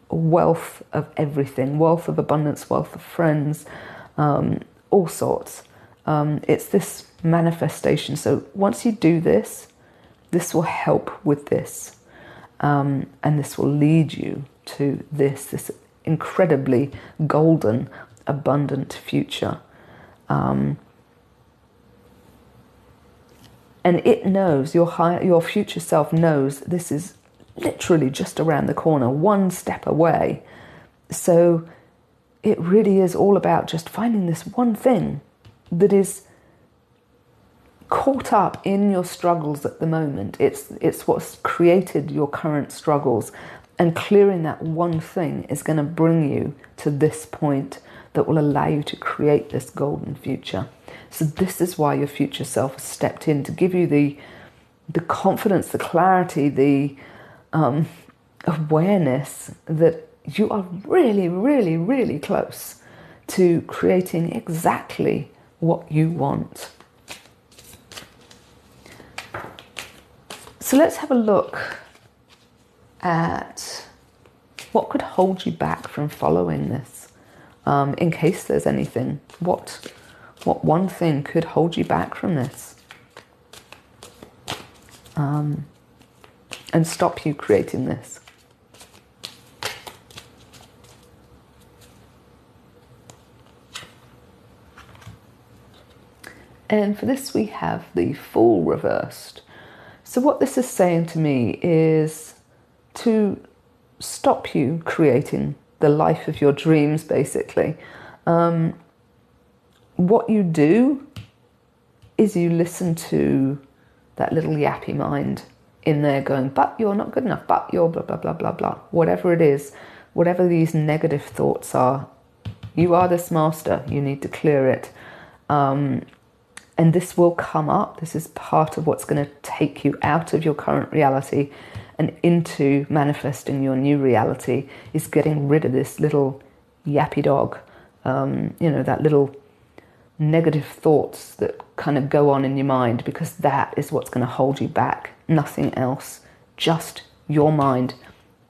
wealth of everything. Wealth of abundance, wealth of friends, all sorts. It's this manifestation. So once you do this, this will help with this. And this will lead you to this incredibly golden, abundant future. And it knows, your future self knows this is literally just around the corner, one step away. So it really is all about just finding this one thing that is caught up in your struggles at the moment. It's what's created your current struggles. And clearing that one thing is going to bring you to this point that will allow you to create this golden future. So this is why your future self has stepped in, to give you the confidence, the clarity, the awareness that you are really, really, really close to creating exactly what you want. So let's have a look at what could hold you back from following this. In case there's anything, what one thing could hold you back from this, and stop you creating this. And for this we have the Fool reversed. So what this is saying to me is to stop you creating the life of your dreams, basically. What you do is you listen to that little yappy mind in there going, but you're not good enough, but you're blah, blah, blah, blah, blah. Whatever it is, whatever these negative thoughts are, you are this master, you need to clear it. And this will come up. This is part of what's going to take you out of your current reality and into manifesting your new reality, is getting rid of this little yappy dog, that little negative thoughts that kind of go on in your mind, because that is what's going to hold you back. Nothing else, just your mind.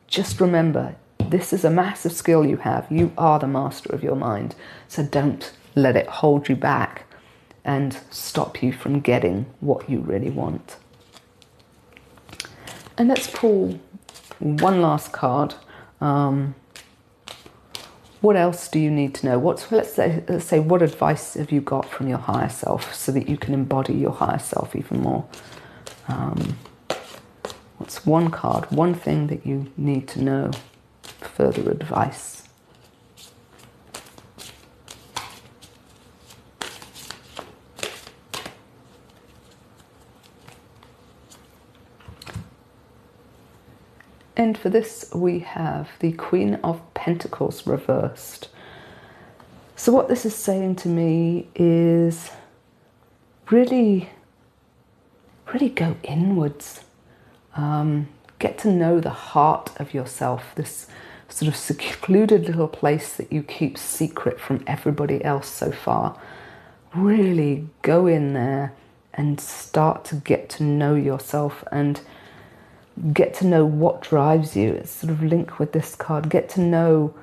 Just remember, this is a massive skill you have. You are the master of your mind. So don't let it hold you back and stop you from getting what you really want. And let's pull one last card. What else do you need to know? Let's say, what advice have you got from your higher self so that you can embody your higher self even more? What's one card, one thing that you need to know? Further advice. And for this, we have the Queen of Pentacles reversed. So what this is saying to me is really go inwards. Get to know the heart of yourself, this sort of secluded little place that you keep secret from everybody else so far. Really go in there and start to get to know yourself and get to know what drives you. It's sort of linked with this card. Get to know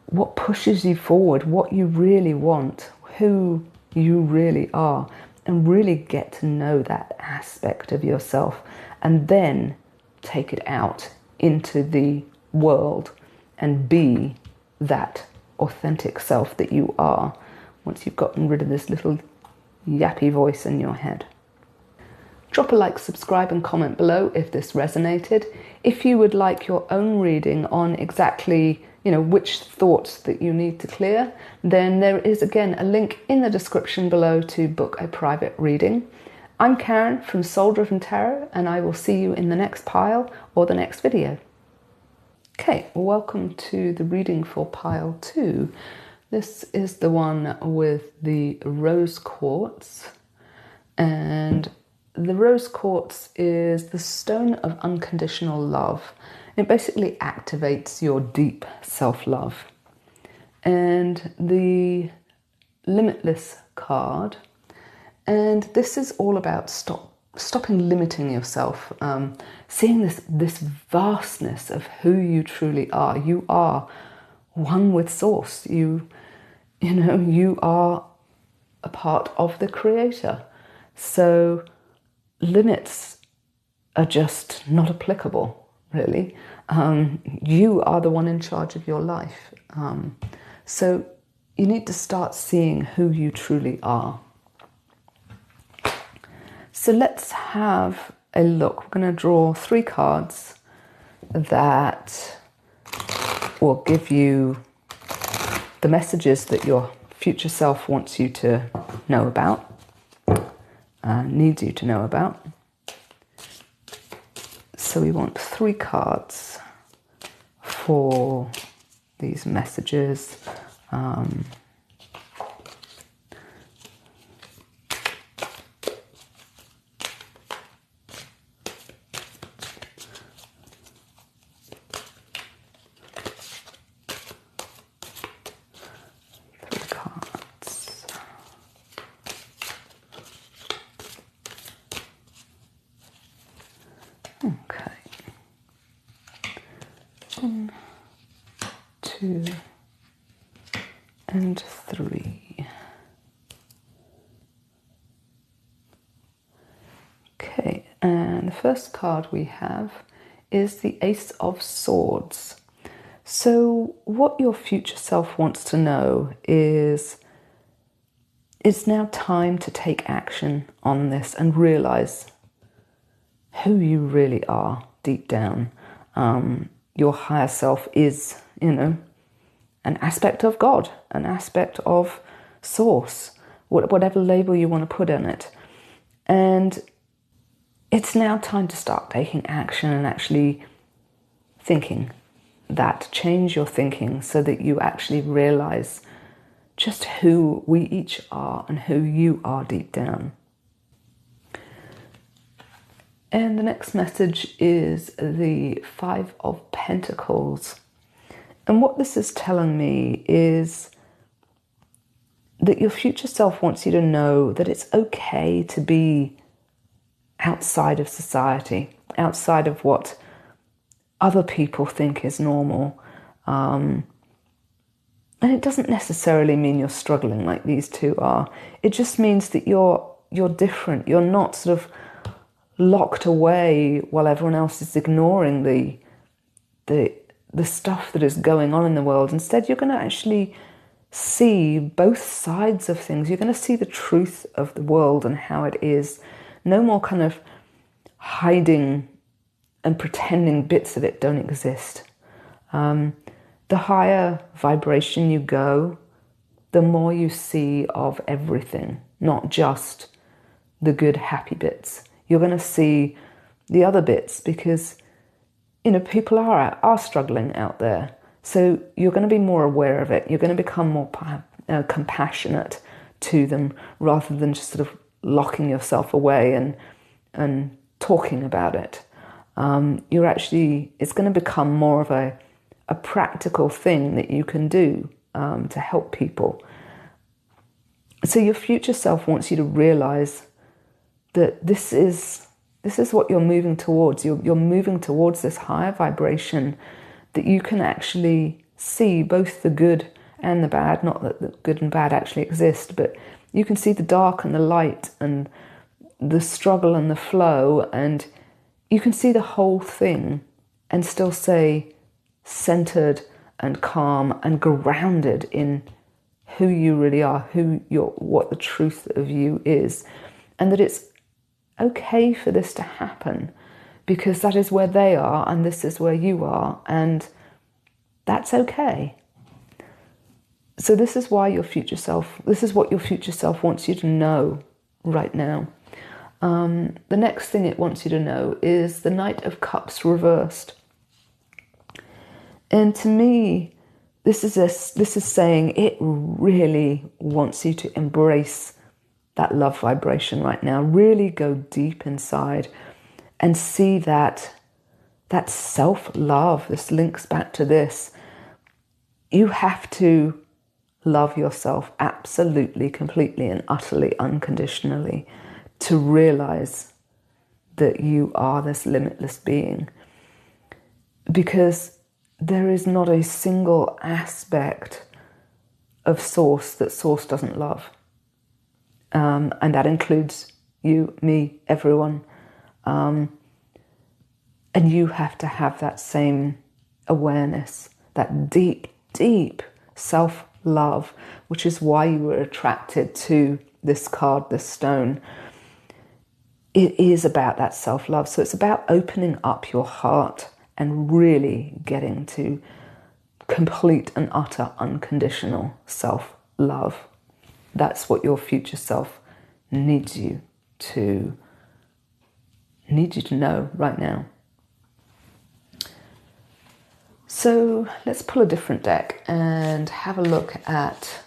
what pushes you forward, what you really want, who you really are, and really get to know that aspect of yourself, and then take it out into the world and be that authentic self that you are, once you've gotten rid of this little yappy voice in your head. Drop a like, subscribe and comment below if this resonated. If you would like your own reading on exactly, which thoughts that you need to clear, then there is again a link in the description below to book a private reading. I'm Karen from Soul Driven Tarot, and I will see you in the next pile or the next video. Okay, welcome to the reading for pile 2. This is the one with the rose quartz, and the rose quartz is the stone of unconditional love. It basically activates your deep self-love. And the limitless card, and this is all about stopping limiting yourself, seeing this vastness of who you truly are. You are one with Source. You are a part of the Creator. So limits are just not applicable, really. You are the one in charge of your life. So you need to start seeing who you truly are. So let's have a look. We're going to draw 3 cards that will give you the messages that your future self wants you to know about. Needs you to know about. So we want 3 cards for these messages. Okay. 1, 2, and 3. Okay, and the first card we have is the Ace of Swords. So what your future self wants to know is it's now time to take action on this and realize who you really are deep down. Your higher self is, an aspect of God, an aspect of Source, whatever label you want to put on it. And it's now time to start taking action and actually thinking that, change your thinking so that you actually realize just who we each are and who you are deep down. And the next message is the 5 of Pentacles. And what this is telling me is that your future self wants you to know that it's okay to be outside of society, outside of what other people think is normal. And it doesn't necessarily mean you're struggling like these two are. It just means that you're different. You're not sort of locked away while everyone else is ignoring the stuff that is going on in the world. Instead, you're going to actually see both sides of things. You're going to see the truth of the world and how it is. No more kind of hiding and pretending bits of it don't exist. The higher vibration you go, the more you see of everything, not just the good, happy bits. You're going to see the other bits because, people are struggling out there. So you're going to be more aware of it. You're going to become more compassionate to them rather than just sort of locking yourself away and talking about it. It's going to become more of a practical thing that you can do to help people. So your future self wants you to realize that this is what you're moving towards. You're moving towards this higher vibration that you can actually see both the good and the bad. Not that the good and bad actually exist, but you can see the dark and the light and the struggle and the flow, and you can see the whole thing and still stay centered and calm and grounded in who you really are, what the truth of you is, and that it's okay for this to happen, because that is where they are and this is where you are, and that's okay. So this is what your future self wants you to know right now. The next thing it wants you to know is the Knight of Cups reversed. And to me, this is saying it really wants you to embrace that love vibration right now. Really go deep inside and see that self-love. This links back to this. You have to love yourself absolutely, completely, and utterly, unconditionally to realize that you are this limitless being. Because there is not a single aspect of Source that Source doesn't love. And that includes you, me, everyone. And you have to have that same awareness, that deep, deep self-love, which is why you were attracted to this card, this stone. It is about that self-love. So it's about opening up your heart and really getting to complete and utter unconditional self-love. That's what your future self needs you to know right now. So let's pull a different deck and have a look at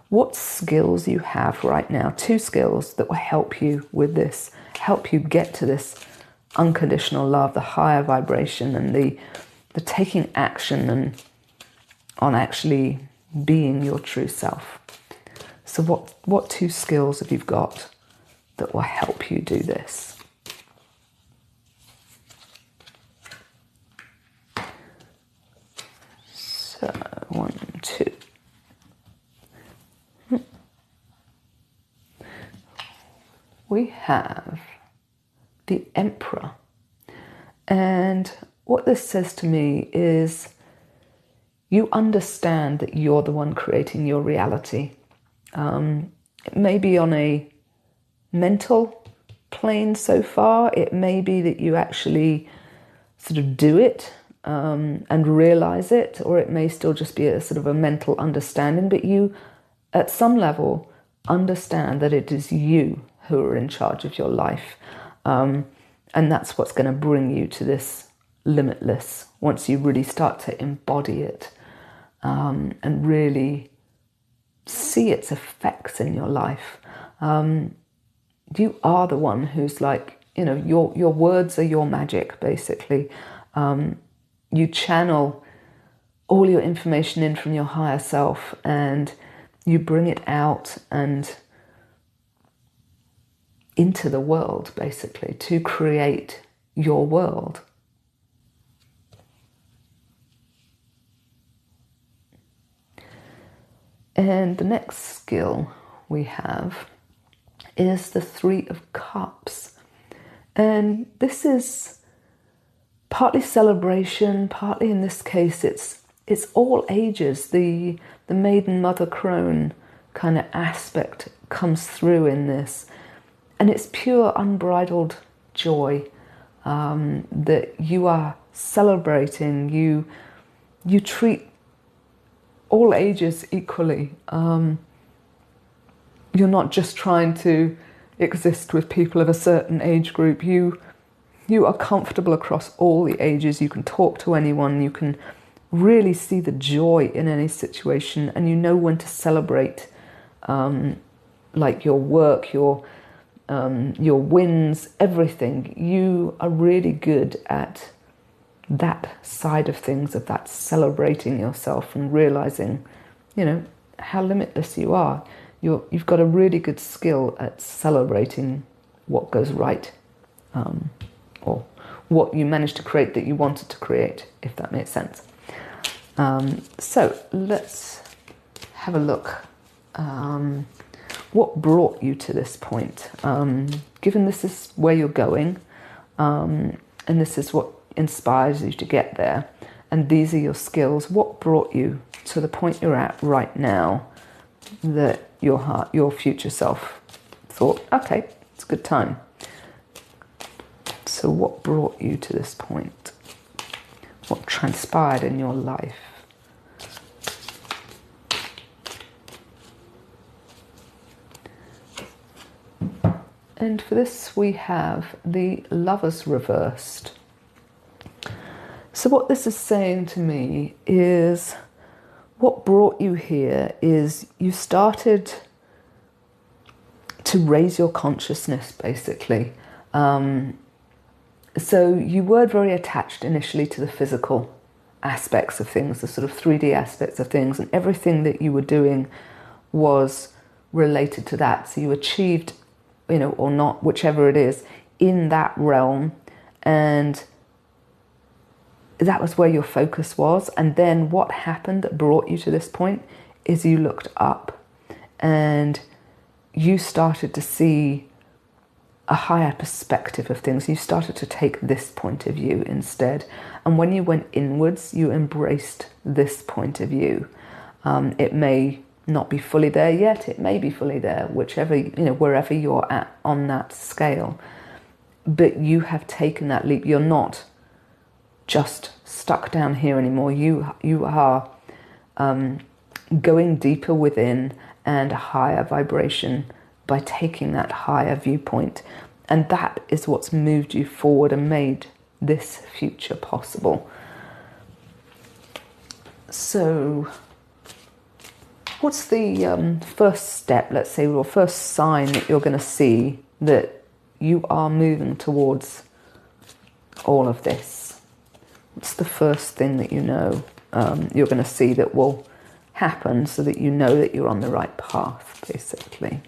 what skills you have right now. 2 skills that will help you with this, help you get to this unconditional love, the higher vibration, and the taking action and on actually being your true self. So what 2 skills have you got that will help you do this? So 1, 2. We have the Emperor. And what this says to me is you understand that you're the one creating your reality. It may be on a mental plane so far. It may be that you actually sort of do it and realize it, or it may still just be a sort of a mental understanding, but you, at some level, understand that it is you who are in charge of your life. And that's what's going to bring you to this limitless, once you really start to embody it and really see its effects in your life. You are the one who's like, your words are your magic, basically. You channel all your information in from your higher self and you bring it out and into the world, basically, to create your world. And the next skill we have is the 3 of Cups. And this is partly celebration, partly in this case it's all ages. The maiden mother crone kind of aspect comes through in this. And it's pure unbridled joy that you are celebrating. You treat all ages equally. You're not just trying to exist with people of a certain age group. You are comfortable across all the ages. You can talk to anyone. You can really see the joy in any situation, and you know when to celebrate, like your work, your wins, everything. You are really good at that side of things, of that celebrating yourself and realizing, how limitless you are. You've got a really good skill at celebrating what goes right, or what you managed to create that you wanted to create, if that makes sense. So let's have a look. What brought you to this point? Given this is where you're going, and this is what inspires you to get there, and these are your skills, what brought you to the point you're at right now that your future self thought, okay, it's a good time. So what brought you to this point? What transpired in your life? And for this we have the Lovers reversed. So what this is saying to me is, what brought you here is you started to raise your consciousness, basically. So you were very attached initially to the physical aspects of things, the sort of 3D aspects of things, and everything that you were doing was related to that. So you achieved, or not, whichever it is, in that realm, and that was where your focus was. And then what happened that brought you to this point is you looked up and you started to see a higher perspective of things. You started to take this point of view instead. And when you went inwards, you embraced this point of view. It may not be fully there yet. It may be fully there, whichever, wherever you're at on that scale. But you have taken that leap. You're not just stuck down here anymore. You are going deeper within and a higher vibration by taking that higher viewpoint. And that is what's moved you forward and made this future possible. So what's the first step, let's say, or first sign that you're going to see that you are moving towards all of this? What's the first thing that you're going to see that will happen so that you know that you're on the right path, basically?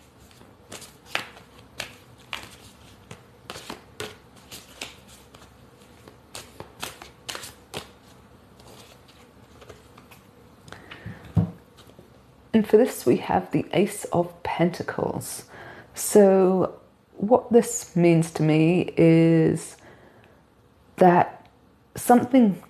And for this we have the Ace of Pentacles. So what this means to me is that something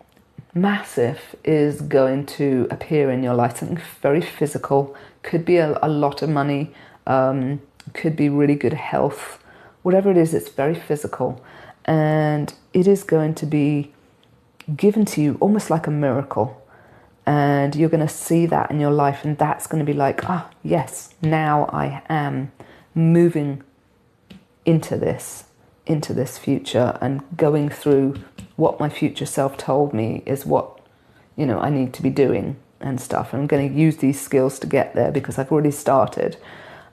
massive is going to appear in your life, something very physical. Could be a lot of money, could be really good health, whatever it is, it's very physical. And it is going to be given to you almost like a miracle. And you're going to see that in your life, and that's going to be like, yes, now I am moving into this future and going through what my future self told me is what, I need to be doing and stuff. I'm going to use these skills to get there because I've already started.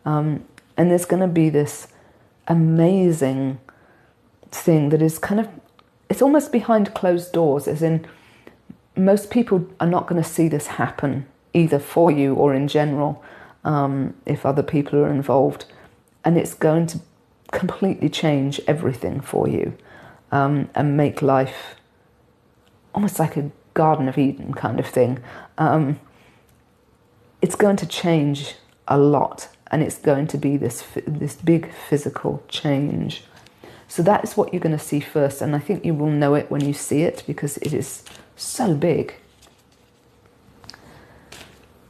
And there's going to be this amazing thing that is it's almost behind closed doors, as in, most people are not going to see this happen either for you or in general if other people are involved. And it's going to completely change everything for you and make life almost like a Garden of Eden kind of thing. It's going to change a lot, and it's going to be this big physical change. So that is what you're going to see first, and I think you will know it when you see it because it is so big.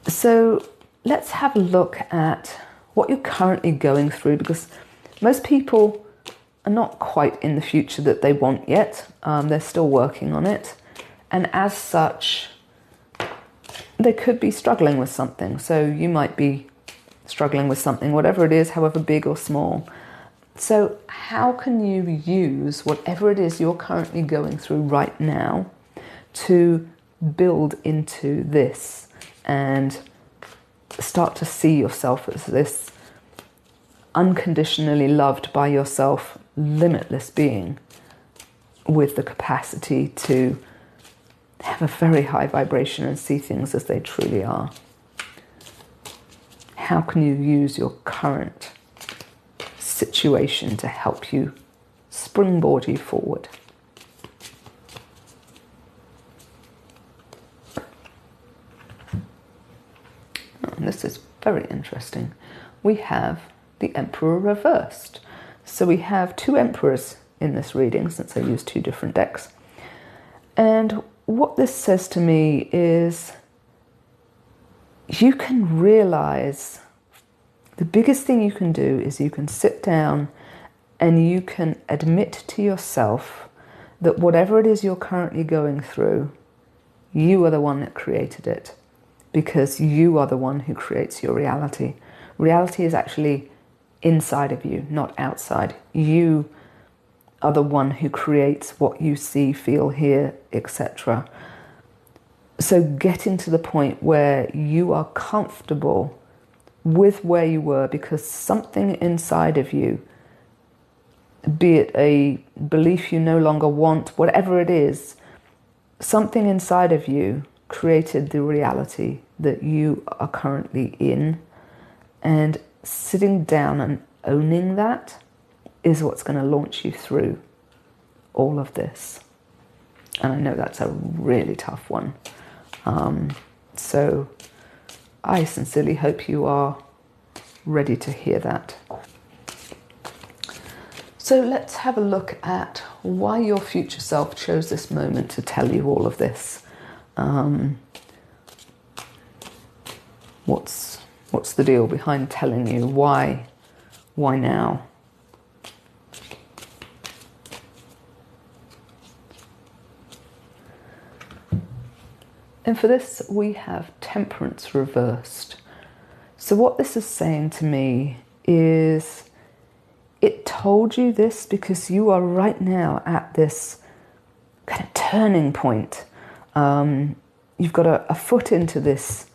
So let's have a look at what you're currently going through, because most people are not quite in the future that they want yet. They're still working on it. And as such, they could be struggling with something. So you might be struggling with something, whatever it is, however big or small. So how can you use whatever it is you're currently going through right now to build into this and start to see yourself as this unconditionally loved by yourself, limitless being with the capacity to have a very high vibration and see things as they truly are? How can you use your current situation to help you springboard you forward? And this is very interesting. We have the Emperor reversed. So we have two Emperors in this reading, since I used two different decks. And what this says to me is you can realize The biggest thing you can do is you can sit down and you can admit to yourself that whatever it is you're currently going through, you are the one that created it, because you are the one who creates your reality. Reality is actually inside of you, not outside. You are the one who creates what you see, feel, hear, etc. So getting to the point where you are comfortable with where you were, because something inside of you, be it a belief you no longer want, whatever it is, something inside of you created the reality that you are currently in. And sitting down and owning that is what's going to launch you through all of this. And I know that's a really tough one. So I sincerely hope you are ready to hear that. So let's have a look at why your future self chose this moment to tell you all of this. What's the deal behind telling you? Why now? And for this, we have Temperance reversed. So what this is saying to me is, it told you this because you are right now at this kind of turning point. You've got a foot into this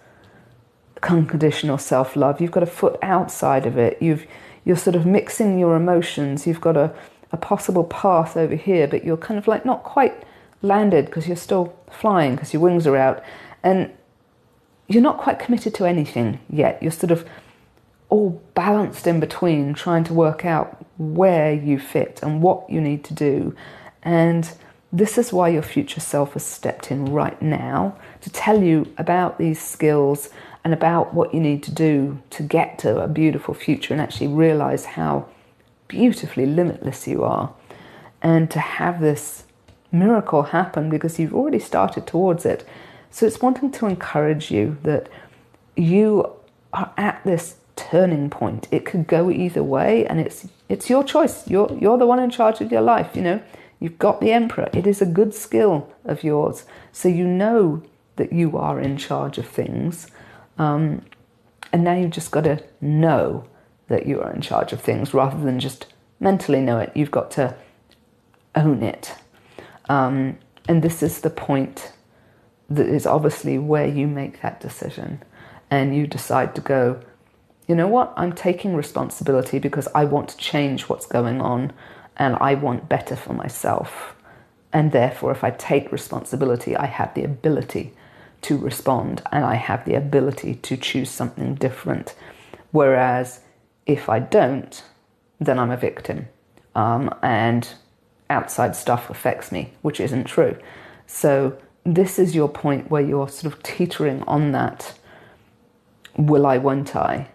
unconditional self-love. You've got a foot outside of it. You're sort of mixing your emotions. You've got a possible path over here, but you're kind of like not quite landed because you're still flying because your wings are out, and you're not quite committed to anything yet. You're sort of all balanced in between, trying to work out where you fit and what you need to do. And this is why your future self has stepped in right now to tell you about these skills and about what you need to do to get to a beautiful future and actually realize how beautifully limitless you are, and to have this miracle happen because you've already started towards it. So it's wanting to encourage you that you are at this turning point. It could go either way, and it's your choice. You're the one in charge of your life. You've got the Emperor. It is a good skill of yours, so you know that you are in charge of things, and now you've just got to know that you are in charge of things rather than just mentally know it. You've got to own it. And this is the point that is obviously where you make that decision and you decide to go, you know what, I'm taking responsibility because I want to change what's going on and I want better for myself. And therefore, if I take responsibility, I have the ability to respond and I have the ability to choose something different. Whereas if I don't, then I'm a victim. And outside stuff affects me, which isn't true. So this is your point where you're sort of teetering on that will I, won't I?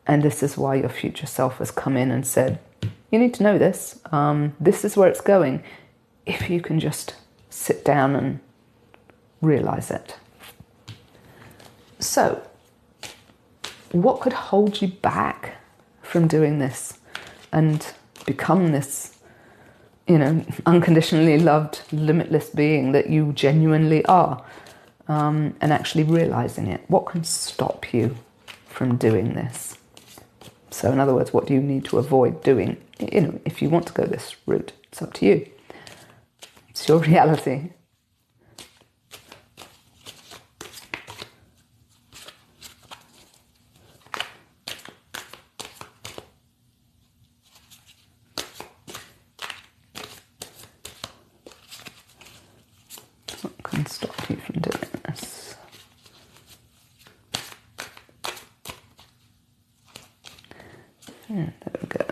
And this is why your future self has come in and said, you need to know this. This is where it's going. If you can just sit down and realize it. So, what could hold you back from doing this and become this, unconditionally loved, limitless being that you genuinely are, and actually realizing it? What can stop you from doing this? So in other words, what do you need to avoid doing? If you want to go this route, it's up to you. It's your reality. What can stop you from doing this? Yeah, there we go.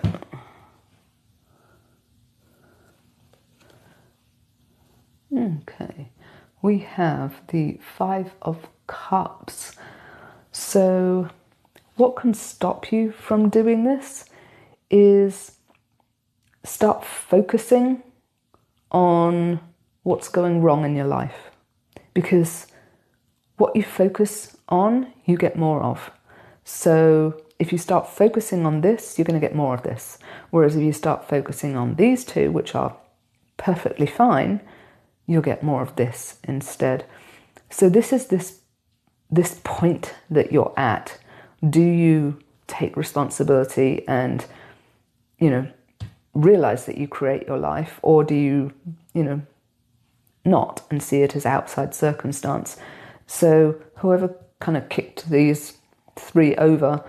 Okay, we have the Five of Cups. So what can stop you from doing this is start focusing on what's going wrong in your life. Because what you focus on, you get more of. So if you start focusing on this, you're going to get more of this. Whereas if you start focusing on these two, which are perfectly fine, you'll get more of this instead. So this is this point that you're at. Do you take responsibility and, realize that you create your life, or do you, not and see it as outside circumstance? So whoever kind of kicked these three over,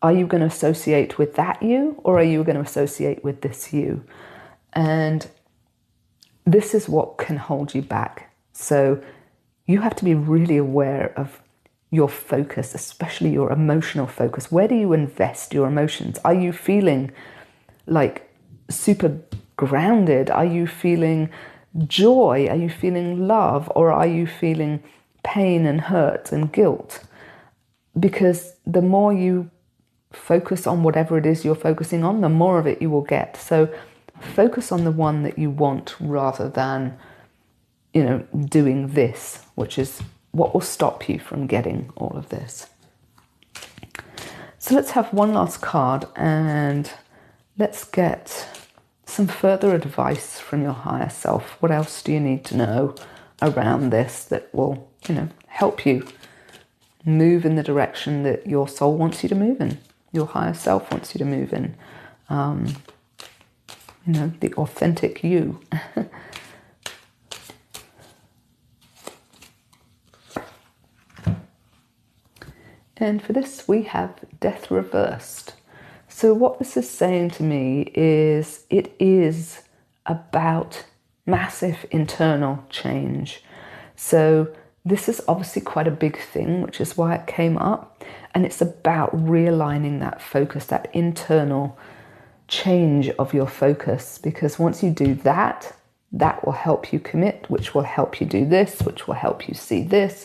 are you going to associate with that you, or are you going to associate with this you? And this is what can hold you back. So you have to be really aware of your focus, especially your emotional focus. Where do you invest your emotions? Are you feeling like super grounded? Are you feeling joy? Are you feeling love? Or are you feeling pain and hurt and guilt? Because the more you focus on whatever it is you're focusing on, the more of it you will get. So focus on the one that you want rather than, doing this, which is what will stop you from getting all of this. So let's have one last card and let's get some further advice from your higher self. What else do you need to know around this that will, help you move in the direction that your soul wants you to move in, your higher self wants you to move in, the authentic you. And for this, we have Death Reversed. So what this is saying to me is it is about massive internal change. So this is obviously quite a big thing, which is why it came up. And it's about realigning that focus, that internal change of your focus. Because once you do that, that will help you commit, which will help you do this, which will help you see this,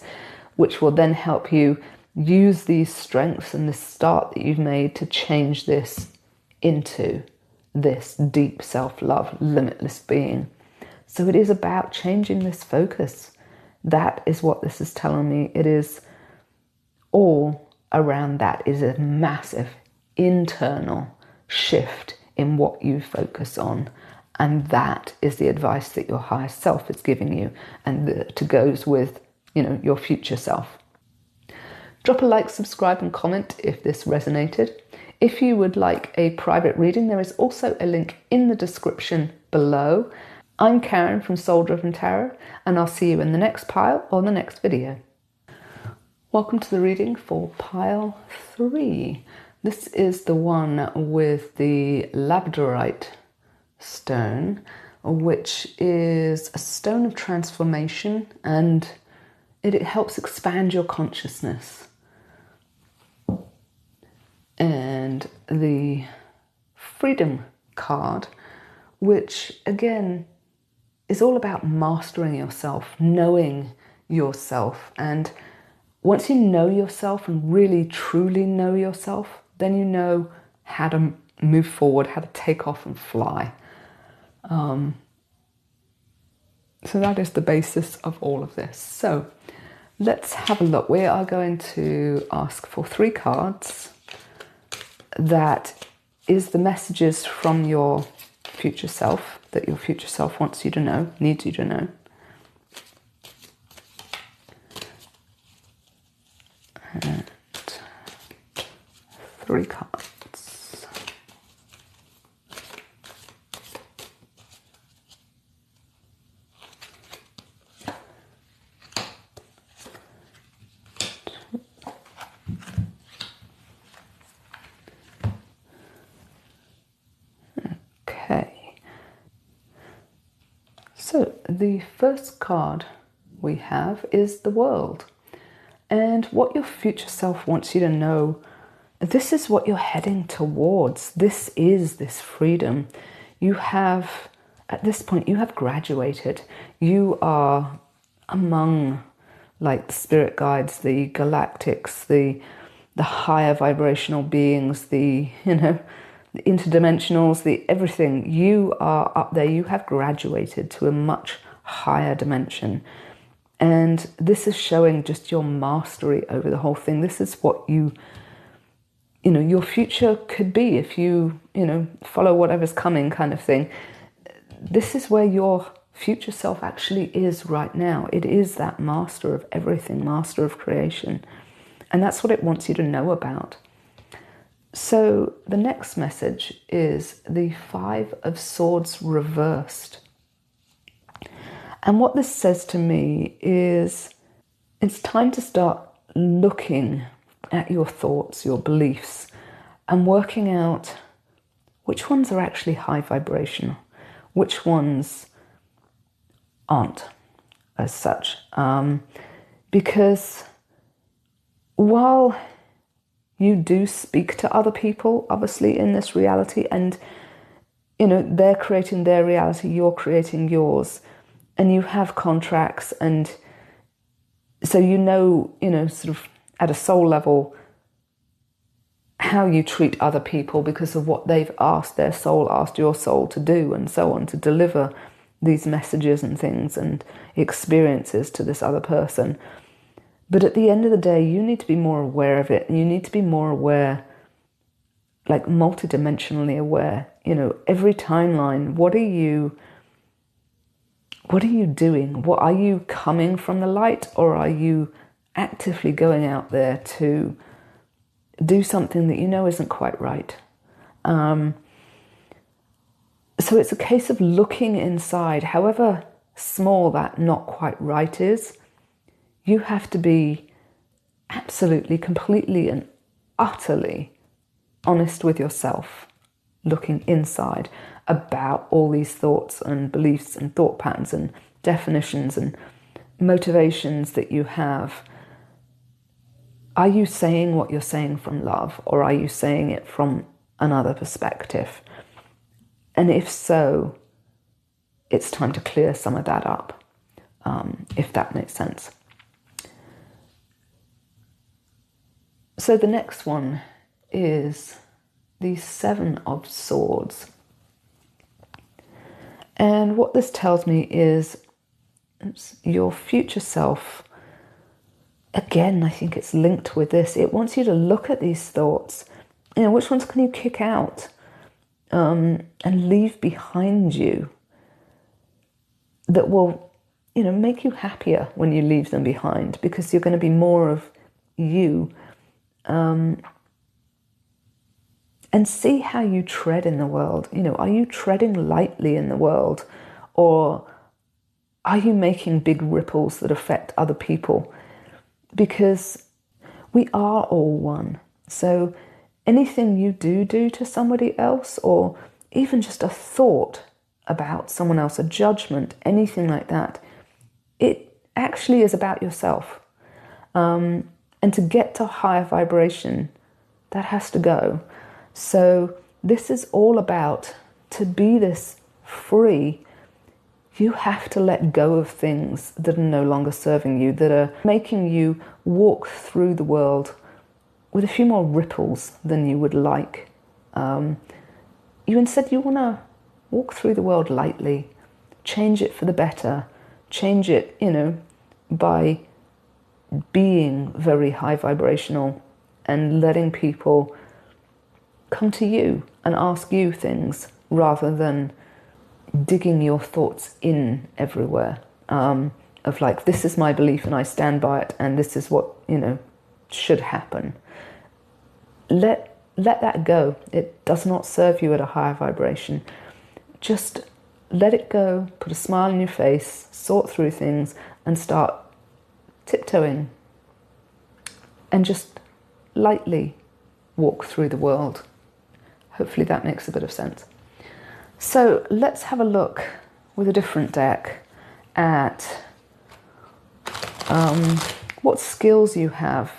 which will then help you use these strengths and this start that you've made to change this into this deep self-love, limitless being. So it is about changing this focus. That is what this is telling me. It is all around that. It is a massive internal shift in what you focus on. And that is the advice that your higher self is giving you, and that goes with, your future self. Drop a like, subscribe and comment if this resonated. If you would like a private reading, there is also a link in the description below. I'm Karen from Soul Driven Tarot, and I'll see you in the next pile or the next video. Welcome to the reading for pile 3. This is the one with the labradorite stone, which is a stone of transformation, and it helps expand your consciousness. And the Freedom card, which again is all about mastering yourself, knowing yourself. And once you know yourself and really truly know yourself, then you know how to move forward, how to take off and fly. So that is the basis of all of this. So let's have a look. We are going to ask for 3 cards. That is the messages from your future self that your future self wants you to know, needs you to know. And 3 cards. So the first card we have is the World. And what your future self wants you to know, this is what you're heading towards. This is this freedom. You have, at this point, you have graduated. You are among like the spirit guides, the galactics, the higher vibrational beings, the interdimensionals, the everything. You are up there. You have graduated to a much higher dimension. And this is showing just your mastery over the whole thing. This is what you your future could be, if you follow whatever's coming kind of thing. This is where your future self actually is right now. It is that master of everything, master of creation. And that's what it wants you to know about. So the next message is the 5 of Swords reversed. And what this says to me is it's time to start looking at your thoughts, your beliefs, and working out which ones are actually high vibrational, which ones aren't as such. Because while you do speak to other people, obviously, in this reality, and they're creating their reality, you're creating yours, and you have contracts, and so sort of at a soul level, how you treat other people because of what they've asked their soul, asked your soul to do, and so on, to deliver these messages and things and experiences to this other person. But at the end of the day, you need to be more aware of it. You need to be more aware, like multidimensionally aware. Every timeline, what are you doing? What are you coming from the light, or are you actively going out there to do something that isn't quite right? So it's a case of looking inside, however small that not quite right is. You have to be absolutely, completely and utterly honest with yourself, looking inside about all these thoughts and beliefs and thought patterns and definitions and motivations that you have. Are you saying what you're saying from love, or are you saying it from another perspective? And if so, it's time to clear some of that up, if that makes sense. So the next one is the 7 of Swords. And what this tells me is your future self, again, I think it's linked with this. It wants you to look at these thoughts. Which ones can you kick out and leave behind you that will, make you happier when you leave them behind, because you're going to be more of you. And see how you tread in the world. Are you treading lightly in the world, or are you making big ripples that affect other people? Because we are all one. So anything you do to somebody else, or even just a thought about someone else, a judgment, anything like that, it actually is about yourself. And to get to higher vibration, that has to go. So this is all about, to be this free, you have to let go of things that are no longer serving you, that are making you walk through the world with a few more ripples than you would like. You instead, you want to walk through the world lightly, change it for the better, change it, by being very high vibrational and letting people come to you and ask you things, rather than digging your thoughts in everywhere, of like, this is my belief and I stand by it, and this is what should happen. Let that go. It does not serve you at a higher vibration. Just let it go, put a smile on your face, sort through things, and start tiptoeing, and just lightly walk through the world. Hopefully that makes a bit of sense. So let's have a look with a different deck at what skills you have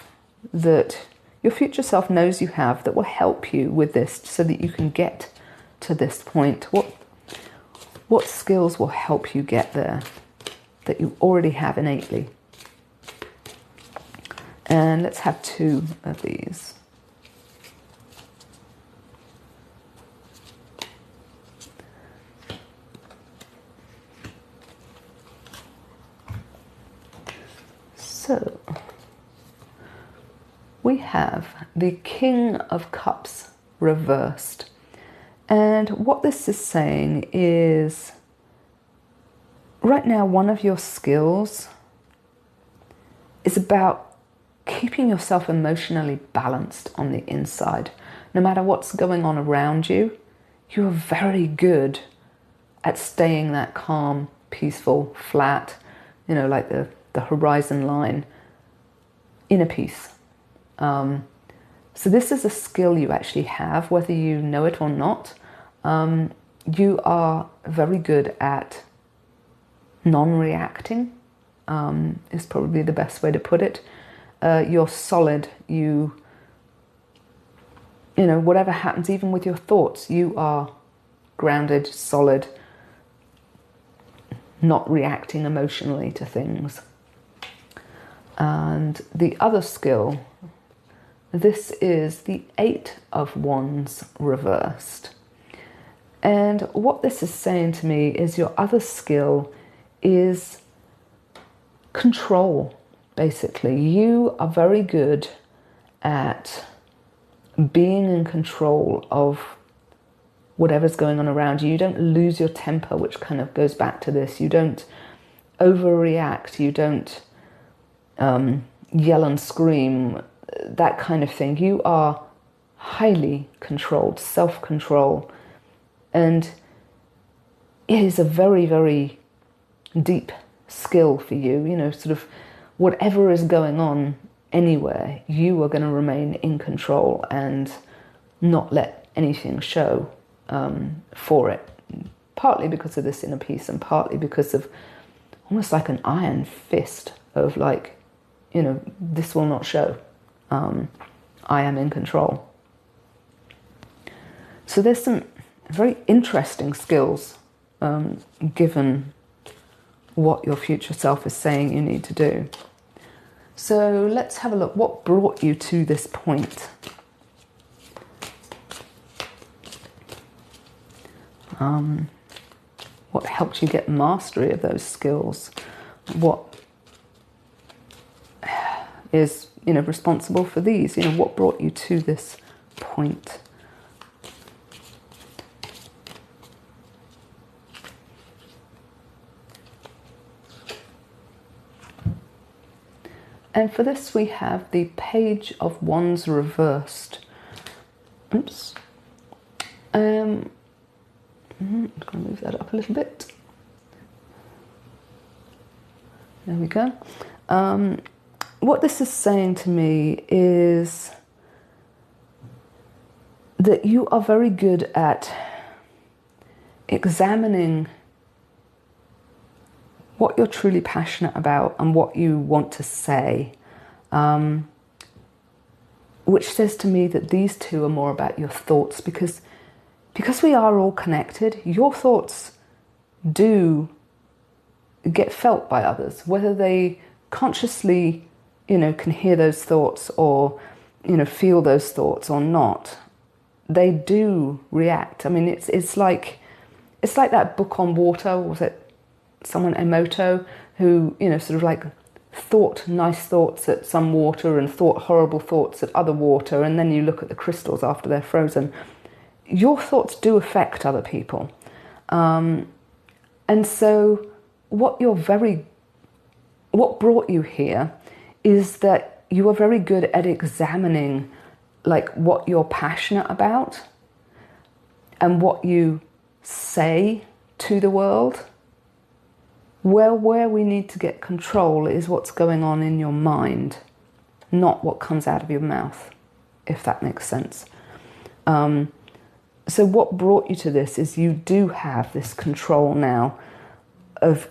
that your future self knows you have, that will help you with this, so that you can get to this point. What skills will help you get there that you already have innately? And let's have 2 of these. So, we have the King of Cups reversed. And what this is saying is, right now, one of your skills is about keeping yourself emotionally balanced on the inside. No matter what's going on around you, you are very good at staying that calm, peaceful, flat, like the horizon line, inner peace. So this is a skill you actually have, whether you know it or not. You are very good at non-reacting, is probably the best way to put it. You're solid. Whatever happens, even with your thoughts, you are grounded, solid, not reacting emotionally to things. And the other skill, this is the Eight of Wands reversed. And what this is saying to me is your other skill is control, basically. You are very good at being in control of whatever's going on around you. You don't lose your temper, which kind of goes back to this. You don't overreact. You don't yell and scream, that kind of thing. You are highly controlled, self-control. And it is a very, very deep skill for you. Sort of whatever is going on anywhere, you are going to remain in control and not let anything show for it. Partly because of this inner peace, and partly because of almost like an iron fist of this will not show. I am in control. So there's some very interesting skills given what your future self is saying you need to do. So let's have a look. What brought you to this point? What helped you get mastery of those skills? What is responsible for these? What brought you to this point? And for this we have the Page of Wands reversed. Oops. I'm going to move that up a little bit. There we go. What this is saying to me is that you are very good at examining what you're truly passionate about and what you want to say, which says to me that these two are more about your thoughts, because we are all connected. Your thoughts do get felt by others, whether they consciously can hear those thoughts or feel those thoughts or not. They do react. I mean, it's like that book on water. Was it someone Emoto who sort of like thought nice thoughts at some water and thought horrible thoughts at other water, and then you look at the crystals after they're frozen. Your thoughts do affect other people, and so what brought you here is that you are very good at examining what you're passionate about and what you say to the world. Where we need to get control is what's going on in your mind, not what comes out of your mouth, if that makes sense. So what brought you to this is you do have this control now of,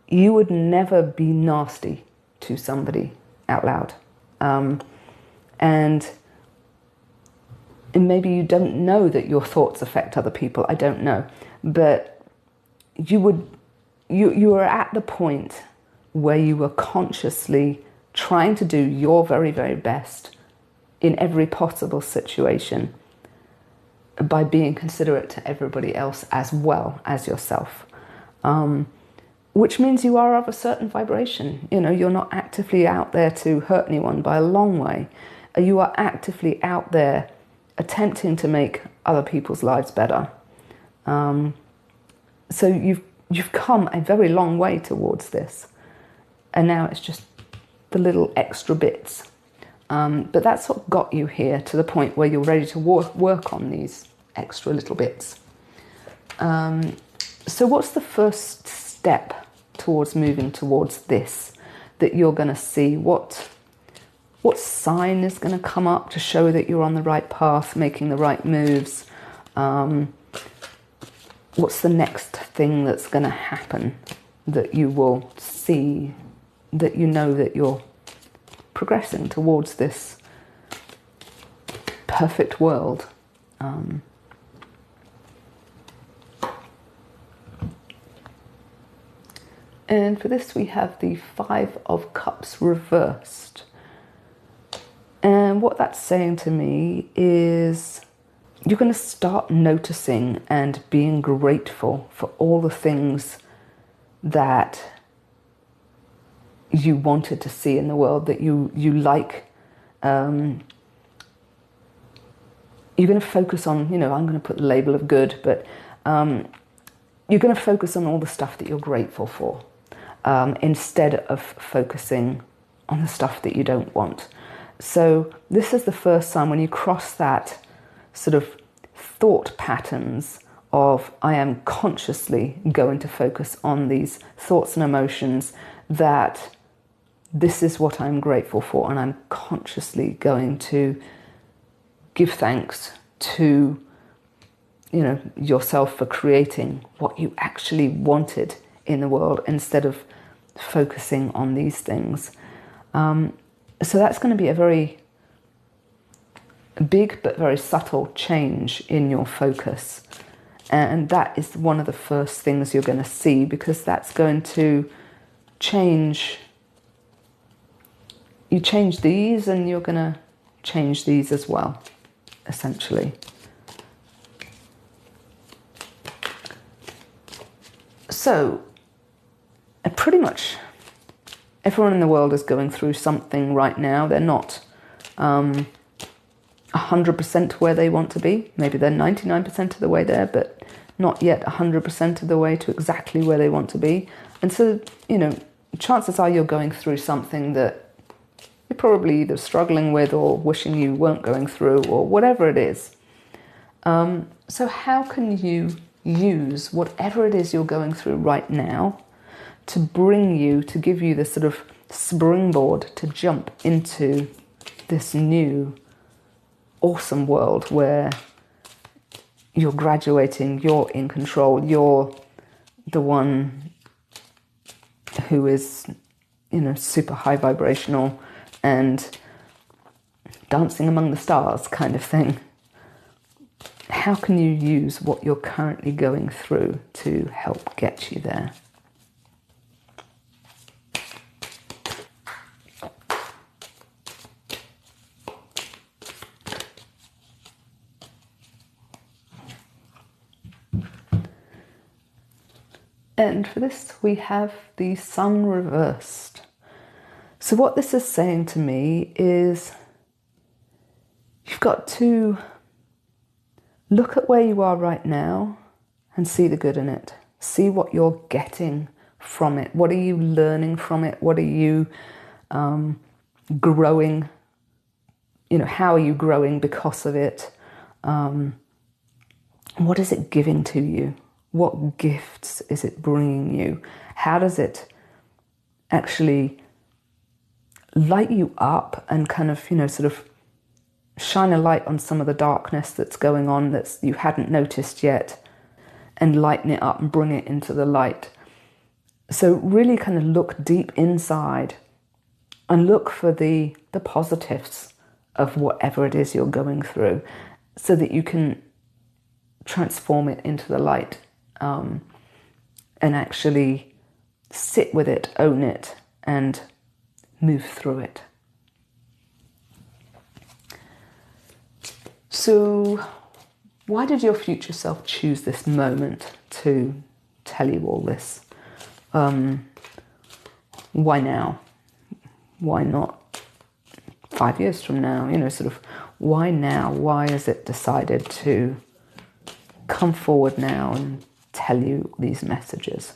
you would never be nasty to somebody out loud. And maybe you don't know that your thoughts affect other people, I don't know. But you are at the point where you are consciously trying to do your very, very best in every possible situation by being considerate to everybody else as well as yourself. Which means you are of a certain vibration. You're not actively out there to hurt anyone by a long way. You are actively out there attempting to make other people's lives better. So you've come a very long way towards this, and now it's just the little extra bits. But that's what got you here to the point where you're ready to work on these extra little bits. So what's the first step towards moving towards this that you're going to see? What sign is going to come up to show that you're on the right path, making the right moves? What's the next thing that's going to happen that you will see, that you know that you're progressing towards this perfect world? And for this we have the Five of Cups reversed. And what that's saying to me is you're going to start noticing and being grateful for all the things that you wanted to see in the world, that you like. You're going to focus on, I'm going to put the label of good, but you're going to focus on all the stuff that you're grateful for, instead of focusing on the stuff that you don't want. So this is the first time when you cross that sort of thought patterns of I am consciously going to focus on these thoughts and emotions, that this is what I'm grateful for, and I'm consciously going to give thanks to yourself for creating what you actually wanted in the world instead of focusing on these things. So that's going to be a very big but very subtle change in your focus. And that is one of the first things you're going to see, because that's going to change. You change these and you're going to change these as well, essentially. So, pretty much everyone in the world is going through something right now. They're not 100% where they want to be. Maybe they're 99% of the way there, but not yet 100% of the way to exactly where they want to be. And so, chances are you're going through something that you're probably either struggling with or wishing you weren't going through, or whatever it is. So how can you use whatever it is you're going through right now to give you this sort of springboard to jump into this new awesome world where you're graduating, you're in control, you're the one who is, super high vibrational and dancing among the stars kind of thing. How can you use what you're currently going through to help get you there? And for this, we have the Sun reversed. So what this is saying to me is you've got to look at where you are right now and see the good in it. See what you're getting from it. What are you learning from it? What are you growing? How are you growing because of it? What is it giving to you? What gifts is it bringing you? How does it actually light you up and kind of, sort of shine a light on some of the darkness that's going on that you hadn't noticed yet, and lighten it up and bring it into the light? So really kind of look deep inside and look for the positives of whatever it is you're going through, so that you can transform it into the light, and actually sit with it, own it, and move through it. So why did your future self choose this moment to tell you all this? Why now? Why not 5 years from now? Sort of why now? Why is it decided to come forward now and tell you these messages?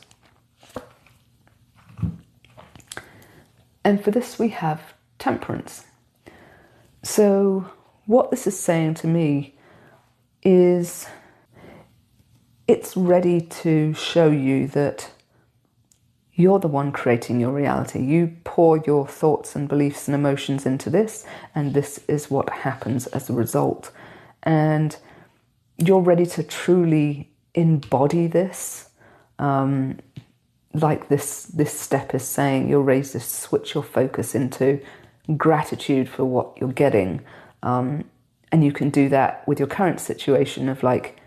And for this we have temperance. So what this is saying to me is it's ready to show you that you're the one creating your reality. You pour your thoughts and beliefs and emotions into this, and this is what happens as a result. And you're ready to truly embody this. Like this step is saying, you're ready to switch your focus into gratitude for what you're getting. And you can do that with your current situation of like,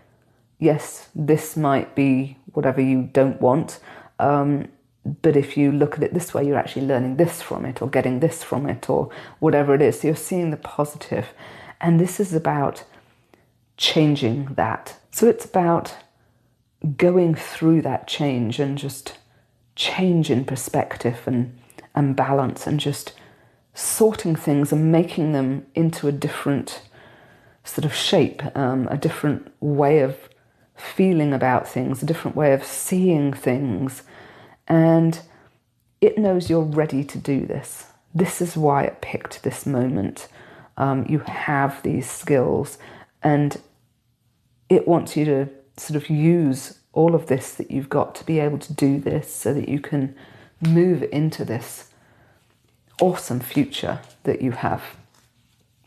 yes, this might be whatever you don't want. But if you look at it this way, you're actually learning this from it or getting this from it or whatever it is. So you're seeing the positive. And this is about changing that. So it's about going through that change and just change in perspective and balance and just sorting things and making them into a different sort of shape, a different way of feeling about things, a different way of seeing things. And it knows you're ready to do this. This is why it picked this moment. You have these skills and it wants you to sort of use all of this that you've got to be able to do this so that you can move into this awesome future that you have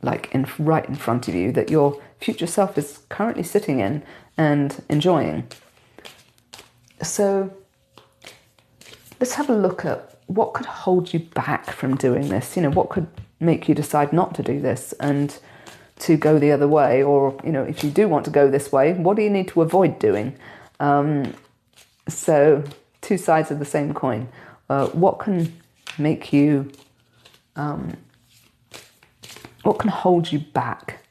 like right in front of you, that your future self is currently sitting in and enjoying. So let's have a look at what could hold you back from doing this. What could make you decide not to do this and to go the other way? Or, if you do want to go this way, what do you need to avoid doing? So two sides of the same coin. What can make you, what can hold you back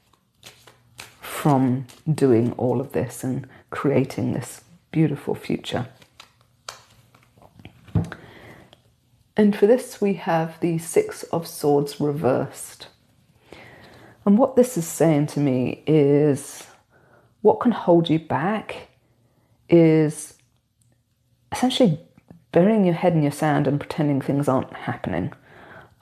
from doing all of this and creating this beautiful future? And for this, we have the Six of Swords reversed. And what this is saying to me is what can hold you back is essentially burying your head in your sand and pretending things aren't happening.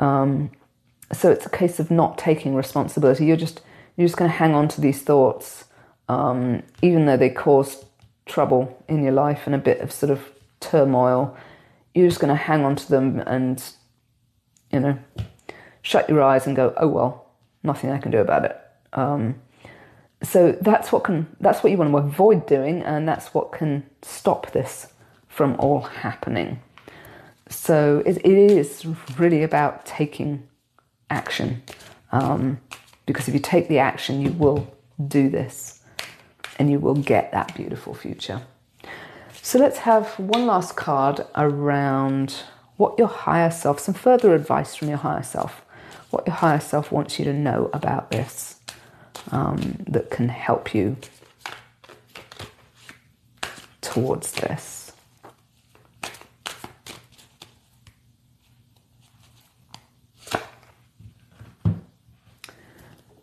So it's a case of not taking responsibility. You're just going to hang on to these thoughts, even though they cause trouble in your life and a bit of sort of turmoil. You're just going to hang on to them and, shut your eyes and go, oh, well, nothing I can do about it. So that's what you want to avoid doing, and that's what can stop this from all happening. So it is really about taking action, because if you take the action, you will do this and you will get that beautiful future. So let's have one last card around what your higher self, some further advice from your higher self, what your higher self wants you to know about this, that can help you towards this.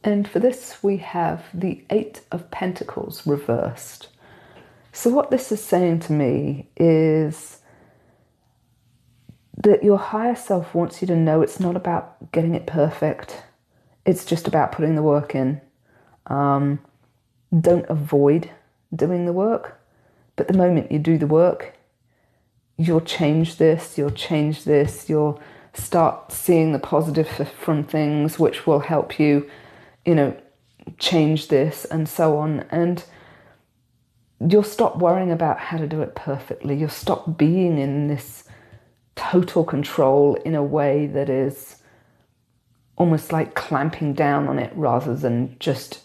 And for this, we have the Eight of Pentacles reversed. So what this is saying to me is that your higher self wants you to know it's not about getting it perfect. It's just about putting the work in. Don't avoid doing the work, but the moment you do the work, you'll change this, you'll start seeing the positive from things, which will help you, change this and so on. And you'll stop worrying about how to do it perfectly. You'll stop being in this total control in a way that is almost like clamping down on it rather than just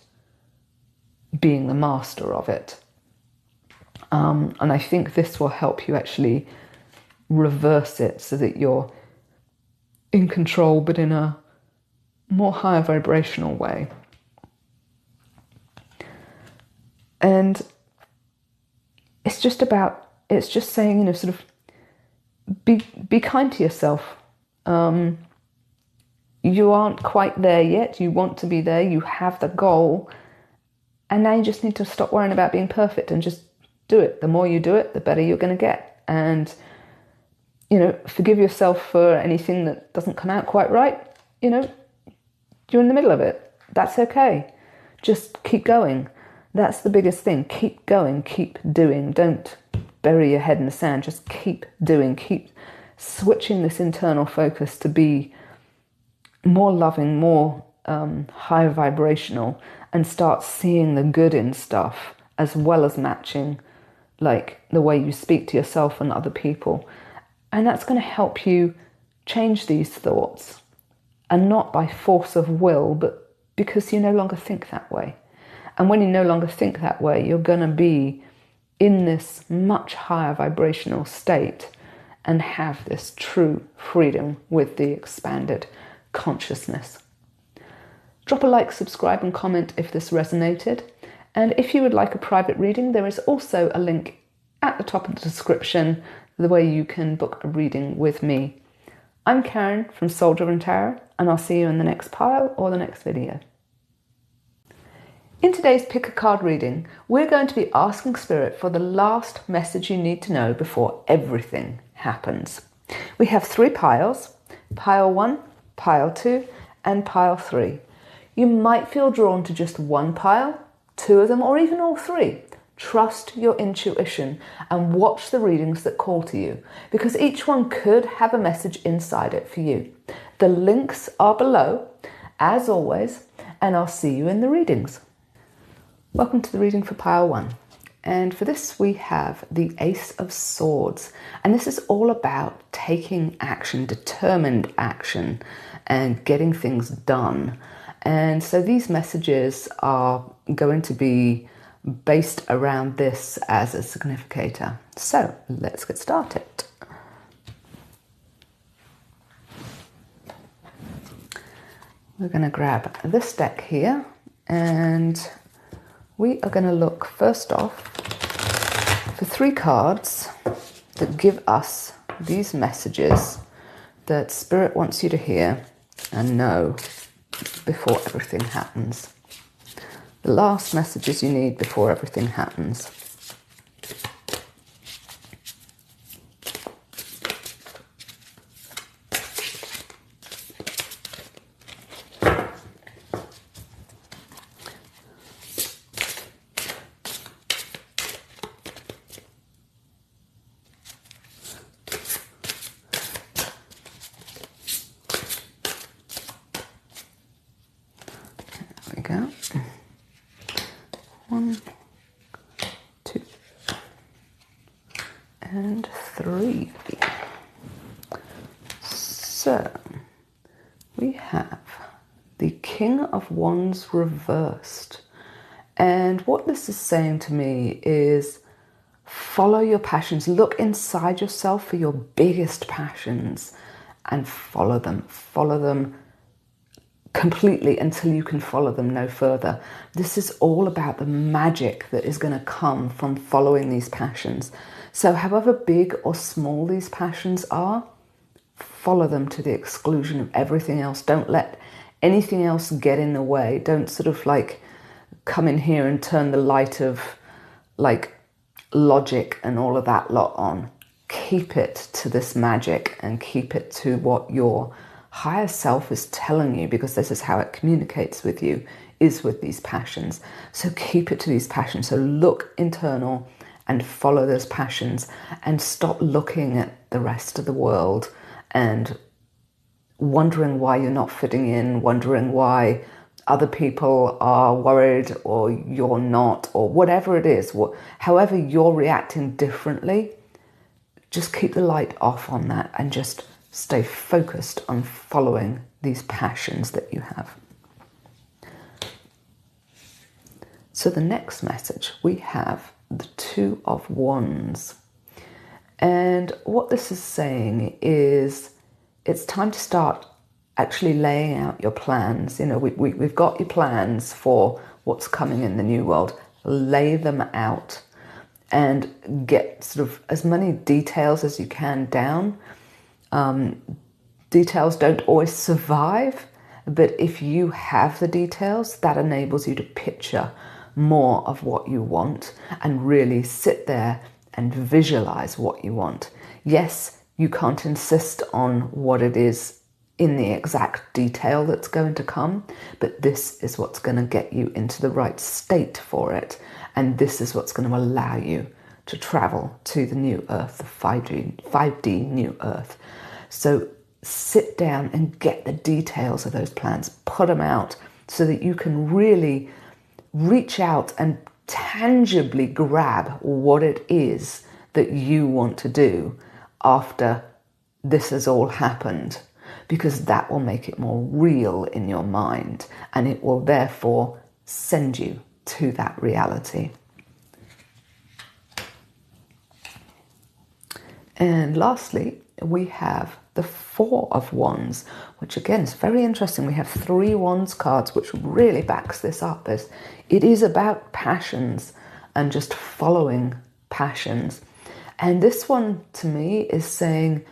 being the master of it. And I think this will help you actually reverse it so that you're in control, but in a more higher vibrational way. And it's just saying, sort of be kind to yourself. you aren't quite there yet. You want to be there. You have the goal. And now you just need to stop worrying about being perfect and just do it. The more you do it, the better you're going to get. And, forgive yourself for anything that doesn't come out quite right. You're in the middle of it. That's okay. Just keep going. That's the biggest thing. Keep going. Keep doing. Don't bury your head in the sand. Just keep doing. Keep switching this internal focus to be more loving, more high vibrational, and start seeing the good in stuff as well as matching like the way you speak to yourself and other people. And that's going to help you change these thoughts, and not by force of will, but because you no longer think that way. And when you no longer think that way, you're going to be in this much higher vibrational state and have this true freedom with the expanded consciousness. Drop a like, subscribe and comment if this resonated. And if you would like a private reading, there is also a link at the top of the description, the way you can book a reading with me. I'm Karen from Soldier and Tarot, and I'll see you in the next pile or the next video. In today's Pick a Card reading, we're going to be asking Spirit for the last message you need to know before everything happens. We have 3 piles, pile 1, pile 2, and pile 3. You might feel drawn to just one pile, 2 of them, or even all 3. Trust your intuition and watch the readings that call to you, because each one could have a message inside it for you. The links are below, as always, and I'll see you in the readings. Welcome to the reading for pile 1. And for this we have the Ace of Swords. And this is all about taking action, determined action, and getting things done. And so these messages are going to be based around this as a significator. So let's get started. We're going to grab this deck here, and we are going to look first off for 3 cards that give us these messages that Spirit wants you to hear and know before everything happens. The last messages you need before everything happens. Go. 1, 2, and 3. So we have the King of Wands reversed, and what this is saying to me is follow your passions. Look inside yourself for your biggest passions and follow them. Follow them completely until you can follow them no further. This is all about the magic that is going to come from following these passions. So however big or small these passions are, follow them to the exclusion of everything else. Don't let anything else get in the way. Don't sort of like come in here and turn the light of like logic and all of that lot on. Keep it to this magic and keep it to what your higher self is telling you, because this is how it communicates with you, is with these passions. So keep it to these passions. So look internal and follow those passions, and stop looking at the rest of the world and wondering why you're not fitting in, wondering why other people are worried or you're not, or whatever it is, however you're reacting differently. Just keep the light off on that and just stay focused on following these passions that you have. So the next message, we have the 2 of Wands. And what this is saying is it's time to start actually laying out your plans. You know, we've got your plans for what's coming in the new world. Lay them out and get sort of as many details as you can down. Details don't always survive, but if you have the details, that enables you to picture more of what you want and really sit there and visualize what you want. Yes, you can't insist on what it is in the exact detail that's going to come, but this is what's going to get you into the right state for it. And this is what's going to allow you to travel to the new earth, the 5D new earth. So sit down and get the details of those plans, put them out so that you can really reach out and tangibly grab what it is that you want to do after this has all happened, because that will make it more real in your mind and it will therefore send you to that reality. And lastly, we have the Four of Wands, which again is very interesting. We have 3 Wands cards, which really backs this up. It is about passions and just following passions. And this one to me is saying,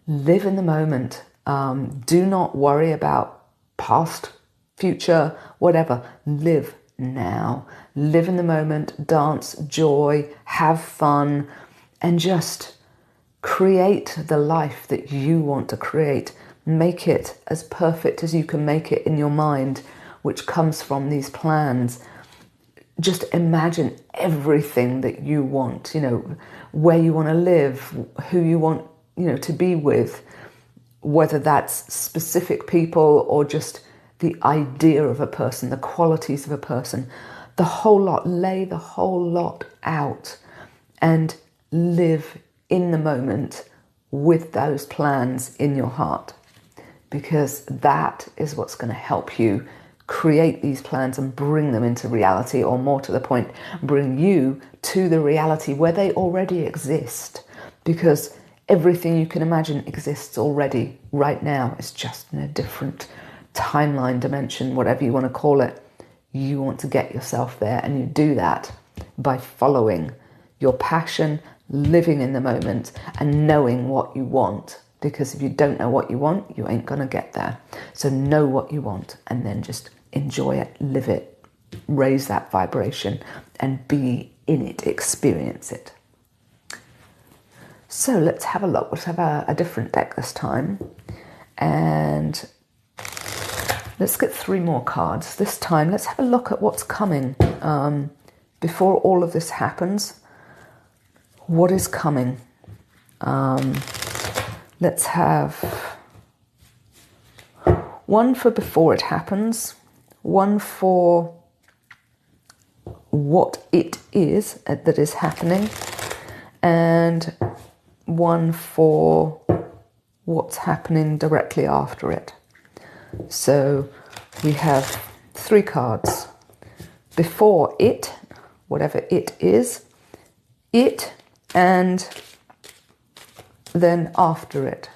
live in the moment. Do not worry about past, future, whatever. Live now. Live in the moment, dance, joy, have fun, and just create the life that you want to create. Make it as perfect as you can make it in your mind, which comes from these plans. Just imagine everything that you want, where you want to live, who you want, to be with, whether that's specific people or just the idea of a person, the qualities of a person, the whole lot. Lay the whole lot out and live in the moment with those plans in your heart, because that is what's going to help you create these plans and bring them into reality, or more to the point, bring you to the reality where they already exist, because everything you can imagine exists already right now. It's just in a different timeline, dimension, whatever you want to call it. You want to get yourself there, and you do that by following your passion, living in the moment and knowing what you want, because if you don't know what you want, you ain't going to get there. So know what you want and then just enjoy it, live it, raise that vibration and be in it, experience it. So let's have a look. Let's have a different deck this time, and let's get 3 more cards. This time let's have a look at what's coming before all of this happens. What is coming? Let's have one for before it happens, one for what it is that is happening, and one for what's happening directly after it. So we have 3 cards. Before it, whatever it is, it, and then after it,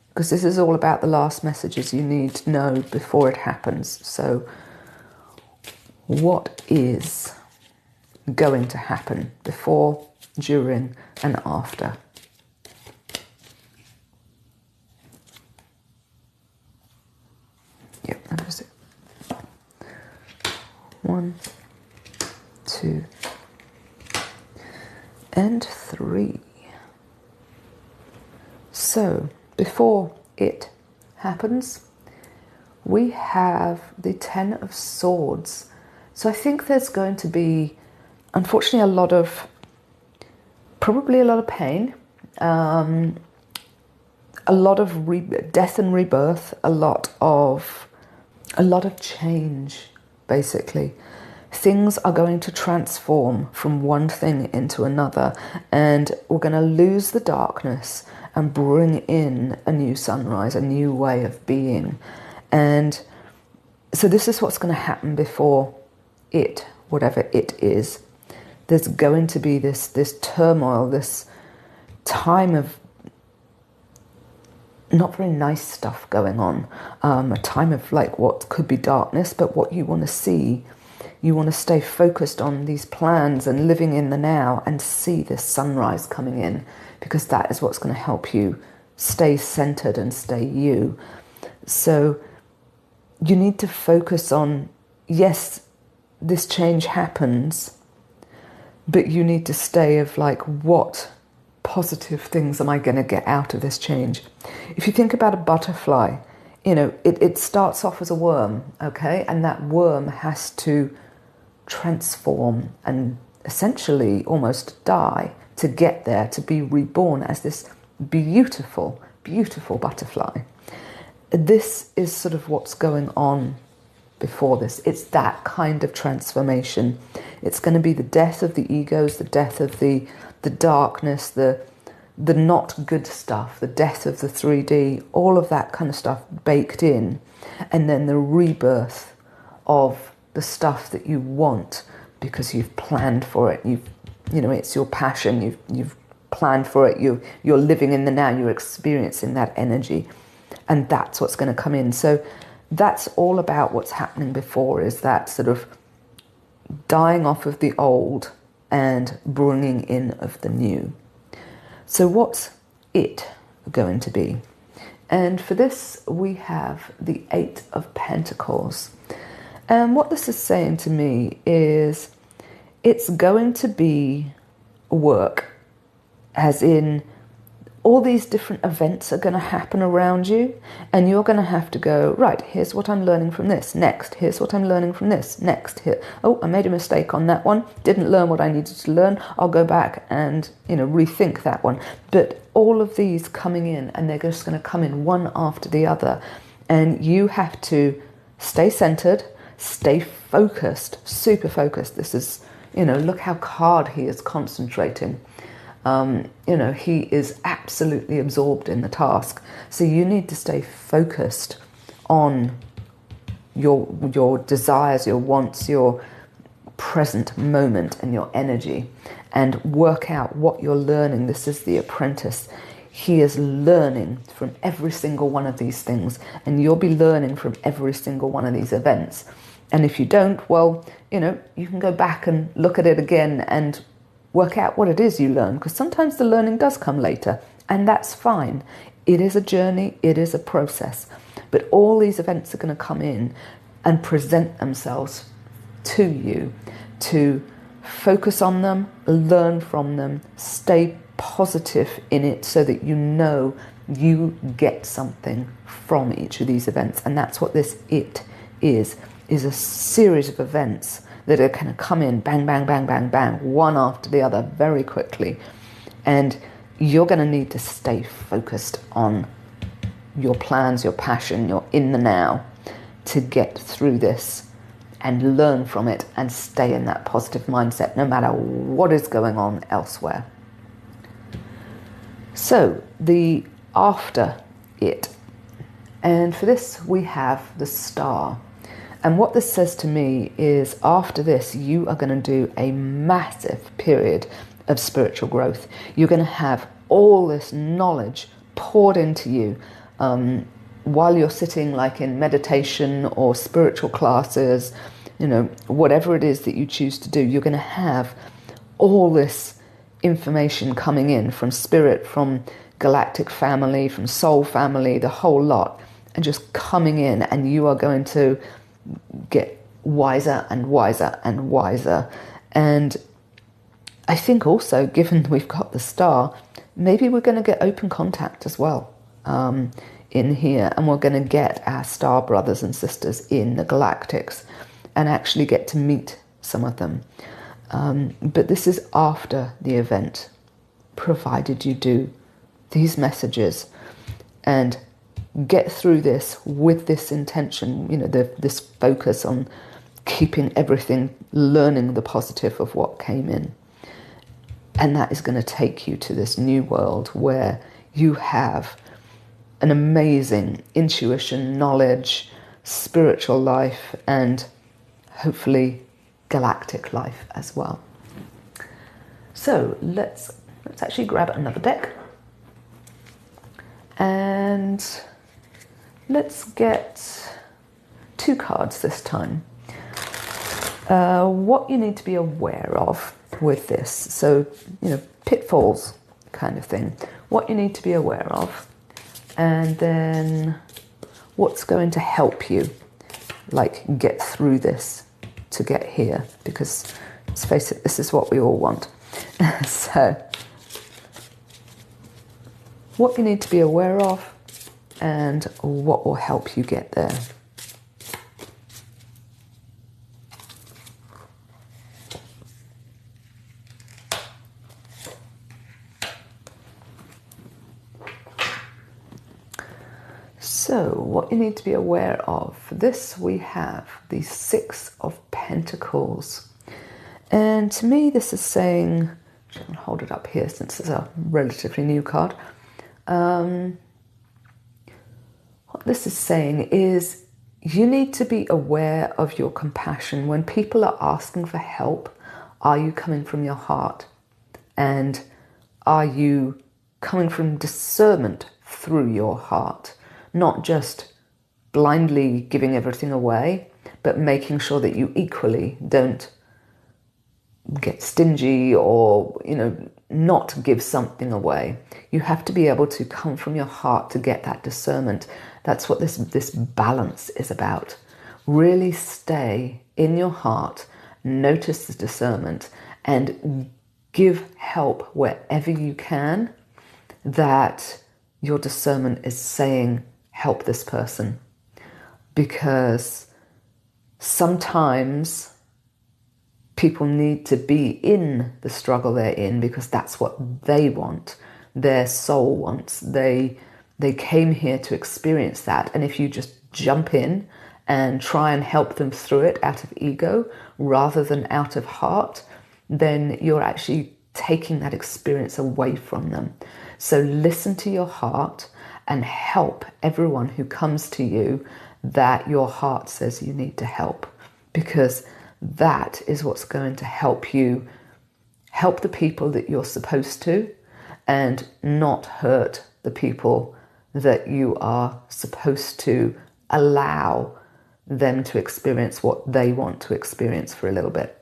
because this is all about the last messages you need to know before it happens. So what is going to happen before, during, and after? Yep, that is it. 1, 2, and 3. So before it happens, we have the 10 of Swords. So I think there's going to be, unfortunately, probably a lot of pain, a lot of death and rebirth, a lot of change, basically. Things are going to transform from one thing into another, and we're going to lose the darkness and bring in a new sunrise, a new way of being. And so this is what's going to happen before it, whatever it is. There's going to be this turmoil, this time of not very nice stuff going on, a time of like what could be darkness, but what you want to see. You want to stay focused on these plans and living in the now and see this sunrise coming in, because that is what's going to help you stay centered and stay you. So you need to focus on, yes, this change happens, but you need to stay of like, what positive things am I going to get out of this change? If you think about a butterfly, you know, it starts off as a worm, okay? And that worm has to transform and essentially almost die to get there, to be reborn as this beautiful, beautiful butterfly. This is sort of what's going on before this. It's that kind of transformation. It's going to be the death of the egos, the death of the darkness, the not good stuff, the death of the 3D, all of that kind of stuff baked in, and then the rebirth of the stuff that you want because you've planned for it. You know, it's your passion. You've planned for it. You're living in the now. You're experiencing that energy, and that's what's going to come in. So that's all about what's happening before, is that sort of dying off of the old and bringing in of the new. So what's it going to be? And for this, we have the 8 of Pentacles. And what this is saying to me is it's going to be work, as in all these different events are going to happen around you, and you're going to have to go, right, here's what I'm learning from this. Next, here's what I'm learning from this. Next, here, oh, I made a mistake on that one. Didn't learn what I needed to learn. I'll go back and, you know, rethink that one. But all of these coming in, and they're just going to come in one after the other. And you have to stay centered, stay focused, super focused. This is, you know, look how hard he is concentrating. You know, he is absolutely absorbed in the task. So you need to stay focused on your desires, your wants, your present moment and your energy, and work out what you're learning. This is the apprentice. He is learning from every single one of these things, and you'll be learning from every single one of these events. And if you don't, well, you know, you can go back and look at it again and work out what it is you learn, because sometimes the learning does come later, and that's fine. It is a journey, it is a process, but all these events are going to come in and present themselves to you to focus on them, learn from them, stay positive in it so that you know you get something from each of these events. And that's what this it is a series of events that are going to come in, bang, bang, bang, bang, bang, one after the other very quickly. And you're going to need to stay focused on your plans, your passion, your in the now, to get through this and learn from it and stay in that positive mindset no matter what is going on elsewhere. So the after it. And for this we have the star. And what this says to me is after this, you are going to do a massive period of spiritual growth. You're going to have all this knowledge poured into you while you're sitting like in meditation or spiritual classes, you know, whatever it is that you choose to do. You're going to have all this information coming in from spirit, from galactic family, from soul family, the whole lot, and just coming in, and you are going to get wiser and wiser and wiser. And I think also, given we've got the star, maybe we're going to get open contact as well in here, and we're going to get our star brothers and sisters in the galactics and actually get to meet some of them. But this is after the event, provided you do these messages and get through this with this intention, you know, this focus on keeping everything, learning the positive of what came in. And that is going to take you to this new world where you have an amazing intuition, knowledge, spiritual life, and hopefully galactic life as well. So let's actually grab another deck. And let's get 2 cards this time. What you need to be aware of with this. So, you know, pitfalls kind of thing. What you need to be aware of. And then what's going to help you like get through this to get here? Because let's face it, this is what we all want. So what you need to be aware of and what will help you get there. So what you need to be aware of, for this we have the Six of Pentacles. And to me this is saying, I'm going to hold it up here since it's a relatively new card. What this is saying is you need to be aware of your compassion. When people are asking for help, are you coming from your heart? And are you coming from discernment through your heart? Not just blindly giving everything away, but making sure that you equally don't get stingy or, not give something away. You have to be able to come from your heart to get that discernment. That's what this balance is about. Really stay in your heart, notice the discernment, and give help wherever you can that your discernment is saying, help this person. Because sometimes people need to be in the struggle they're in because that's what they want. Their soul wants. They came here to experience that. And if you just jump in and try and help them through it out of ego rather than out of heart, then you're actually taking that experience away from them. So listen to your heart and help everyone who comes to you that your heart says you need to help, because that is what's going to help you help the people that you're supposed to and not hurt the people that you are supposed to allow them to experience what they want to experience for a little bit.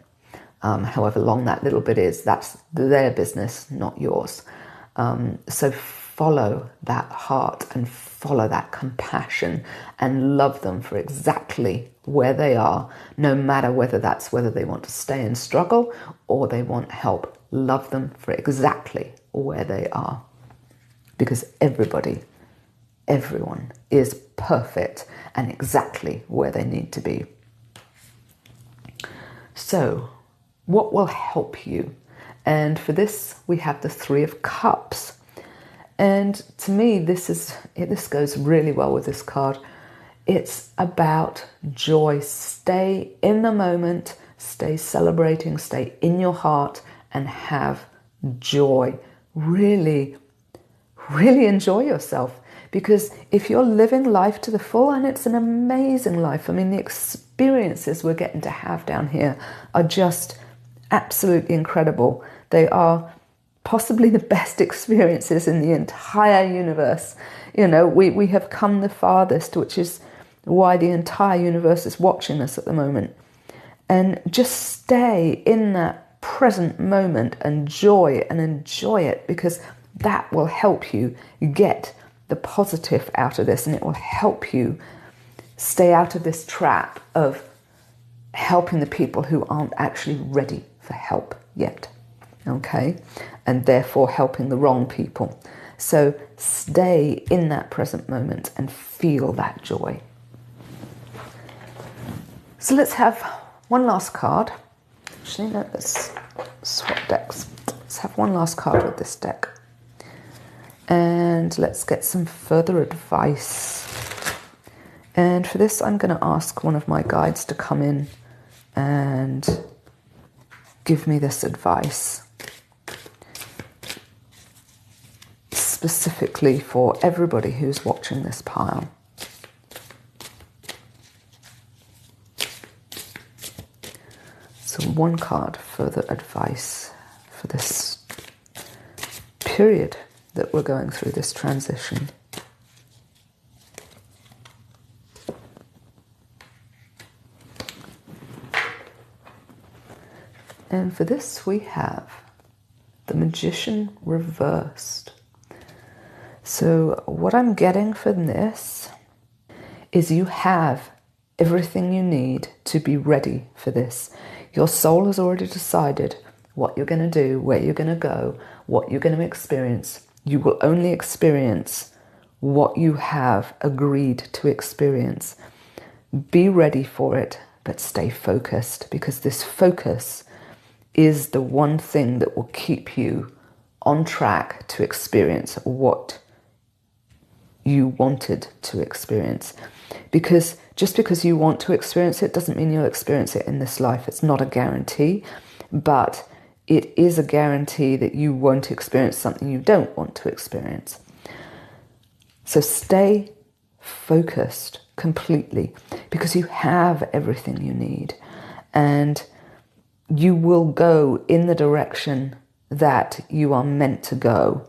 However long that little bit is, that's their business, not yours. So follow that heart and follow that compassion and love them for exactly where they are, no matter whether they want to stay and struggle or they want help. Love them for exactly where they are, because everyone is perfect and exactly where they need to be. So what will help you? And for this we have the Three of Cups. And to me, this goes really well with this card. It's about joy. Stay in the moment, stay celebrating, stay in your heart and have joy. Really, really enjoy yourself. Because if you're living life to the full, and it's an amazing life, I mean, the experiences we're getting to have down here are just absolutely incredible. They are possibly the best experiences in the entire universe. We have come the farthest, which is why the entire universe is watching us at the moment. And just stay in that present moment and enjoy it, because that will help you get the positive out of this, and it will help you stay out of this trap of helping the people who aren't actually ready for help yet. Okay, and therefore helping the wrong people. So stay in that present moment and feel that joy. So let's have one last card. Actually, no, let's swap decks. Let's have one last card with this deck. And let's get some further advice. And for this, I'm going to ask one of my guides to come in and give me this advice, specifically for everybody who's watching this pile. So one card, further advice for this period that we're going through, this transition. And for this we have the Magician reversed. So what I'm getting from this is you have everything you need to be ready for this. Your soul has already decided what you're going to do, where you're going to go, what you're going to experience. You will only experience what you have agreed to experience. Be ready for it, but stay focused, because this focus is the one thing that will keep you on track to experience what you wanted to experience. Because just because you want to experience it doesn't mean you'll experience it in this life. It's not a guarantee, but it is a guarantee that you won't experience something you don't want to experience. So stay focused completely, because you have everything you need, and you will go in the direction that you are meant to go.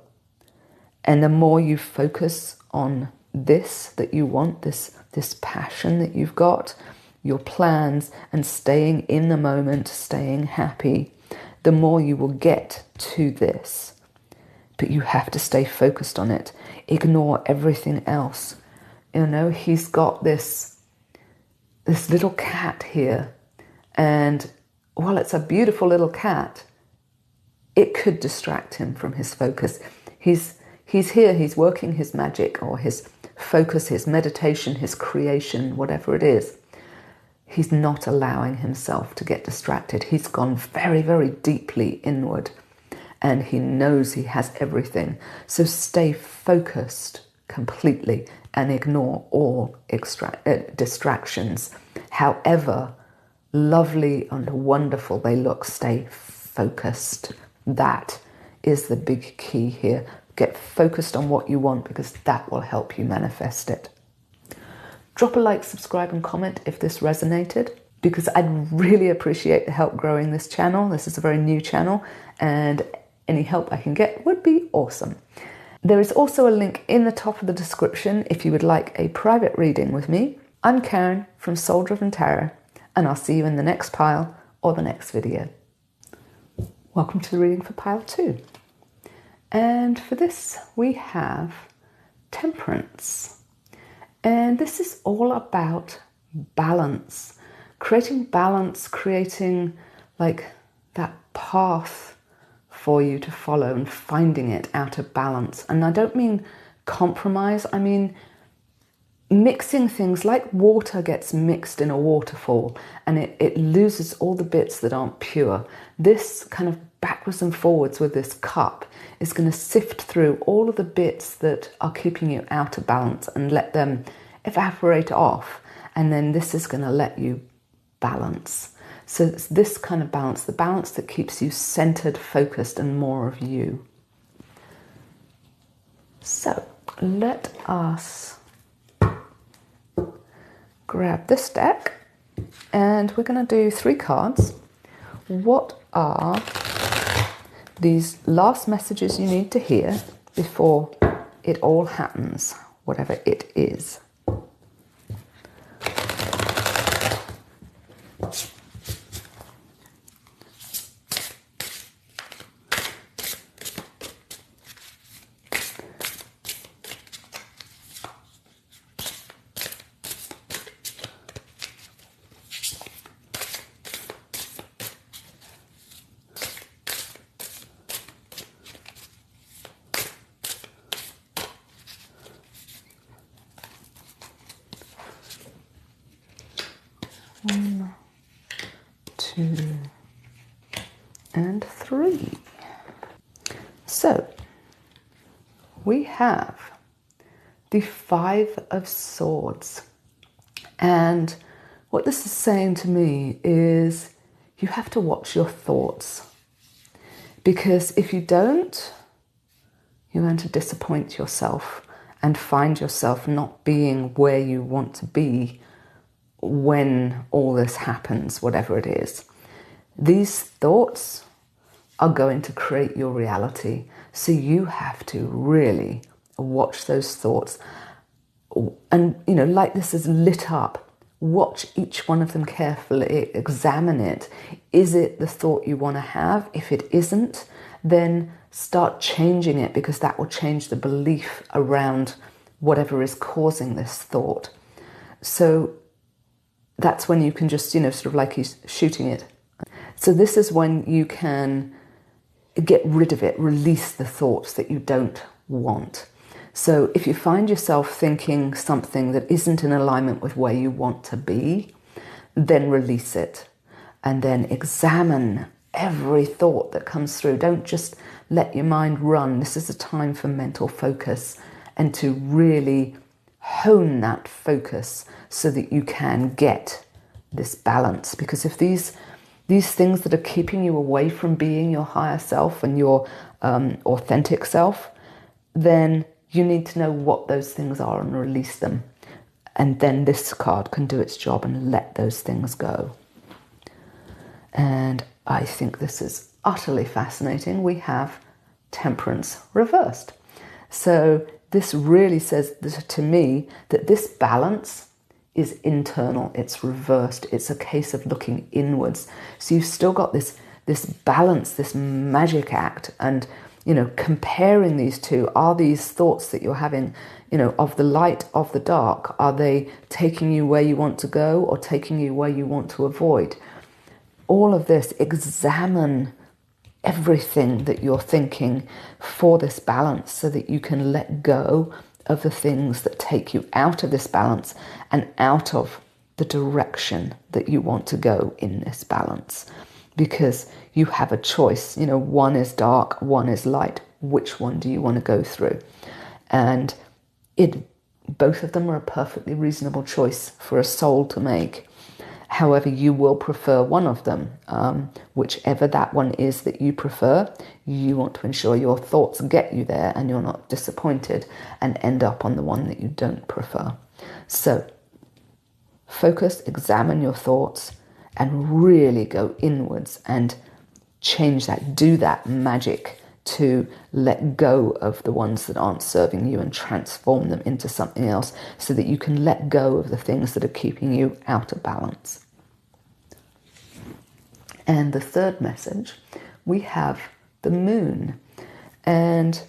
And the more you focus on this that you want, this passion that you've got, your plans, and staying in the moment, staying happy, the more you will get to this. But you have to stay focused on it. Ignore everything else. You know, he's got this little cat here, and while it's a beautiful little cat, it could distract him from his focus. He's here, he's working his magic or his focus, his meditation, his creation, whatever it is. He's not allowing himself to get distracted. He's gone very, very deeply inward, and he knows he has everything. So stay focused completely and ignore all distractions. However lovely and wonderful they look, stay focused. That is the big key here. Get focused on what you want, because that will help you manifest it. Drop a like, subscribe and comment if this resonated, because I'd really appreciate the help growing this channel. This is a very new channel, and any help I can get would be awesome. There is also a link in the top of the description if you would like a private reading with me. I'm Karen from Soul Driven Tarot, and I'll see you in the next pile or the next video. Welcome to the reading for pile 2. And for this we have Temperance. And this is all about balance. Creating balance, creating like that path for you to follow and finding it out of balance. And I don't mean compromise, I mean mixing things like water gets mixed in a waterfall and it loses all the bits that aren't pure. This kind of backwards and forwards with this cup is going to sift through all of the bits that are keeping you out of balance and let them evaporate off. And then this is going to let you balance. So it's this kind of balance, the balance that keeps you centered, focused, and more of you. So let us grab this deck, and we're going to do 3 cards. What are these last messages you need to hear before it all happens, whatever it is? One, 2, and 3. So we have the 5 of Swords, and what this is saying to me is you have to watch your thoughts, because if you don't, you're going to disappoint yourself and find yourself not being where you want to be when all this happens, whatever it is. These thoughts are going to create your reality. So you have to really watch those thoughts. And, you know, like this is lit up. Watch each one of them carefully, examine it. Is it the thought you want to have? If it isn't, then start changing it, because that will change the belief around whatever is causing this thought. So that's when you can just, sort of like he's shooting it. So this is when you can get rid of it, release the thoughts that you don't want. So if you find yourself thinking something that isn't in alignment with where you want to be, then release it. And then examine every thought that comes through. Don't just let your mind run. This is a time for mental focus, and to really hone that focus so that you can get this balance. Because if these things that are keeping you away from being your higher self and your authentic self, then you need to know what those things are and release them. And then this card can do its job and let those things go. And I think this is utterly fascinating. We have Temperance reversed. So this really says to me that this balance is internal, it's reversed, it's a case of looking inwards. So you've still got this balance, this magic act, and comparing these two. Are these thoughts that you're having, of the light, of the dark, are they taking you where you want to go or taking you where you want to avoid? All of this, examine everything that you're thinking for this balance, so that you can let go of the things that take you out of this balance and out of the direction that you want to go in this balance. Because you have a choice, one is dark, one is light. Which one do you want to go through? And both of them are a perfectly reasonable choice for a soul to make. However, you will prefer one of them. Whichever that one is that you prefer, you want to ensure your thoughts get you there and you're not disappointed and end up on the one that you don't prefer. So focus, examine your thoughts, and really go inwards and change that. Do that magic to let go of the ones that aren't serving you and transform them into something else, so that you can let go of the things that are keeping you out of balance. And the third message, we have the moon. And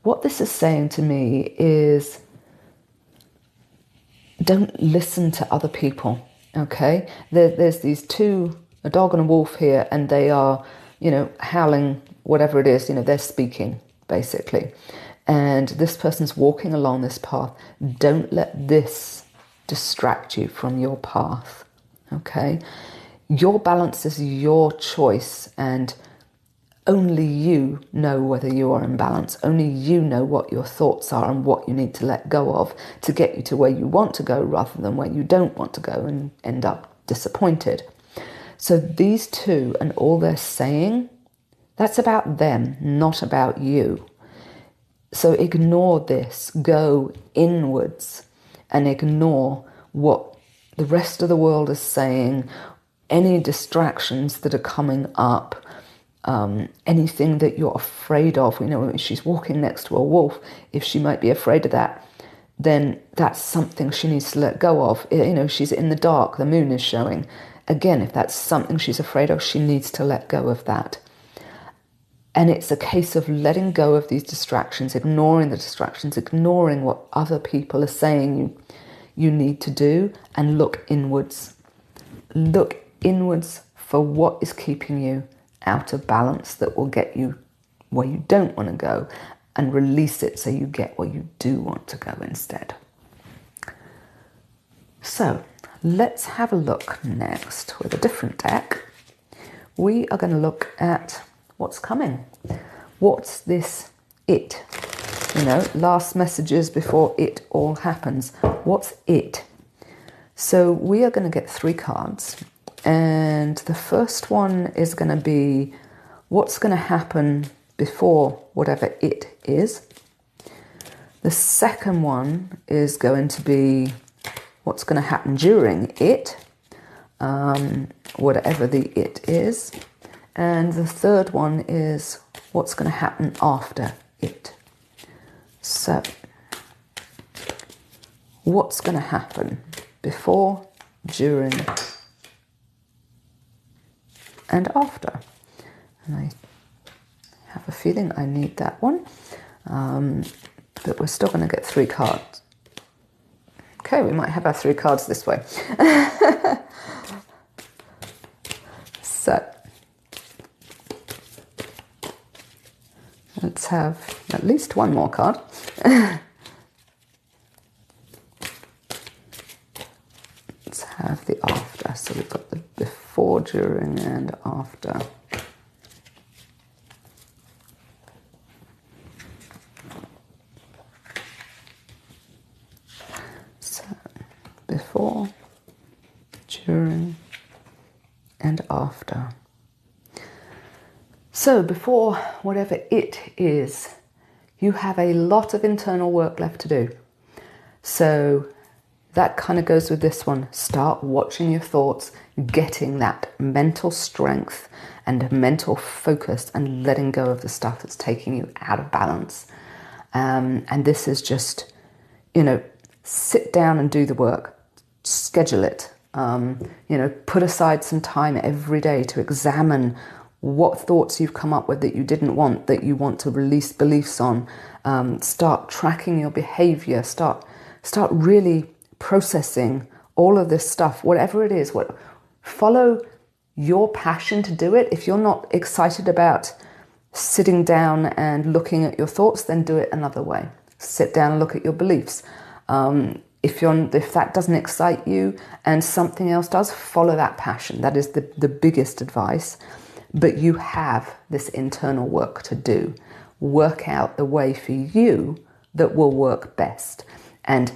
what this is saying to me is, don't listen to other people, okay? There's these two, a dog and a wolf here, and they are, howling, whatever it is, they're speaking, basically. And this person's walking along this path. Don't let this distract you from your path, okay? Your balance is your choice, and only you know whether you are in balance. Only you know what your thoughts are and what you need to let go of to get you to where you want to go, rather than where you don't want to go and end up disappointed. So these two and all they're saying, that's about them, not about you. So ignore this, go inwards and ignore what the rest of the world is saying, any distractions that are coming up, anything that you're afraid of. If she's walking next to a wolf, if she might be afraid of that, then that's something she needs to let go of. She's in the dark, the moon is showing. Again, if that's something she's afraid of, she needs to let go of that. And it's a case of letting go of these distractions, ignoring the distractions, ignoring what other people are saying you need to do, and look inwards. Look inwards for what is keeping you out of balance, that will get you where you don't want to go, and release it so you get where you do want to go instead. So let's have a look next with a different deck. We are going to look at what's coming. What's this it? Last messages before it all happens. What's it? So we are going to get 3 cards. And the first one is going to be what's going to happen before whatever it is. The second one is going to be what's going to happen during it, whatever the it is. And the third one is what's going to happen after it. So, what's going to happen before, during, and after? And I have a feeling I need that one. But we're still going to get 3 cards. Okay, we might have our 3 cards this way. So, let's have at least one more card. Let's have the after. So we've got the before, during, and after. So, before, during, and after. So before, whatever it is, you have a lot of internal work left to do. So that kind of goes with this one. Start watching your thoughts, getting that mental strength and mental focus and letting go of the stuff that's taking you out of balance. And this is just, sit down and do the work. Schedule it. Put aside some time every day to examine what thoughts you've come up with that you didn't want, that you want to release beliefs on. Start tracking your behavior. Start really processing all of this stuff, whatever it is. Follow your passion to do it. If you're not excited about sitting down and looking at your thoughts, then do it another way. Sit down and look at your beliefs. If that doesn't excite you and something else does, follow that passion. That is the biggest advice. But you have this internal work to do. Work out the way for you that will work best. And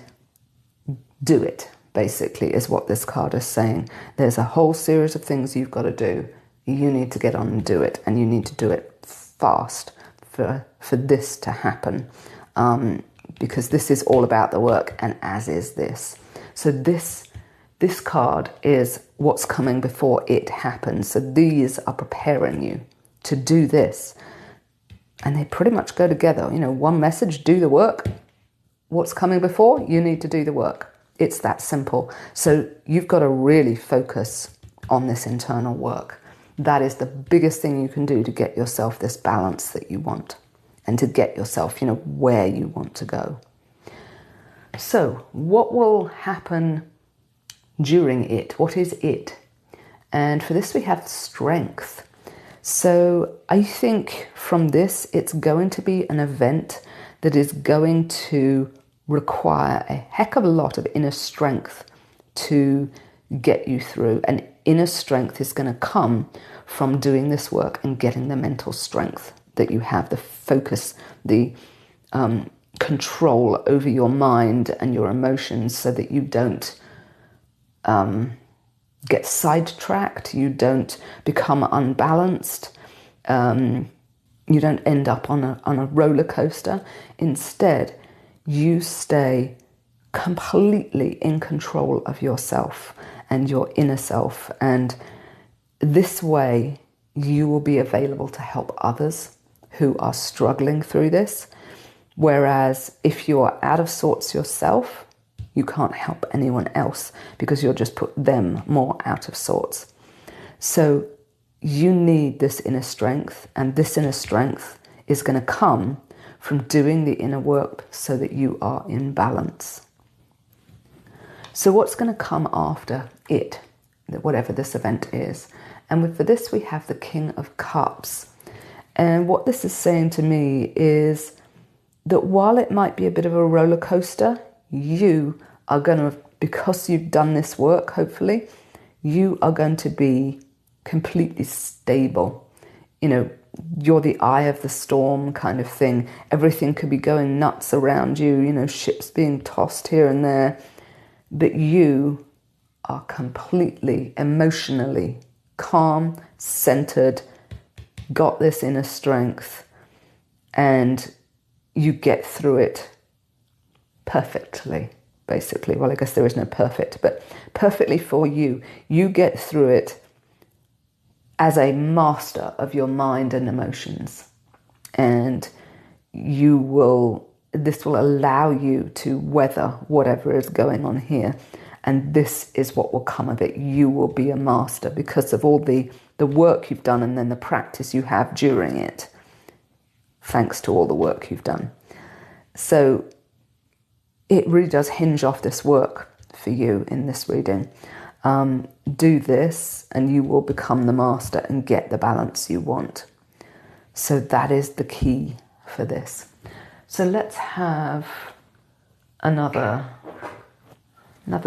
do it, basically, is what this card is saying. There's a whole series of things you've got to do. You need to get on and do it. And you need to do it fast for this to happen. Because this is all about the work, and as is this. So this card is what's coming before it happens. So these are preparing you to do this. And they pretty much go together. One message, do the work. What's coming before? You need to do the work. It's that simple. So you've got to really focus on this internal work. That is the biggest thing you can do to get yourself this balance that you want and to get yourself, where you want to go. So what will happen during it? What is it? And for this we have strength. So I think from this it's going to be an event that is going to require a heck of a lot of inner strength to get you through. And inner strength is going to come from doing this work and getting the mental strength that you have, the focus, the control over your mind and your emotions, so that you don't get sidetracked, you don't become unbalanced, you don't end up on a roller coaster. Instead, you stay completely in control of yourself and your inner self, and this way you will be available to help others who are struggling through this. Whereas if you are out of sorts yourself, you can't help anyone else because you'll just put them more out of sorts. So you need this inner strength, and this inner strength is going to come from doing the inner work so that you are in balance. So what's going to come after it, whatever this event is? And for this we have the King of Cups. And what this is saying to me is that while it might be a bit of a roller coaster, you are going to, because you've done this work, hopefully, you are going to be completely stable. You're the eye of the storm kind of thing. Everything could be going nuts around you, ships being tossed here and there. But you are completely emotionally calm, centered, got this inner strength, and you get through it perfectly, basically. Well, I guess there is no perfect, but perfectly for you. You get through it as a master of your mind and emotions. And this will allow you to weather whatever is going on here. And this is what will come of it. You will be a master because of all the work you've done and then the practice you have during it. thanks to all the work you've done. So it really does hinge off this work for you in this reading. Do this and you will become the master and get the balance you want. So that is the key for this. So let's have another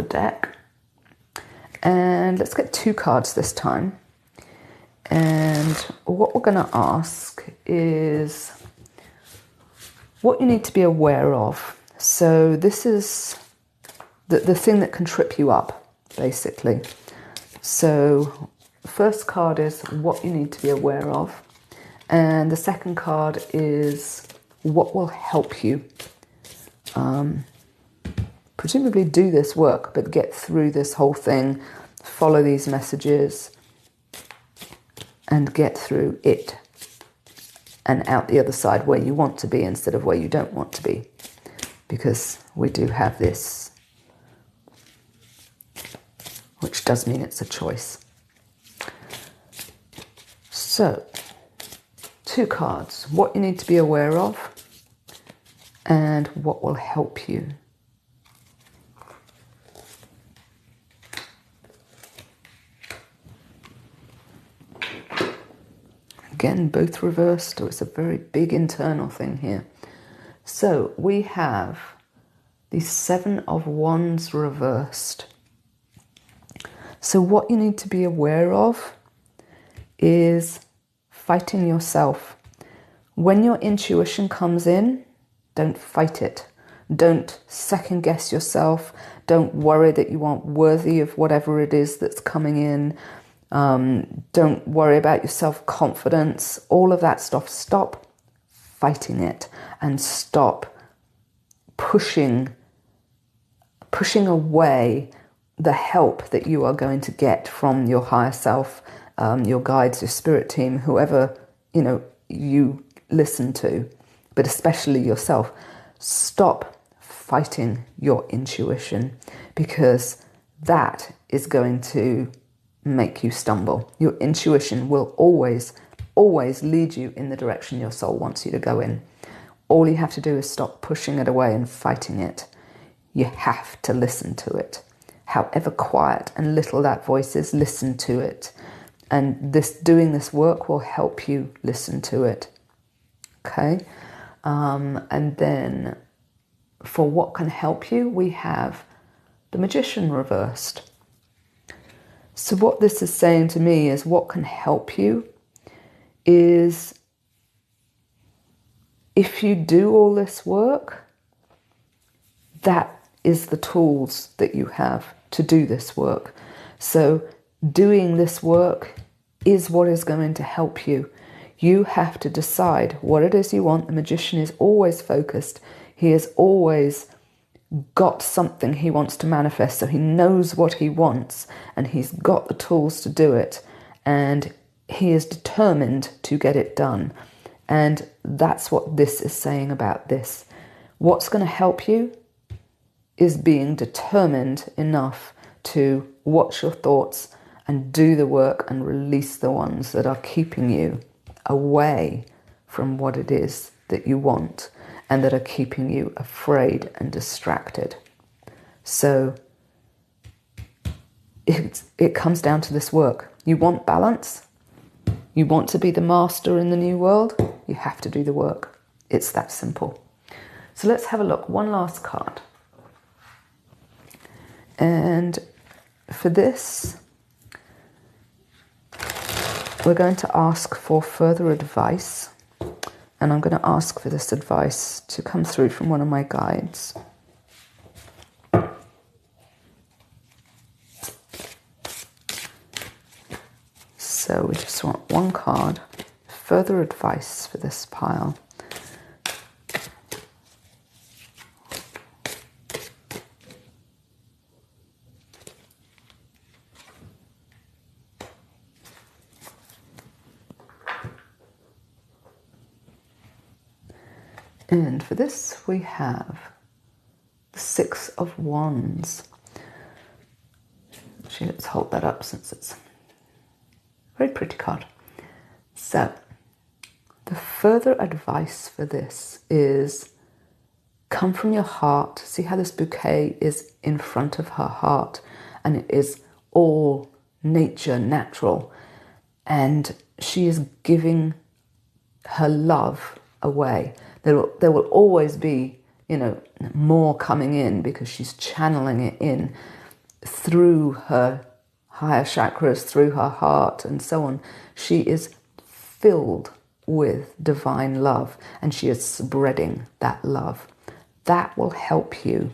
deck. And let's get 2 cards this time. And what we're going to ask is what you need to be aware of. So this is the thing that can trip you up, basically. So the first card is what you need to be aware of. And the second card is what will help you presumably do this work, but get through this whole thing, follow these messages, and get through it and out the other side where you want to be instead of where you don't want to be. Because we do have this, which does mean it's a choice. So, 2 cards, what you need to be aware of and what will help you. Again, both reversed, so it's a very big internal thing here. So we have the 7 of Wands reversed. So what you need to be aware of is fighting yourself. When your intuition comes in, don't fight it. Don't second guess yourself. Don't worry that you aren't worthy of whatever it is that's coming in. Don't worry about your self-confidence, all of that stuff. Stop fighting it and stop pushing away the help that you are going to get from your higher self, your guides, your spirit team, whoever you listen to, but especially yourself. Stop fighting your intuition, because that is going to make you stumble. Your intuition will always lead you in the direction your soul wants you to go in. All you have to do is stop pushing it away and fighting it. You have to listen to it. However quiet and little that voice is, listen to it. And doing this work will help you listen to it. Okay? And then for what can help you, we have the Magician reversed. So what this is saying to me is what can help you is if you do all this work, that is the tools that you have to do this work. So doing this work is what is going to help you. You have to decide what it is you want. The Magician is always focused. He has always got something he wants to manifest, so he knows what he wants and he's got the tools to do it, and he is determined to get it done. And that's what this is saying about this. What's going to help you is being determined enough to watch your thoughts and do the work and release the ones that are keeping you away from what it is that you want and that are keeping you afraid and distracted. So it comes down to this work. You want balance? You want to be the master in the new world? You have to do the work. It's that simple. So let's have a look. One last card. And for this, we're going to ask for further advice. And I'm going to ask for this advice to come through from one of my guides. So we just want one card. Further advice for this pile. And for this we have the 6 of Wands. Actually, let's hold that up since it's a very pretty card. So, The further advice for this is come from your heart. See how this bouquet is in front of her heart, and it is all nature, natural. And she is giving her love away. There will always be, more coming in because she's channeling it in through her higher chakras, through her heart, and so on. She is filled with divine love, and she is spreading that love. That will help you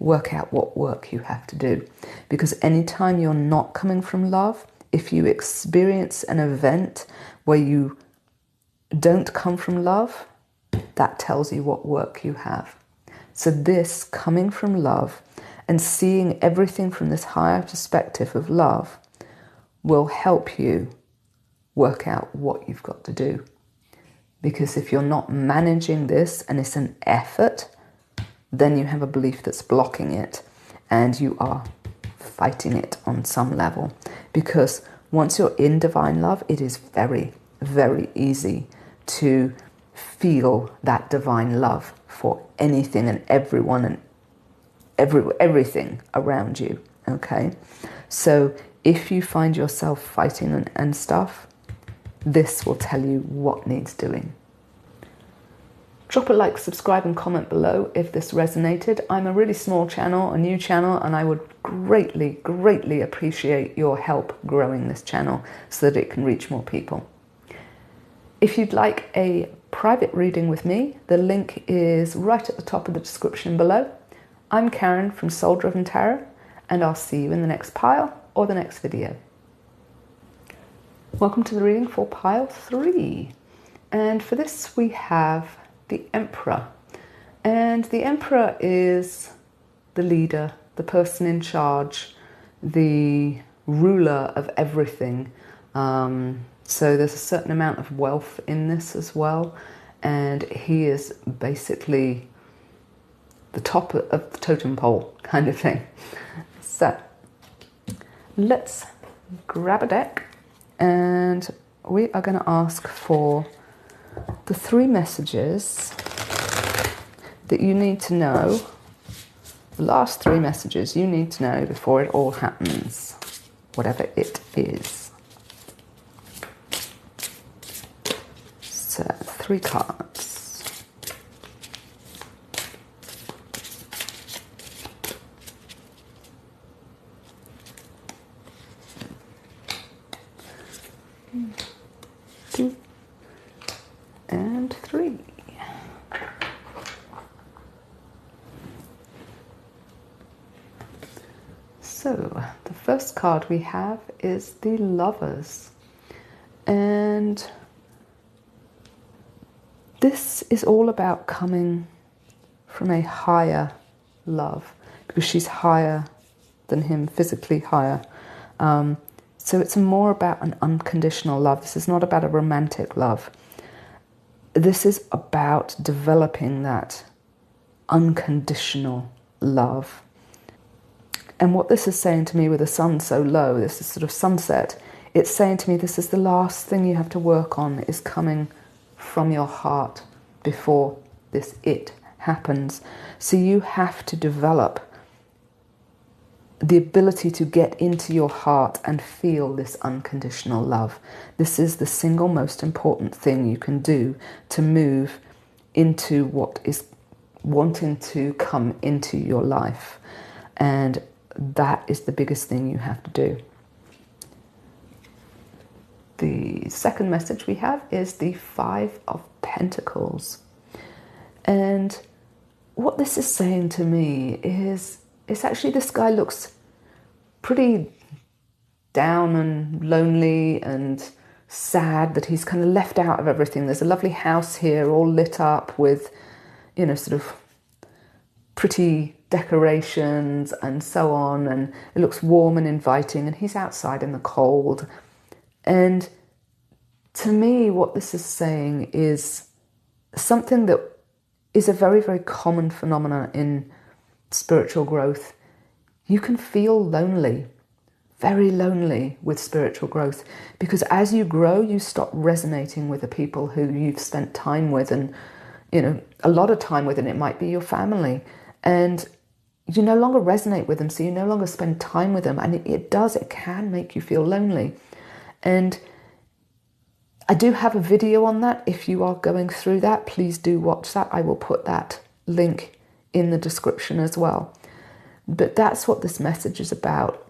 work out what work you have to do. Because anytime you're not coming from love, if you experience an event where you don't come from love, that tells you what work you have. So this coming from love and seeing everything from this higher perspective of love will help you work out what you've got to do. Because if you're not managing this and it's an effort, then you have a belief that's blocking it and you are fighting it on some level. Because once you're in divine love, it is very, very easy to feel that divine love for anything and everyone and everything around you. Okay, so if you find yourself fighting and stuff, this will tell you what needs doing. Drop a like, subscribe and comment below if this resonated. I'm a really small channel, a new channel, and I would greatly, greatly appreciate your help growing this channel so that it can reach more people. If you'd like a private reading with me, the link is right at the top of the description below. I'm Karen from Soul Driven Tarot, and I'll see you in the next pile or the next video. Welcome to the reading for pile 3. And for this we have the Emperor. And the Emperor is the leader, the person in charge, the ruler of everything. So there's a certain amount of wealth in this as well. And he is basically the top of the totem pole kind of thing. So let's grab a deck and we are going to ask for the 3 messages that you need to know, the last 3 messages you need to know before it all happens, whatever it is. So 3 cards. Two and 3. So the first card we have is the Lovers, and this is all about coming from a higher love, because she's higher than him, physically higher. So it's more about an unconditional love. This is not about a romantic love. This is about developing that unconditional love. And what this is saying to me with the sun so low, this is sort of sunset, it's saying to me this is the last thing you have to work on, is coming from your heart before this it happens. So you have to develop the ability to get into your heart and feel this unconditional love. This is the single most important thing you can do to move into what is wanting to come into your life. And that is the biggest thing you have to do. The second message we have is the 5 of Pentacles. And what this is saying to me is, it's actually, this guy looks pretty down and lonely and sad that he's kind of left out of everything. There's a lovely house here all lit up with, sort of pretty decorations and so on, and it looks warm and inviting, and he's outside in the cold. And to me, what this is saying is something that is a very, very common phenomenon in spiritual growth. You can feel lonely very lonely with spiritual growth, because as you grow, you stop resonating with the people who you've spent time with, and a lot of time with, and it might be your family, and you no longer resonate with them, so you no longer spend time with them, and it can make you feel lonely. And I do have a video on that. If you are going through that, please do watch that. I will put that link in the description as well. But that's what this message is about,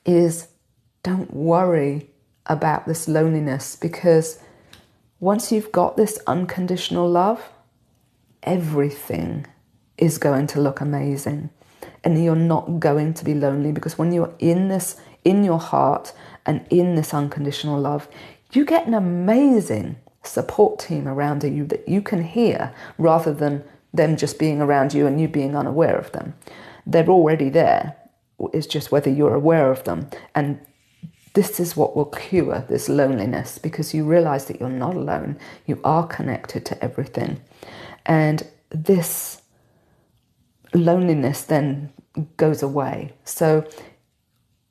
is don't worry about this loneliness, because once you've got this unconditional love, everything is going to look amazing, and you're not going to be lonely, because when you're in your heart and in this unconditional love, you get an amazing support team around you that you can hear, rather than them just being around you and you being unaware of them. They're already there. It's just whether you're aware of them. And this is what will cure this loneliness, because you realize that you're not alone. You are connected to everything. And this loneliness then goes away. So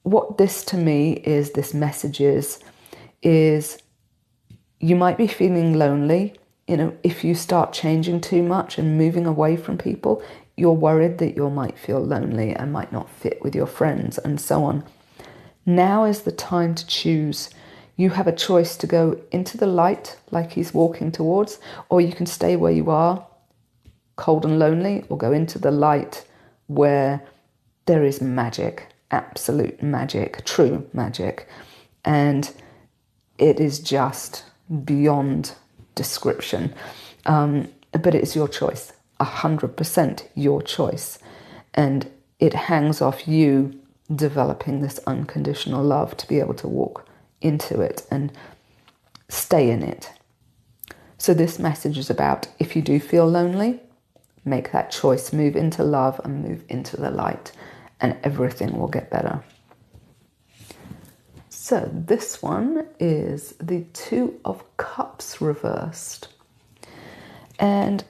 what this to me is, this message is you might be feeling lonely. If you start changing too much and moving away from people, you're worried that you might feel lonely and might not fit with your friends and so on. Now is the time to choose. You have a choice to go into the light, like he's walking towards, or you can stay where you are, cold and lonely, or go into the light where there is magic, absolute magic, true magic. And it is just beyond description. But it's your choice, 100% your choice. And it hangs off you developing this unconditional love to be able to walk into it and stay in it. So this message is about, if you do feel lonely, make that choice, move into love and move into the light, and everything will get better. So this one is the Two of Cups reversed. And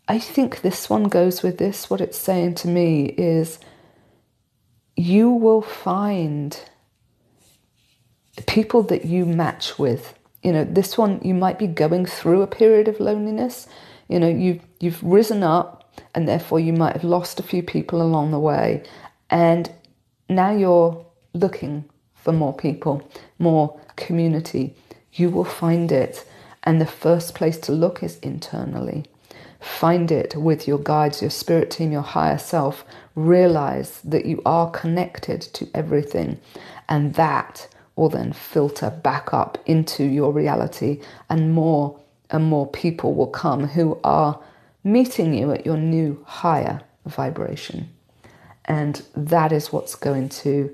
I think this one goes with this. What it's saying to me is, you will find people that you match with. This one, you might be going through a period of loneliness. You've risen up, and therefore you might have lost a few people along the way. And now you're looking for more people, more community. You will find it. And the first place to look is internally. Find it with your guides, your spirit team, your higher self. Realize that you are connected to everything, and that will then filter back up into your reality, and more people will come who are meeting you at your new higher vibration. And that is what's going to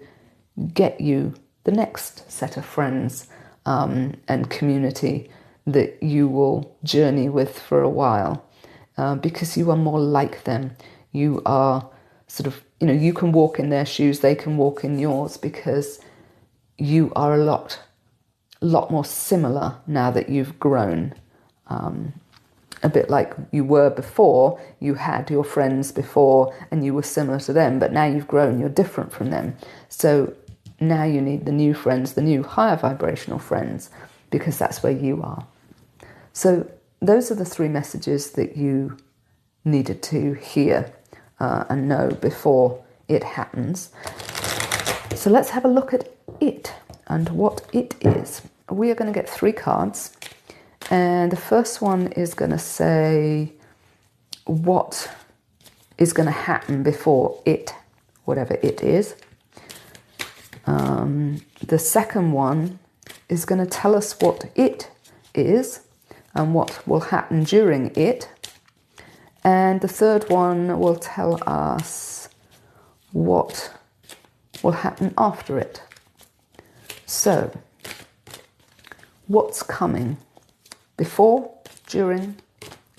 get you the next set of friends and community that you will journey with for a while, because you are more like them. You are sort of, you can walk in their shoes, they can walk in yours, because you are a lot more similar now that you've grown. A bit like you were before. You had your friends before and you were similar to them, but now you've grown, you're different from them. So now you need the new friends, the new higher vibrational friends, because that's where you are. So those are the three messages that you needed to hear and know before it happens. So let's have a look at it and what it is. We are going to get 3 cards, and the first one is going to say what is going to happen before it, whatever it is. The second one is going to tell us what it is and what will happen during it. And the third one will tell us what will happen after it. So, what's coming before, during,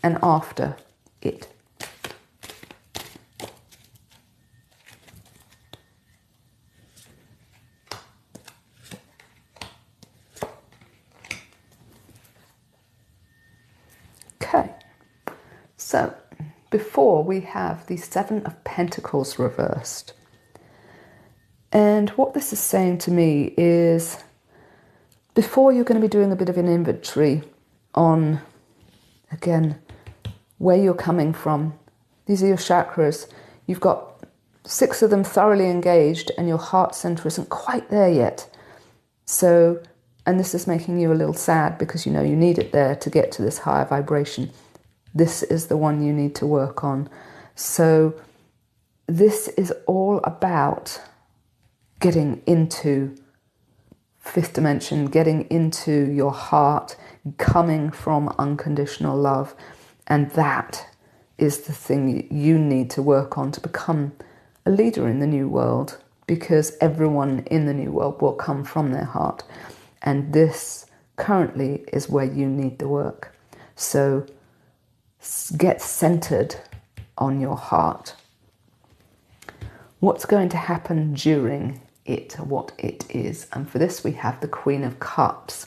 and after it? Okay, so before we have the 7 of Pentacles reversed. And what this is saying to me is, before you're going to be doing a bit of an inventory on, again, where you're coming from. These are your chakras. You've got 6 of them thoroughly engaged and your heart center isn't quite there yet. So, and this is making you a little sad because you know you need it there to get to this higher vibration. This is the one you need to work on. So this is all about getting into 5th dimension, getting into your heart, coming from unconditional love. And that is the thing you need to work on to become a leader in the new world, because everyone in the new world will come from their heart. And this currently is where you need the work. So get centered on your heart. What's going to happen during it, what it is? And for this we have the Queen of Cups.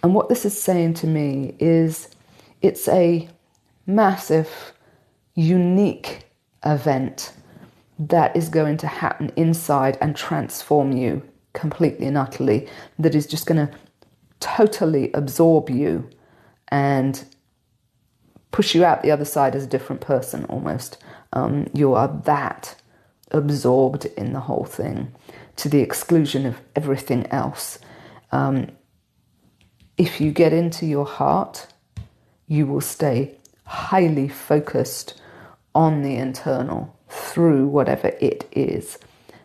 And what this is saying to me is it's a massive, unique event that is going to happen inside and transform you completely and utterly, that is just going to totally absorb you and push you out the other side as a different person almost. You are that absorbed in the whole thing to the exclusion of everything else. If you get into your heart, you will stay highly focused on the internal through whatever it is,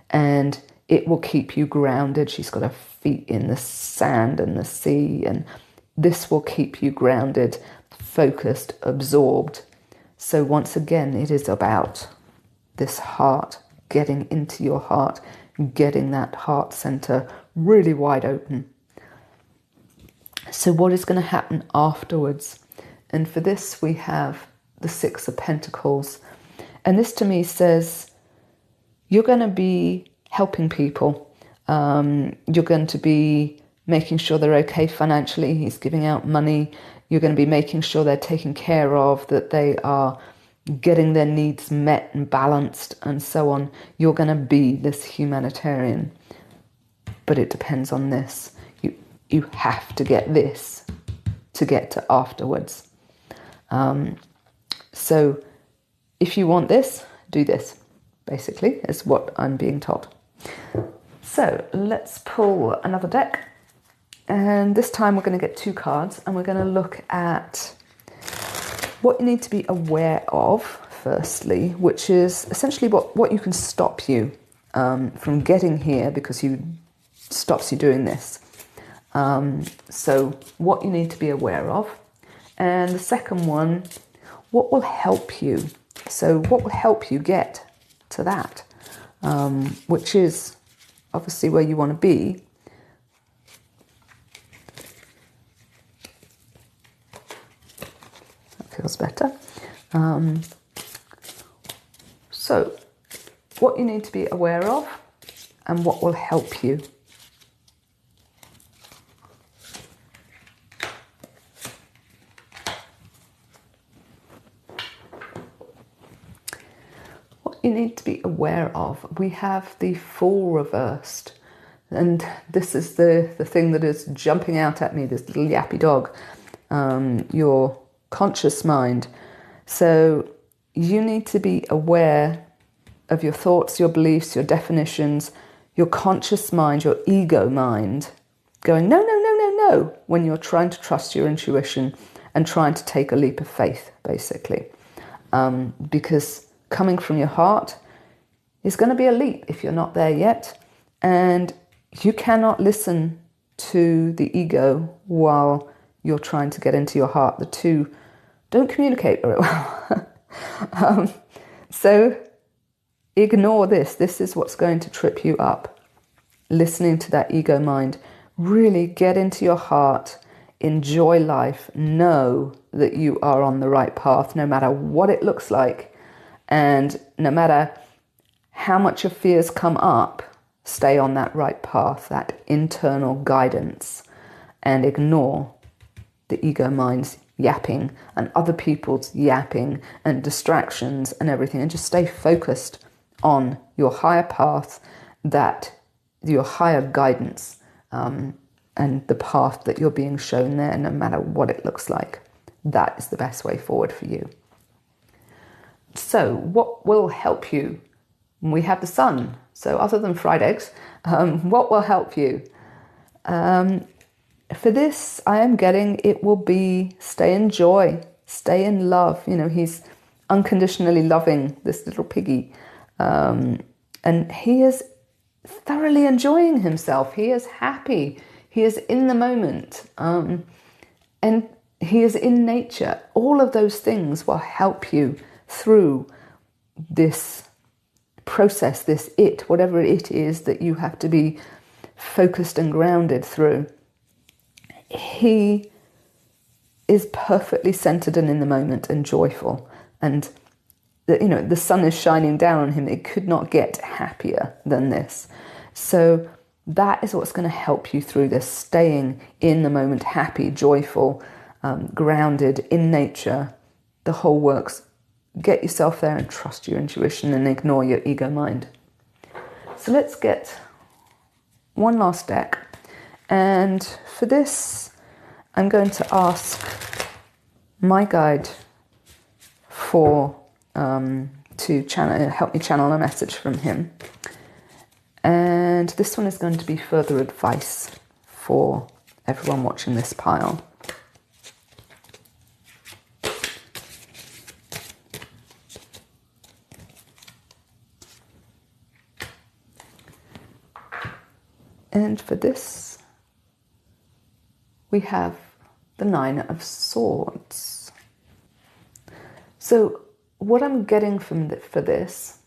and it will keep you grounded. She's got her feet in the sand and the sea, and this will keep you grounded, focused, absorbed. So once again, it is about this heart, getting into your heart, getting that heart center really wide open. So what is going to happen afterwards? And for this we have the 6 of Pentacles. And this to me says you're going to be helping people. You're going to be making sure they're okay financially. He's giving out money. You're going to be making sure they're taken care of, that they are getting their needs met and balanced and so on. You're going to be this humanitarian. But it depends on this. You have to get this to get to afterwards. So if you want this, do this, basically, is what I'm being told. So let's pull another deck. And this time we're going to get 2 cards, and we're going to look at what you need to be aware of, firstly, which is essentially what you can stop you from getting here, because stops you doing this. So what you need to be aware of. And the second one, what will help you? So what will help you get to that, which is obviously where you want to be. That feels better. So what you need to be aware of and what will help you. You need to be aware of. We have the Fool reversed, and this is the thing that is jumping out at me, this little yappy dog, your conscious mind. So you need to be aware of your thoughts, your beliefs, your definitions, your conscious mind, your ego mind, going no, no, no, no, no, when you're trying to trust your intuition and trying to take a leap of faith, basically. Because coming from your heart is going to be a leap if you're not there yet. And you cannot listen to the ego while you're trying to get into your heart. The two don't communicate very well. So ignore this. This is what's going to trip you up. Listening to that ego mind. Really get into your heart. Enjoy life. Know that you are on the right path, no matter what it looks like. And no matter how much your fears come up, stay on that right path, that internal guidance, and ignore the ego mind's yapping and other people's yapping and distractions and everything, and just stay focused on your higher path that your higher guidance and the path that you're being shown there, no matter what it looks like, that is the best way forward for you. So what will help you? We have the sun. So other than fried eggs, what will help you? For this, I am getting it will be stay in joy, stay in love. You know, he's unconditionally loving this little piggy. And he is thoroughly enjoying himself. He is happy. He is in the moment. And he is in nature. All of those things will help you through this process, this whatever it is that you have to be focused and grounded through. He is perfectly centered and in the moment and joyful. And the sun is shining down on him. It could not get happier than this. So that is what's going to help you through this, staying in the moment, happy, joyful, grounded in nature. The whole works. Get yourself there and trust your intuition and ignore your ego mind. So let's get one last deck. And for this, I'm going to ask my guide to help me channel a message from him. And this one is going to be further advice for everyone watching this pile. And for this, we have the Nine of Swords. So what I'm getting for this,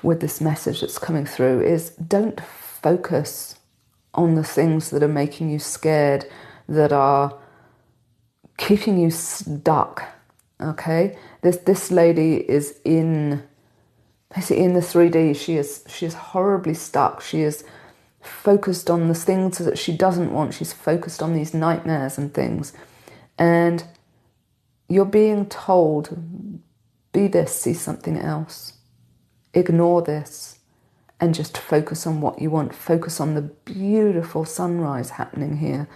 with this message that's coming through, is don't focus on the things that are making you scared, that are keeping you stuck, okay? This lady is basically in the 3D. She is horribly stuck. She is focused on the things that she doesn't want. She's focused on these nightmares and things. And you're being told, be this, see something else. Ignore this and just focus on what you want. Focus on the beautiful sunrise happening here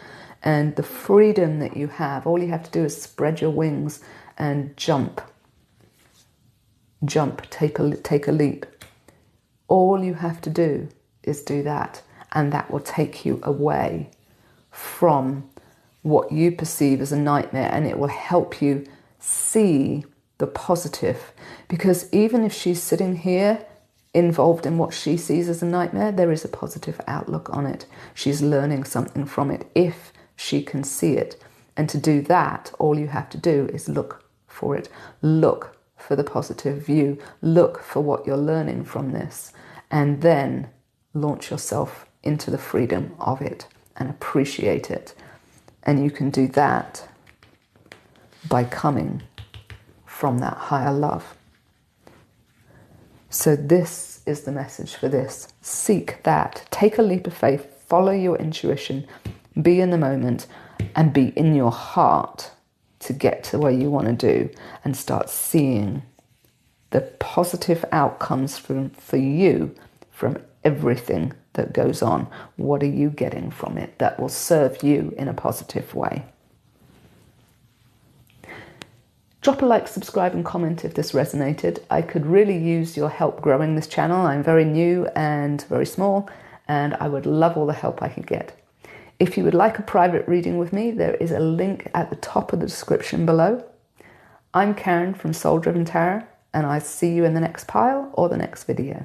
and the freedom that you have. All you have to do is spread your wings and jump. Jump, take a leap. All you have to do is do that, and that will take you away from what you perceive as a nightmare, and it will help you see the positive. Because even if she's sitting here involved in what she sees as a nightmare, there is a positive outlook on it. She's learning something from it if she can see it. And to do that, all you have to do is look for it. Look for the positive view. Look for what you're learning from this. And then launch yourself into the freedom of it and appreciate it. And you can do that by coming from that higher love. So this is the message for this. Seek that. Take a leap of faith. Follow your intuition. Be in the moment and be in your heart to get to where you want to do, and start seeing the positive outcomes for you from everything that goes on. What are you getting from it that will serve you in a positive way? Drop a like, subscribe and comment if this resonated. I could really use your help growing this channel. I'm very new and very small, and I would love all the help I could get. If you would like a private reading with me, there is a link at the top of the description below. I'm Karen from Soul Driven Tarot, and I see you in the next pile or the next video.